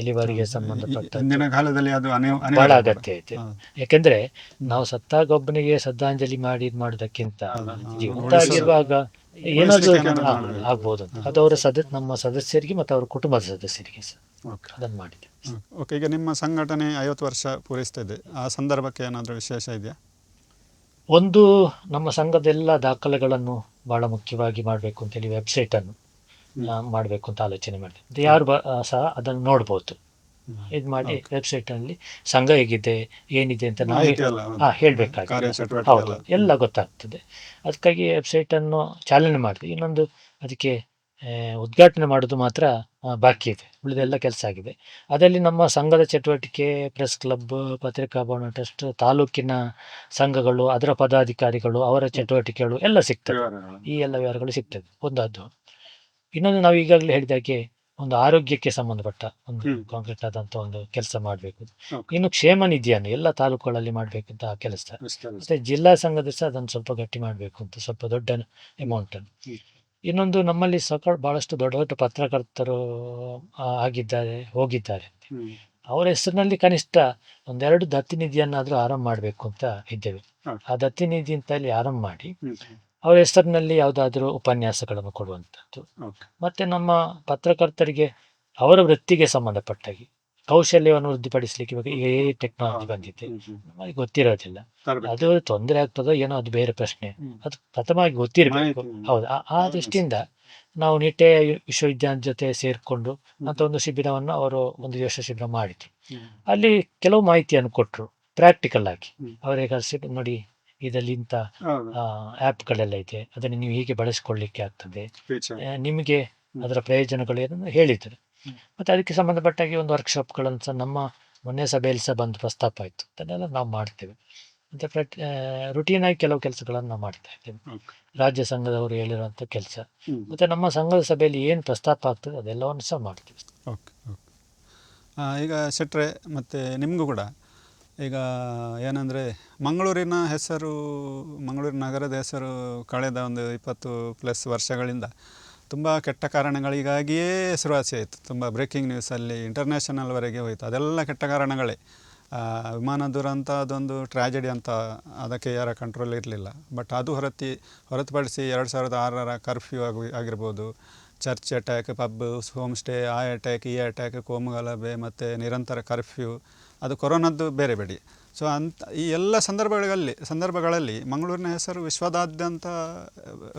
ಲಿವರ್ಗೆ ಸಂಬಂಧಪಟ್ಟ ಬಹಳ ಅಗತ್ಯ ಐತೆ. ಯಾಕೆಂದ್ರೆ ನಾವು ಸತ್ತಾಗ ಒಬ್ಬನಿಗೆ ಶ್ರದ್ಧಾಂಜಲಿ ಮಾಡಿ ಇದು ಮಾಡೋದಕ್ಕಿಂತ ಜೀವಂತಾಗಿರುವಾಗ ಏನಾದರೂ ಆಗ್ಬೋದು ಅಂತ, ಅದು ಅವರ ನಮ್ಮ ಸದಸ್ಯರಿಗೆ ಮತ್ತು ಅವರ ಕುಟುಂಬದ ಸದಸ್ಯರಿಗೆ ಅದನ್ನು ಮಾಡಿದೆ. ಓಕೆ, ಈಗ ನಿಮ್ಮ ಸಂಘಟನೆ 50 ವರ್ಷ ಪೂರೈಸ್ತಾ ಇದೆ, ಆ ಸಂದರ್ಭಕ್ಕೆ ಏನಾದರೂ ವಿಶೇಷ ಇದೆಯಾ? ಒಂದು, ನಮ್ಮ ಸಂಘದೆಲ್ಲ ದಾಖಲೆಗಳನ್ನು ಬಹಳ ಮುಖ್ಯವಾಗಿ ಮಾಡಬೇಕು ಅಂತೇಳಿ ವೆಬ್ಸೈಟನ್ನು ಮಾಡಬೇಕು ಅಂತ ಆಲೋಚನೆ ಮಾಡಿದೆ. ಯಾರು ಸಹ ಅದನ್ನು ನೋಡ್ಬೋದು. ಇದು ಮಾಡಿ ವೆಬ್ಸೈಟಲ್ಲಿ ಸಂಘ ಹೇಗಿದೆ ಏನಿದೆ ಅಂತ ನಾವು ಹೇಳಬೇಕಾಗಿದೆ. ಹೌದು, ಎಲ್ಲ ಗೊತ್ತಾಗ್ತದೆ. ಅದಕ್ಕಾಗಿ ವೆಬ್ಸೈಟನ್ನು ಚಾಲನೆ ಮಾಡಿದೆ. ಇನ್ನೊಂದು ಅದಕ್ಕೆ ಉದ್ಘಾಟನೆ ಮಾಡೋದು ಮಾತ್ರ ಬಾಕಿ ಇದೆ, ಉಳಿದೆಲ್ಲ ಕೆಲಸ ಆಗಿದೆ. ಅದರಲ್ಲಿ ನಮ್ಮ ಸಂಘದ ಚಟುವಟಿಕೆ, ಪ್ರೆಸ್ ಕ್ಲಬ್, ಪತ್ರಿಕಾ ಭವನ ಟ್ರಸ್ಟ್, ತಾಲೂಕಿನ ಸಂಘಗಳು, ಅದರ ಪದಾಧಿಕಾರಿಗಳು, ಅವರ ಚಟುವಟಿಕೆಗಳು ಎಲ್ಲ ಸಿಗ್ತದೆ. ಈ ಎಲ್ಲ ವಿವರಗಳು ಸಿಗ್ತದೆ ಅದು. ಇನ್ನೊಂದು, ನಾವು ಈಗಾಗಲೇ ಹೇಳಿದಾಗೆ ಒಂದು ಆರೋಗ್ಯಕ್ಕೆ ಸಂಬಂಧಪಟ್ಟ ಒಂದು ಕಾಂಕ್ರೀಟ್ ಆದಂಥ ಒಂದು ಕೆಲಸ ಮಾಡಬೇಕು. ಇನ್ನು ಕ್ಷೇಮ ನಿಧಿಯನ್ನು ಎಲ್ಲ ತಾಲೂಕುಗಳಲ್ಲಿ ಮಾಡಬೇಕಂತ ಆ ಕೆಲಸ. ಮತ್ತೆ ಜಿಲ್ಲಾ ಸಂಘದ ಸಹ ಅದನ್ನು ಸ್ವಲ್ಪ ಗಟ್ಟಿ ಮಾಡಬೇಕು ಅಂತ, ಸ್ವಲ್ಪ ದೊಡ್ಡ ಅಮೌಂಟನ್ನು. ಇನ್ನೊಂದು, ನಮ್ಮಲ್ಲಿ ಬಹಳಷ್ಟು ದೊಡ್ಡ ದೊಡ್ಡ ಪತ್ರಕರ್ತರು ಹೋಗಿದ್ದಾರೆ. ಅವರ ಹೆಸರಿನಲ್ಲಿ ಕನಿಷ್ಠ ಒಂದೆರಡು ದತ್ತಿನಿಧಿಯನ್ನಾದರೂ ಆರಂಭ ಮಾಡಬೇಕು ಅಂತ ಇದ್ದೇವೆ. ಆ ದತ್ತಿನಿಧಿ ಅಂತ ಅಲ್ಲಿ ಆರಂಭ ಮಾಡಿ ಅವರ ಹೆಸರಿನಲ್ಲಿ ಯಾವುದಾದ್ರೂ ಉಪನ್ಯಾಸಗಳನ್ನು ಕೊಡುವಂಥದ್ದು. ಮತ್ತೆ ನಮ್ಮ ಪತ್ರಕರ್ತರಿಗೆ ಅವರ ವೃತ್ತಿಗೆ ಸಂಬಂಧಪಟ್ಟಾಗಿ ಕೌಶಲ್ಯವನ್ನು ವೃದ್ಧಿಪಡಿಸಲಿಕ್ಕೆ ಇವಾಗ ಈ ಟೆಕ್ನಾಲಜಿ ಬಂದಿದೆ, ನಮಗೆ ಗೊತ್ತಿರೋದಿಲ್ಲ. ಅದು ತೊಂದರೆ ಆಗ್ತದೋ ಏನೋ ಅದು ಬೇರೆ ಪ್ರಶ್ನೆ, ಅದು ಪ್ರಥಮವಾಗಿ ಗೊತ್ತಿರಬೇಕು. ಹೌದು, ಆ ದೃಷ್ಟಿಯಿಂದ ನಾವು ನಿಟ್ಟೆ ವಿಶ್ವವಿದ್ಯಾಲಯದ ಜೊತೆ ಸೇರಿಕೊಂಡು ಅಂತ ಒಂದು ಶಿಬಿರವನ್ನು ಅವರು ಒಂದು ದಿವಸ ಶಿಬಿರ ಮಾಡಿದ್ರು. ಅಲ್ಲಿ ಕೆಲವು ಮಾಹಿತಿಯನ್ನು ಕೊಟ್ಟರು ಪ್ರಾಕ್ಟಿಕಲ್ ಆಗಿ. ಅವರಿಗೆ ನೋಡಿ, ಇದರಲ್ಲಿ ಇಂಥ ಆ್ಯಪ್ಗಳೆಲ್ಲ ಇದೆ, ಅದನ್ನು ನೀವು ಹೀಗೆ ಬಳಸಿಕೊಳ್ಳಿಕ್ಕೆ ಆಗ್ತದೆ, ನಿಮಗೆ ಅದರ ಪ್ರಯೋಜನಗಳು ಏನನ್ನು ಹೇಳಿದರು. ಮತ್ತು ಅದಕ್ಕೆ ಸಂಬಂಧಪಟ್ಟಾಗಿ ಒಂದು ವರ್ಕ್ಶಾಪ್ಗಳನ್ನು ಸಹ ನಮ್ಮ ಮೊನ್ನೆ ಸಭೆಯಲ್ಲಿ ಸಹ ಬಂದು ಪ್ರಸ್ತಾಪ ಆಯಿತು. ಅದನ್ನೆಲ್ಲ ನಾವು ಮಾಡ್ತೇವೆ. ಮತ್ತು ರುಟೀನಾಗಿ ಕೆಲವು ಕೆಲಸಗಳನ್ನು ನಾವು ಮಾಡ್ತಾ ಇದ್ದೇವೆ. ರಾಜ್ಯ ಸಂಘದವರು ಹೇಳಿರುವಂಥ ಕೆಲಸ ಮತ್ತು ನಮ್ಮ ಸಂಘದ ಸಭೆಯಲ್ಲಿ ಏನು ಪ್ರಸ್ತಾಪ ಆಗ್ತದೆ ಅದೆಲ್ಲವನ್ನು ಸಹ ಮಾಡ್ತೀವಿ. ಓಕೆ. ಈಗ ಶೆಟ್ರೆ, ಮತ್ತು ನಿಮಗೂ ಕೂಡ ಈಗ ಏನಂದರೆ ಮಂಗಳೂರಿನ ನಗರದ ಹೆಸರು ಕಳೆದ ಒಂದು 20+ ವರ್ಷಗಳಿಂದ ತುಂಬ ಕೆಟ್ಟ ಕಾರಣಗಳಿಗಾಗಿಯೇ ಹೆಸರುವಾಸಿ ಆಯಿತು. ತುಂಬ ಬ್ರೇಕಿಂಗ್ ನ್ಯೂಸಲ್ಲಿ ಇಂಟರ್ನ್ಯಾಷನಲ್ವರೆಗೆ ಹೋಯಿತು. ಅದೆಲ್ಲ ಕೆಟ್ಟ ಕಾರಣಗಳೇ. ವಿಮಾನ ದುರಂತ ಅದೊಂದು ಟ್ರ್ಯಾಜಡಿ ಅಂತ, ಅದಕ್ಕೆ ಯಾರ ಕಂಟ್ರೋಲ್ ಇರಲಿಲ್ಲ. ಬಟ್ ಅದು ಹೊರತುಪಡಿಸಿ 2006 ಕರ್ಫ್ಯೂ ಆಗಿರ್ಬೋದು, church attack, pub, home stay, ಆ ಅಟ್ಯಾಕ್, ಈ ಅಟ್ಯಾಕ್, ಕೋಮುಗಲಭೆ ಮತ್ತು ನಿರಂತರ ಕರ್ಫ್ಯೂ, ಅದು ಕೊರೋನಾದ್ದು ಬೇರೆ ಬೇಡಿ. ಸೊ ಈ ಎಲ್ಲ ಸಂದರ್ಭಗಳಲ್ಲಿ ಮಂಗಳೂರಿನ ಹೆಸರು ವಿಶ್ವದಾದ್ಯಂತ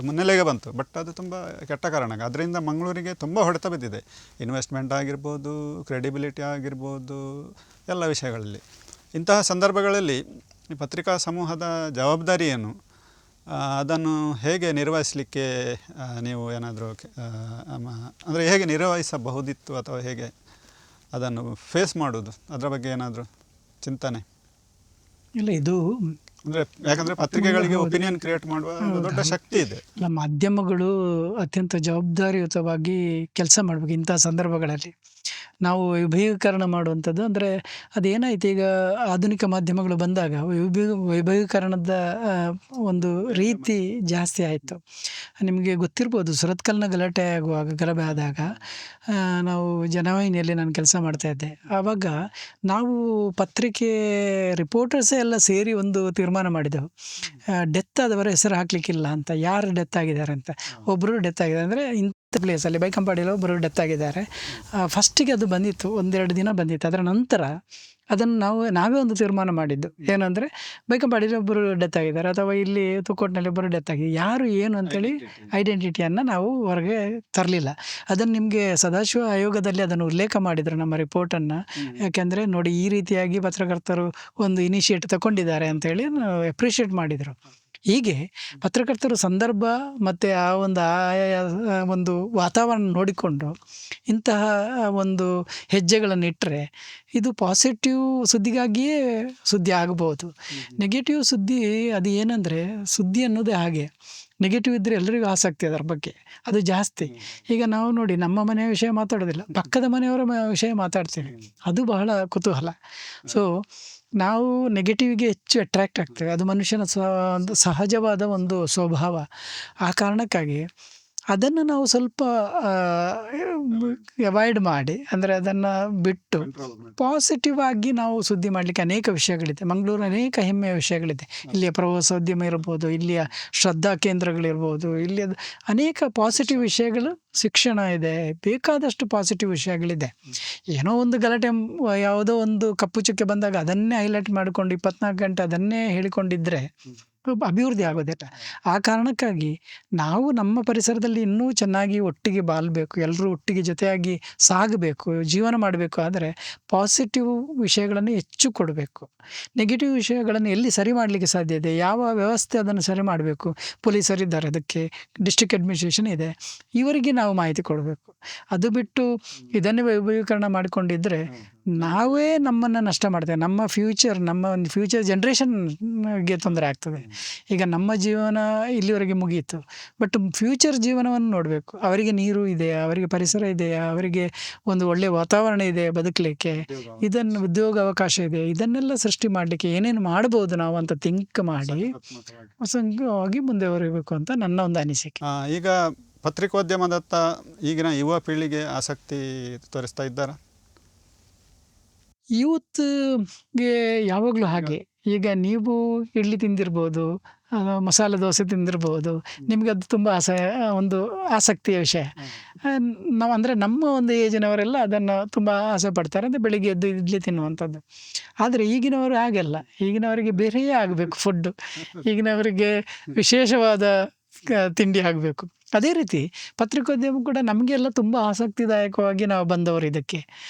ಮುನ್ನೆಲೆಗೆ ಬಂತು. ಬಟ್ ಅದು ತುಂಬ ಕೆಟ್ಟ ಕಾರಣ. ಅದರಿಂದ ಮಂಗಳೂರಿಗೆ ತುಂಬ ಹೊಡೆತ ಬಿದ್ದಿದೆ. ಇನ್ವೆಸ್ಟ್ಮೆಂಟ್ ಆಗಿರ್ಬೋದು, ಕ್ರೆಡಿಬಿಲಿಟಿ ಆಗಿರ್ಬೋದು, ಎಲ್ಲ ವಿಷಯಗಳಲ್ಲಿ. ಇಂತಹ ಸಂದರ್ಭಗಳಲ್ಲಿ ಈ ಪತ್ರಿಕಾ ಸಮೂಹದ ಜವಾಬ್ದಾರಿ ಏನು, ಅದನ್ನು ಹೇಗೆ ನಿರ್ವಹಿಸಲಿಕ್ಕೆ ನೀವು ಏನಾದರೂ ಅಂದರೆ ಹೇಗೆ ನಿರ್ವಹಿಸಬಹುದಿತ್ತು, ಅಥವಾ ಹೇಗೆ ಅದನ್ನು ಫೇಸ್ ಮಾಡೋದು, ಅದರ ಬಗ್ಗೆ ಏನಾದರೂ ಚಿಂತನೆ? ಇಲ್ಲ, ಇದು ಅಂದರೆ ಯಾಕಂದರೆ ಪತ್ರಿಕೆಗಳಿಗೆ ಒಪಿನಿಯನ್ ಕ್ರಿಯೇಟ್ ಮಾಡುವ ದೊಡ್ಡ ಶಕ್ತಿ ಇದೆ. ಇಲ್ಲ, ಮಾಧ್ಯಮಗಳು ಅತ್ಯಂತ ಜವಾಬ್ದಾರಿಯುತವಾಗಿ ಕೆಲಸ ಮಾಡಬೇಕು. ಇಂಥ ಸಂದರ್ಭಗಳಲ್ಲಿ ನಾವು ವಿಭಾಗೀಕರಣ ಮಾಡುವಂಥದ್ದು ಅಂದರೆ ಅದೇನಾಯ್ತು, ಈಗ ಆಧುನಿಕ ಮಾಧ್ಯಮಗಳು ಬಂದಾಗ ವಿಭಾಗೀಕರಣದ ಒಂದು ರೀತಿ ಜಾಸ್ತಿ ಆಯಿತು. ನಿಮಗೆ ಗೊತ್ತಿರ್ಬೋದು, ಸುರತ್ಕಲ್ನ ಗಲಭೆ ಆದಾಗ ನಾವು ಜನವಾಹಿನಿಯಲ್ಲಿ ನಾನು ಕೆಲಸ ಮಾಡ್ತಾಯಿದ್ದೆ. ಆವಾಗ ನಾವು ಪತ್ರಿಕೆ ರಿಪೋರ್ಟರ್ಸೇ ಎಲ್ಲ ಸೇರಿ ಒಂದು ತೀರ್ಮಾನ ಮಾಡಿದೆವು, ಡೆತ್ ಆದವರ ಹೆಸರು ಹಾಕಲಿಕ್ಕಿಲ್ಲ ಅಂತ. ಯಾರು ಡೆತ್ ಆಗಿದ್ದಾರೆ ಅಂತ, ಒಬ್ಬರು ಡೆತ್ ಆಗಿದ್ದಾರೆ ಅಂದರೆ ಇಂಥ ಪ್ಲೇಸಲ್ಲಿ ಬೈಕಂಪಾಡಿಯಲ್ಲಿ ಒಬ್ಬರು ಡೆತ್ ಆಗಿದ್ದಾರೆ. ಫಸ್ಟಿಗೆ ಅದು ಬಂದಿತ್ತು, 1-2 ದಿನ ಬಂದಿತ್ತು. ಅದರ ನಂತರ ಅದನ್ನು ನಾವೇ ಒಂದು ತೀರ್ಮಾನ ಮಾಡಿದ್ದು ಏನಂದರೆ, ಬೈಕಂಪಾಡಿಯಲ್ಲಿ ಒಬ್ಬರು ಡೆತ್ ಆಗಿದ್ದಾರೆ ಅಥವಾ ಇಲ್ಲಿ ತುಕೋಟ್ನಲ್ಲಿ ಒಬ್ಬರು ಡೆತ್ ಆಗಿದೆ, ಯಾರು ಏನು ಅಂತೇಳಿ ಐಡೆಂಟಿಟಿಯನ್ನು ನಾವು ಹೊರಗೆ ತರಲಿಲ್ಲ. ಅದನ್ನು ನಿಮಗೆ ಸದಾಶಿವ ಆಯೋಗದಲ್ಲಿ ಅದನ್ನು ಉಲ್ಲೇಖ ಮಾಡಿದರು ನಮ್ಮ ರಿಪೋರ್ಟನ್ನು. ಯಾಕೆಂದರೆ ನೋಡಿ, ಈ ರೀತಿಯಾಗಿ ಪತ್ರಕರ್ತರು ಒಂದು ಇನಿಷಿಯೇಟ್ ತಗೊಂಡಿದ್ದಾರೆ ಅಂತೇಳಿ ಅಪ್ರಿಷಿಯೇಟ್ ಮಾಡಿದರು. ಹೀಗೆ ಪತ್ರಕರ್ತರು ಸಂದರ್ಭ ಮತ್ತು ಆಯಾ ಒಂದು ವಾತಾವರಣ ನೋಡಿಕೊಂಡು ಇಂತಹ ಒಂದು ಹೆಜ್ಜೆಗಳನ್ನು ಇಟ್ಟರೆ ಇದು ಪಾಸಿಟಿವ್ ಸುದ್ದಿಗಾಗಿಯೇ ಸುದ್ದಿ ಆಗ್ಬೋದು. ನೆಗೆಟಿವ್ ಸುದ್ದಿ ಅದು ಏನಂದರೆ, ಸುದ್ದಿ ಅನ್ನೋದೇ ಹಾಗೆ, ನೆಗೆಟಿವ್ ಇದ್ದರೆ ಎಲ್ಲರಿಗೂ ಆಸಕ್ತಿ ಅದರ ಬಗ್ಗೆ, ಅದು ಜಾಸ್ತಿ. ಈಗ ನಾವು ನೋಡಿ, ನಮ್ಮ ಮನೆಯ ವಿಷಯ ಮಾತಾಡೋದಿಲ್ಲ, ಪಕ್ಕದ ಮನೆಯವರ ವಿಷಯ ಮಾತಾಡ್ತೀವಿ, ಅದು ಬಹಳ ಕುತೂಹಲ. ಸೊ ನಾವು ನೆಗೆಟಿವ್ಗೆ ಹೆಚ್ಚು ಅಟ್ರ್ಯಾಕ್ಟ್ ಆಗ್ತೇವೆ, ಅದು ಮನುಷ್ಯನ ಸಹಜವಾದ ಒಂದು ಸ್ವಭಾವ. ಆ ಕಾರಣಕ್ಕಾಗಿ ಅದನ್ನು ನಾವು ಸ್ವಲ್ಪ ಅವಾಯ್ಡ್ ಮಾಡಿ, ಅಂದರೆ ಅದನ್ನು ಬಿಟ್ಟು ಪಾಸಿಟಿವ್ ಆಗಿ ನಾವು ಸುದ್ದಿ ಮಾಡಲಿಕ್ಕೆ ಅನೇಕ ವಿಷಯಗಳಿದೆ. ಮಂಗಳೂರಿನ ಅನೇಕ ಹೆಮ್ಮೆಯ ವಿಷಯಗಳಿದೆ. ಇಲ್ಲಿಯ ಪ್ರವಾಸೋದ್ಯಮ ಇರ್ಬೋದು, ಇಲ್ಲಿಯ ಶ್ರದ್ಧಾ ಕೇಂದ್ರಗಳಿರ್ಬೋದು, ಇಲ್ಲಿಯ ಅನೇಕ ಪಾಸಿಟಿವ್ ವಿಷಯಗಳು, ಶಿಕ್ಷಣ ಇದೆ, ಬೇಕಾದಷ್ಟು ಪಾಸಿಟಿವ್ ವಿಷಯಗಳಿದೆ. ಏನೋ ಒಂದು ಗಲಾಟೆ, ಯಾವುದೋ ಒಂದು ಕಪ್ಪು ಚುಕ್ಕೆ ಬಂದಾಗ ಅದನ್ನೇ ಹೈಲೈಟ್ ಮಾಡಿಕೊಂಡು 24 ಗಂಟೆ ಅದನ್ನೇ ಹೇಳಿಕೊಂಡಿದ್ದರೆ ಅಭಿವೃದ್ಧಿ ಆಗೋದಿಲ್ಲ. ಆ ಕಾರಣಕ್ಕಾಗಿ ನಾವು ನಮ್ಮ ಪರಿಸರದಲ್ಲಿ ಇನ್ನೂ ಚೆನ್ನಾಗಿ ಒಟ್ಟಿಗೆ ಬಾಳಬೇಕು, ಎಲ್ಲರೂ ಒಟ್ಟಿಗೆ ಜೊತೆಯಾಗಿ ಸಾಗಬೇಕು, ಜೀವನ ಮಾಡಬೇಕು. ಆದರೆ ಪಾಸಿಟಿವ್ ವಿಷಯಗಳನ್ನು ಹೆಚ್ಚು ಕೊಡಬೇಕು. ನೆಗೆಟಿವ್ ವಿಷಯಗಳನ್ನು ಎಲ್ಲಿ ಸರಿ ಮಾಡಲಿಕ್ಕೆ ಸಾಧ್ಯ ಇದೆ, ಯಾವ ವ್ಯವಸ್ಥೆ ಅದನ್ನು ಸರಿ ಮಾಡಬೇಕು, ಪೊಲೀಸರಿದ್ದಾರೆ, ಅದಕ್ಕೆ ಡಿಸ್ಟ್ರಿಕ್ಟ್ ಅಡ್ಮಿನಿಸ್ಟ್ರೇಷನ್ ಇದೆ, ಇವರಿಗೆ ನಾವು ಮಾಹಿತಿ ಕೊಡಬೇಕು. ಅದು ಬಿಟ್ಟು ಇದನ್ನೇ ವಿಭಾಗೀಕರಣ ಮಾಡಿಕೊಂಡಿದ್ದರೆ ನಾವೇ ನಮ್ಮನ್ನು ನಷ್ಟ ಮಾಡ್ತೇವೆ. ನಮ್ಮ ಒಂದು ಫ್ಯೂಚರ್ ಜನ್ರೇಷನ್ಗೆ ತೊಂದರೆ ಆಗ್ತದೆ. ಈಗ ನಮ್ಮ ಜೀವನ ಇಲ್ಲಿವರೆಗೆ ಮುಗಿಯಿತು, ಬಟ್ ಫ್ಯೂಚರ್ ಜೀವನವನ್ನು ನೋಡಬೇಕು. ಅವರಿಗೆ ನೀರು ಇದೆಯಾ, ಅವರಿಗೆ ಪರಿಸರ ಇದೆಯಾ, ಅವರಿಗೆ ಒಂದು ಒಳ್ಳೆಯ ವಾತಾವರಣ ಇದೆ ಬದುಕಲಿಕ್ಕೆ, ಇದನ್ನು ಉದ್ಯೋಗ ಅವಕಾಶ ಇದೆ, ಇದನ್ನೆಲ್ಲ ಸೃಷ್ಟಿ ಮಾಡಲಿಕ್ಕೆ ಏನೇನು ಮಾಡ್ಬೋದು ನಾವು ಅಂತ ಥಿಂಕ್ ಮಾಡಿ ಸಂಘವಾಗಿ ಮುಂದೆ ಬರಬೇಕು ಅಂತ ನನ್ನ ಒಂದು ಅನಿಸಿಕೆ. ಈಗ ಪತ್ರಿಕೋದ್ಯಮದತ್ತ ಈಗಿನ ಯುವ ಪೀಳಿಗೆ ಆಸಕ್ತಿ ತೋರಿಸ್ತಾ ಇದ್ದಾರಾ? ಯೂತ್ಗೆ ಯಾವಾಗಲೂ ಹಾಗೆ. ಈಗ ನೀವು ಇಡ್ಲಿ ತಿಂದಿರ್ಬೋದು, ಮಸಾಲೆ ದೋಸೆ ತಿಂದಿರ್ಬೋದು, ನಿಮಗೆ ಅದು ತುಂಬ ಒಂದು ಆಸಕ್ತಿಯ ವಿಷಯ. ನಾವು ಅಂದರೆ ನಮ್ಮ ಒಂದು ಏಜಿನವರೆಲ್ಲ ಅದನ್ನು ತುಂಬ ಆಸೆ ಪಡ್ತಾರೆ, ಅಂದರೆ ಬೆಳಿಗ್ಗೆ ಎದ್ದು ಇಡ್ಲಿ ತಿನ್ನುವಂಥದ್ದು. ಆದರೆ ಈಗಿನವರು ಹಾಗೆಲ್ಲ, ಈಗಿನವರಿಗೆ ಬೇರೆಯೇ ಆಗಬೇಕು ಫುಡ್ಡು, ಈಗಿನವರಿಗೆ ವಿಶೇಷವಾದ ತಿಂಡಿ ಆಗಬೇಕು. ಅದೇ ರೀತಿ ಪತ್ರಿಕೋದ್ಯಮ ಕೂಡ ನಮಗೆಲ್ಲ ತುಂಬ ಆಸಕ್ತಿದಾಯಕವಾಗಿ ನಾವು ಬಂದವರು ಇದಕ್ಕೆ.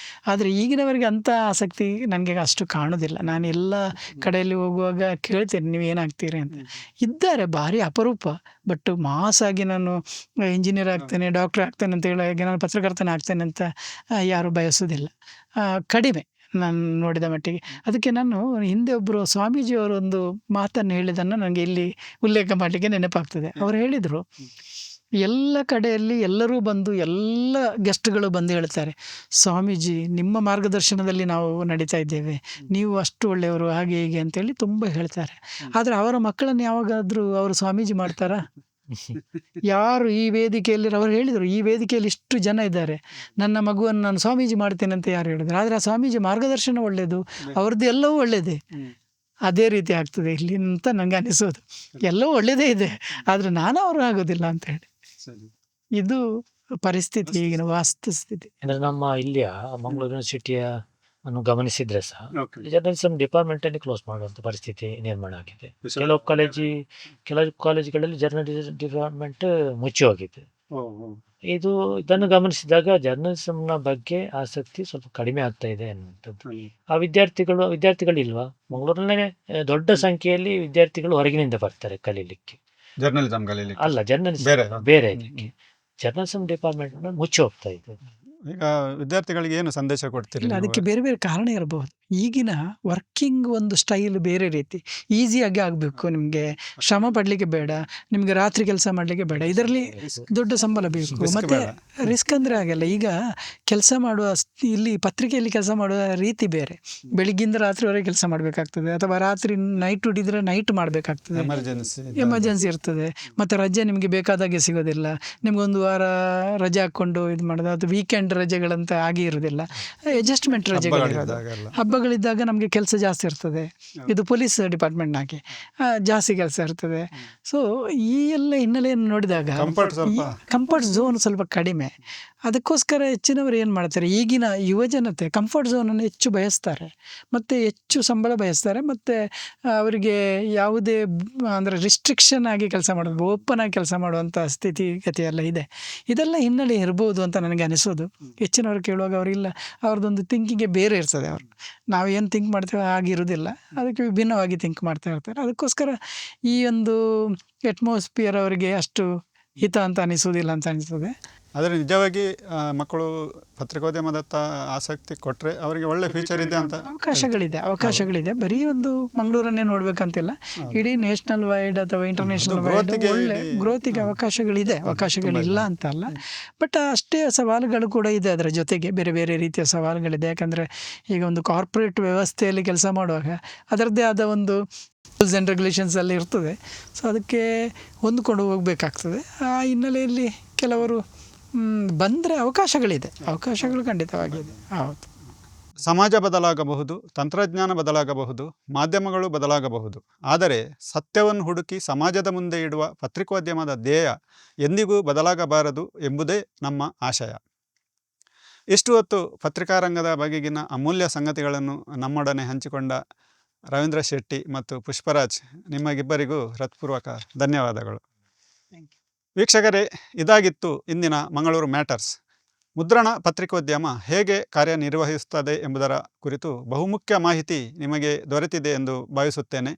ಆದರೆ ಈಗಿನವರಿಗೆ ಅಂಥ ಆಸಕ್ತಿ ನನಗೆ ಅಷ್ಟು ಕಾಣೋದಿಲ್ಲ. ನಾನು ಎಲ್ಲ ಕಡೆಯಲ್ಲಿ ಹೋಗುವಾಗ ಕೇಳ್ತೇನೆ, ನೀವು ಏನಾಗ್ತೀರಿ ಅಂತ. ಇದ್ದಾರೆ, ಭಾರಿ ಅಪರೂಪ. ಬಟ್ ಮಾಸಾಗಿ ನಾನು ಇಂಜಿನಿಯರ್ ಆಗ್ತೇನೆ, ಡಾಕ್ಟ್ರ್ ಆಗ್ತೇನೆ ಅಂತ ಹೇಳಿ ನಾನು ಪತ್ರಕರ್ತನ ಆಗ್ತೇನೆ ಅಂತ ಯಾರೂ ಬಯಸೋದಿಲ್ಲ, ಕಡಿಮೆ ನಾನು ನೋಡಿದ ಮಟ್ಟಿಗೆ. ಅದಕ್ಕೆ ನಾನು ಹಿಂದೆ ಒಬ್ಬರು ಸ್ವಾಮೀಜಿಯವರು ಒಂದು ಮಾತನ್ನು ಹೇಳಿದ್ದನ್ನು ನನಗೆ ಇಲ್ಲಿ ಉಲ್ಲೇಖ ಮಾಡಲಿಕ್ಕೆ ನೆನಪಾಗ್ತದೆ. ಅವರು ಹೇಳಿದರು, ಎಲ್ಲ ಕಡೆಯಲ್ಲಿ ಎಲ್ಲರೂ ಬಂದು, ಎಲ್ಲ ಗೆಸ್ಟ್ಗಳು ಬಂದು ಹೇಳ್ತಾರೆ, ಸ್ವಾಮೀಜಿ ನಿಮ್ಮ ಮಾರ್ಗದರ್ಶನದಲ್ಲಿ ನಾವು ನಡೀತಾ ಇದ್ದೇವೆ, ನೀವು ಅಷ್ಟು ಒಳ್ಳೆಯವರು, ಹಾಗೆ ಹೀಗೆ ಅಂತೇಳಿ ತುಂಬ ಹೇಳ್ತಾರೆ. ಆದರೆ ಅವರ ಮಕ್ಕಳನ್ನು ಯಾವಾಗಾದರೂ ಅವರು ಸ್ವಾಮೀಜಿ ಮಾಡ್ತಾರಾ? ಯಾರು ಈ ವೇದಿಕೆಯಲ್ಲಿ, ಅವರು ಹೇಳಿದರು, ಈ ವೇದಿಕೆಯಲ್ಲಿ ಇಷ್ಟು ಜನ ಇದ್ದಾರೆ, ನನ್ನ ಮಗುವನ್ನು ನಾನು ಸ್ವಾಮೀಜಿ ಮಾಡ್ತೇನೆ ಅಂತ ಯಾರು ಹೇಳಿದ್ರು? ಆದರೆ ಆ ಸ್ವಾಮೀಜಿ ಮಾರ್ಗದರ್ಶನ ಒಳ್ಳೆಯದು, ಅವ್ರದ್ದು ಎಲ್ಲವೂ ಒಳ್ಳೆಯದೇ. ಅದೇ ರೀತಿ ಆಗ್ತದೆ ಇಲ್ಲಿ ಅಂತ ನನಗೆ ಅನಿಸೋದು. ಎಲ್ಲವೂ ಒಳ್ಳೆಯದೇ ಇದೆ, ಆದರೆ ನಾನು ಅವರು ಆಗೋದಿಲ್ಲ ಅಂತ ಹೇಳಿ. ಇದು ಪರಿಸ್ಥಿತಿ, ಈಗಿನ ವಾಸ್ತುಸ್ಥಿತಿ. ಅಂದ್ರೆ ನಮ್ಮ ಇಲ್ಲಿಯ ಮಂಗಳೂರು ಯೂನಿವರ್ಸಿಟಿಯ ಅನ್ನು ಗಮನಿಸಿದ್ರೆ ಸಹ ಜರ್ನಲಿಸಂ ಡಿಪಾರ್ಟ್ಮೆಂಟ್ ಅಲ್ಲಿ ಕ್ಲೋಸ್ ಮಾಡುವಂತ ಪರಿಸ್ಥಿತಿ ನಿರ್ಮಾಣ ಆಗಿದೆ. ಕೆಲವು ಕಾಲೇಜುಗಳಲ್ಲಿ ಜರ್ನಲಿಸಂ ಡಿಪಾರ್ಟ್ಮೆಂಟ್ ಮುಚ್ಚಿ ಹೋಗಿದೆ. ಇದನ್ನು ಗಮನಿಸಿದಾಗ ಜರ್ನಲಿಸಂನ ಬಗ್ಗೆ ಆಸಕ್ತಿ ಸ್ವಲ್ಪ ಕಡಿಮೆ ಆಗ್ತಾ ಇದೆ ಅನ್ನುವಂಥದ್ದು. ಆ ವಿದ್ಯಾರ್ಥಿಗಳು ಇಲ್ವಾ? ಮಂಗಳೂರಿನಲ್ಲೇ ದೊಡ್ಡ ಸಂಖ್ಯೆಯಲ್ಲಿ ವಿದ್ಯಾರ್ಥಿಗಳು ಹೊರಗಿನಿಂದ ಬರ್ತಾರೆ ಕಲೀಲಿಕ್ಕೆ. ಜರ್ನಲಿಸಂ ಅಲ್ಲ, ಜರ್ನಲಿಸಂ ಬೇರೆ ಇದಕ್ಕೆ. ಜರ್ನಲಿಸಂ ಡಿಪಾರ್ಟ್ಮೆಂಟ್ ಮುಚ್ಚಿ ಹೋಗ್ತಾ ಇದೆ. ಈಗ ವಿದ್ಯಾರ್ಥಿಗಳಿಗೆ ಏನು ಸಂದೇಶ ಕೊಡ್ತೀರಿ? ಇಲ್ಲ, ಅದಕ್ಕೆ ಬೇರೆ ಬೇರೆ ಕಾರಣ ಇರಬಹುದು. ಈಗಿನ ವರ್ಕಿಂಗ್ ಒಂದು ಸ್ಟೈಲ್ ಬೇರೆ ರೀತಿ, ಈಸಿಯಾಗಿ ಆಗಬೇಕು, ನಿಮಗೆ ಶ್ರಮ ಪಡಲಿಕ್ಕೆ ಬೇಡ, ನಿಮಗೆ ರಾತ್ರಿ ಕೆಲಸ ಮಾಡಲಿಕ್ಕೆ ಬೇಡ, ಇದರಲ್ಲಿ ದೊಡ್ಡ ಸಂಬಳ ಬೇಕು, ಮತ್ತು ರಿಸ್ಕ್ ಅಂದರೆ ಹಾಗೆಲ್ಲ. ಈಗ ಕೆಲಸ ಮಾಡುವ ಇಲ್ಲಿ ಪತ್ರಿಕೆಯಲ್ಲಿ ಕೆಲಸ ಮಾಡುವ ರೀತಿ ಬೇರೆ. ಬೆಳಿಗ್ಗಿಂದ ರಾತ್ರಿವರೆಗೆ ಕೆಲಸ ಮಾಡಬೇಕಾಗ್ತದೆ, ಅಥವಾ ರಾತ್ರಿ ನೈಟ್ ದುಡಿದ್ರೆ ನೈಟ್ ಮಾಡಬೇಕಾಗ್ತದೆ, ಎಮರ್ಜೆನ್ಸಿ ಇರ್ತದೆ, ಮತ್ತು ರಜೆ ನಿಮಗೆ ಬೇಕಾದಾಗೆ ಸಿಗೋದಿಲ್ಲ. ನಿಮಗೊಂದು ವಾರ ರಜೆ ಹಾಕ್ಕೊಂಡು ಇದು ಮಾಡೋದು, ಅದು ವೀಕೆಂಡ್ ರಜೆಗಳಂತ ಆಗಿ ಇರೋದಿಲ್ಲ, ಅಡ್ಜಸ್ಟ್ಮೆಂಟ್ ರಜೆಗಳಿರೋದು. ಹಬ್ಬಗಳಿದ್ದಾಗ ನಮಗೆ ಕೆಲಸ ಜಾಸ್ತಿ ಇರ್ತದೆ, ಇದು ಪೊಲೀಸ್ ಡಿಪಾರ್ಟ್ಮೆಂಟ್ನಾಗೆ ಜಾಸ್ತಿ ಕೆಲಸ ಇರ್ತದೆ. ಸೊ ಈ ಎಲ್ಲ ಹಿನ್ನೆಲೆಯನ್ನು ನೋಡಿದಾಗ ಕಂಫರ್ಟ್ ಝೋನ್ ಸ್ವಲ್ಪ ಕಡಿಮೆ. ಅದಕ್ಕೋಸ್ಕರ ಹೆಚ್ಚಿನವರು ಏನು ಮಾಡ್ತಾರೆ, ಈಗಿನ ಯುವಜನತೆ ಕಂಫರ್ಟ್ ಝೋನನ್ನು ಹೆಚ್ಚು ಬಯಸ್ತಾರೆ, ಮತ್ತು ಹೆಚ್ಚು ಸಂಬಳ ಬಯಸ್ತಾರೆ, ಮತ್ತು ಅವರಿಗೆ ಯಾವುದೇ ಅಂದರೆ ರಿಸ್ಟ್ರಿಕ್ಷನ್ ಆಗಿ ಕೆಲಸ ಮಾಡೋದು, ಓಪನ್ ಆಗಿ ಕೆಲಸ ಮಾಡುವಂಥ ಸ್ಥಿತಿಗತಿ ಎಲ್ಲ ಇದೆ. ಇದೆಲ್ಲ ಹಿನ್ನೆಲೆ ಇರ್ಬೋದು ಅಂತ ನನಗೆ ಅನಿಸೋದು. ಹೆಚ್ಚಿನವರು ಕೇಳುವಾಗ ಅವರಿಲ್ಲ, ಅವ್ರದ್ದೊಂದು ಥಿಂಕಿಂಗೇ ಬೇರೆ ಇರ್ತದೆ. ಅವರು ನಾವು ಏನು ಥಿಂಕ್ ಮಾಡ್ತೇವೆ ಆಗಿರೋದಿಲ್ಲ, ಅದಕ್ಕೆ ವಿಭಿನ್ನವಾಗಿ ಥಿಂಕ್ ಮಾಡ್ತಾ ಇರ್ತಾರೆ. ಅದಕ್ಕೋಸ್ಕರ ಈ ಒಂದು ಅಟ್ಮಾಸ್ಫಿಯರ್ ಅವರಿಗೆ ಅಷ್ಟು ಹಿತ ಅಂತ ಅನಿಸೋದಿಲ್ಲ ಅಂತ ಅನಿಸ್ತದೆ. ಆದರೆ ನಿಜವಾಗಿ ಮಕ್ಕಳು ಪತ್ರಿಕೋದ್ಯಮದತ್ತ ಆಸಕ್ತಿ ಕೊಟ್ಟರೆ ಅವರಿಗೆ ಒಳ್ಳೆ ಫ್ಯೂಚರ್ ಇದೆ ಅಂತ. ಅವಕಾಶಗಳಿದೆ. ಬರೀ ಒಂದು ಮಂಗಳೂರನ್ನೇ ನೋಡ್ಬೇಕಂತಿಲ್ಲ, ಇಡೀ ನ್ಯಾಷನಲ್ ವೈಡ್ ಅಥವಾ ಇಂಟರ್ನ್ಯಾಷನಲ್ ವೈಡ್ ಒಳ್ಳೆ ಗ್ರೋತಿಗೆ ಅವಕಾಶಗಳಿಲ್ಲ ಅಂತ ಅಲ್ಲ. ಬಟ್ ಅಷ್ಟೇ ಸವಾಲುಗಳು ಕೂಡ ಇದೆ. ಅದರ ಜೊತೆಗೆ ಬೇರೆ ಬೇರೆ ರೀತಿಯ ಸವಾಲುಗಳಿದೆ. ಯಾಕಂದರೆ ಈಗ ಒಂದು ಕಾರ್ಪೊರೇಟ್ ವ್ಯವಸ್ಥೆಯಲ್ಲಿ ಕೆಲಸ ಮಾಡುವಾಗ ಅದರದ್ದೇ ಆದ ಒಂದು ರೂಲ್ಸ್ ಆ್ಯಂಡ್ ರೆಗ್ಯುಲೇಷನ್ಸ್ ಎಲ್ಲ ಇರ್ತದೆ. ಸೊ ಅದಕ್ಕೆ ಹೊಂದ್ಕೊಂಡು ಹೋಗಬೇಕಾಗ್ತದೆ. ಆ ಹಿನ್ನೆಲೆಯಲ್ಲಿ ಕೆಲವರು ಬಂದರೆ ಅವಕಾಶಗಳು ಖಂಡಿತವಾಗಿದೆ. ಹೌದು, ಸಮಾಜ ಬದಲಾಗಬಹುದು, ತಂತ್ರಜ್ಞಾನ ಬದಲಾಗಬಹುದು, ಮಾಧ್ಯಮಗಳು ಬದಲಾಗಬಹುದು, ಆದರೆ ಸತ್ಯವನ್ನು ಹುಡುಕಿ ಸಮಾಜದ ಮುಂದೆ ಇಡುವ ಪತ್ರಿಕೋದ್ಯಮದ ಧ್ಯೇಯ ಎಂದಿಗೂ ಬದಲಾಗಬಾರದು ಎಂಬುದೇ ನಮ್ಮ ಆಶಯ. ಇಷ್ಟು ಹೊತ್ತು ಪತ್ರಿಕಾರಂಗದ ಬಗೆಗಿನ ಅಮೂಲ್ಯ ಸಂಗತಿಗಳನ್ನು ನಮ್ಮೊಡನೆ ಹಂಚಿಕೊಂಡ ರವೀಂದ್ರ ಶೆಟ್ಟಿ ಮತ್ತು ಪುಷ್ಪರಾಜ್, ನಿಮಗಿಬ್ಬರಿಗೂ ಹೃತ್ಪೂರ್ವಕ ಧನ್ಯವಾದಗಳು. ವೀಕ್ಷಕರೇ, ಇದಾಗಿತ್ತು ಇಂದಿನ ಮಂಗಳೂರು ಮ್ಯಾಟರ್ಸ್. ಮುದ್ರಣ ಪತ್ರಿಕೋದ್ಯಮ ಹೇಗೆ ಕಾರ್ಯನಿರ್ವಹಿಸುತ್ತದೆ ಎಂಬುದರ ಕುರಿತು ಬಹುಮುಖ್ಯ ಮಾಹಿತಿ ನಿಮಗೆ ದೊರೆತಿದೆ ಎಂದು ಭಾವಿಸುತ್ತೇನೆ.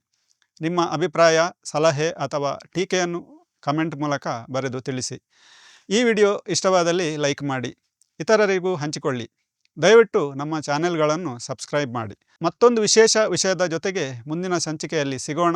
ನಿಮ್ಮ ಅಭಿಪ್ರಾಯ, ಸಲಹೆ ಅಥವಾ ಟೀಕೆಯನ್ನು ಕಮೆಂಟ್ ಮೂಲಕ ಬರೆದು ತಿಳಿಸಿ. ಈ ವಿಡಿಯೋ ಇಷ್ಟವಾದಲ್ಲಿ ಲೈಕ್ ಮಾಡಿ, ಇತರರಿಗೂ ಹಂಚಿಕೊಳ್ಳಿ. ದಯವಿಟ್ಟು ನಮ್ಮ ಚಾನೆಲ್ಗಳನ್ನು ಸಬ್ಸ್ಕ್ರೈಬ್ ಮಾಡಿ. ಮತ್ತೊಂದು ವಿಶೇಷ ವಿಷಯದ ಜೊತೆಗೆ ಮುಂದಿನ ಸಂಚಿಕೆಯಲ್ಲಿ ಸಿಗೋಣ.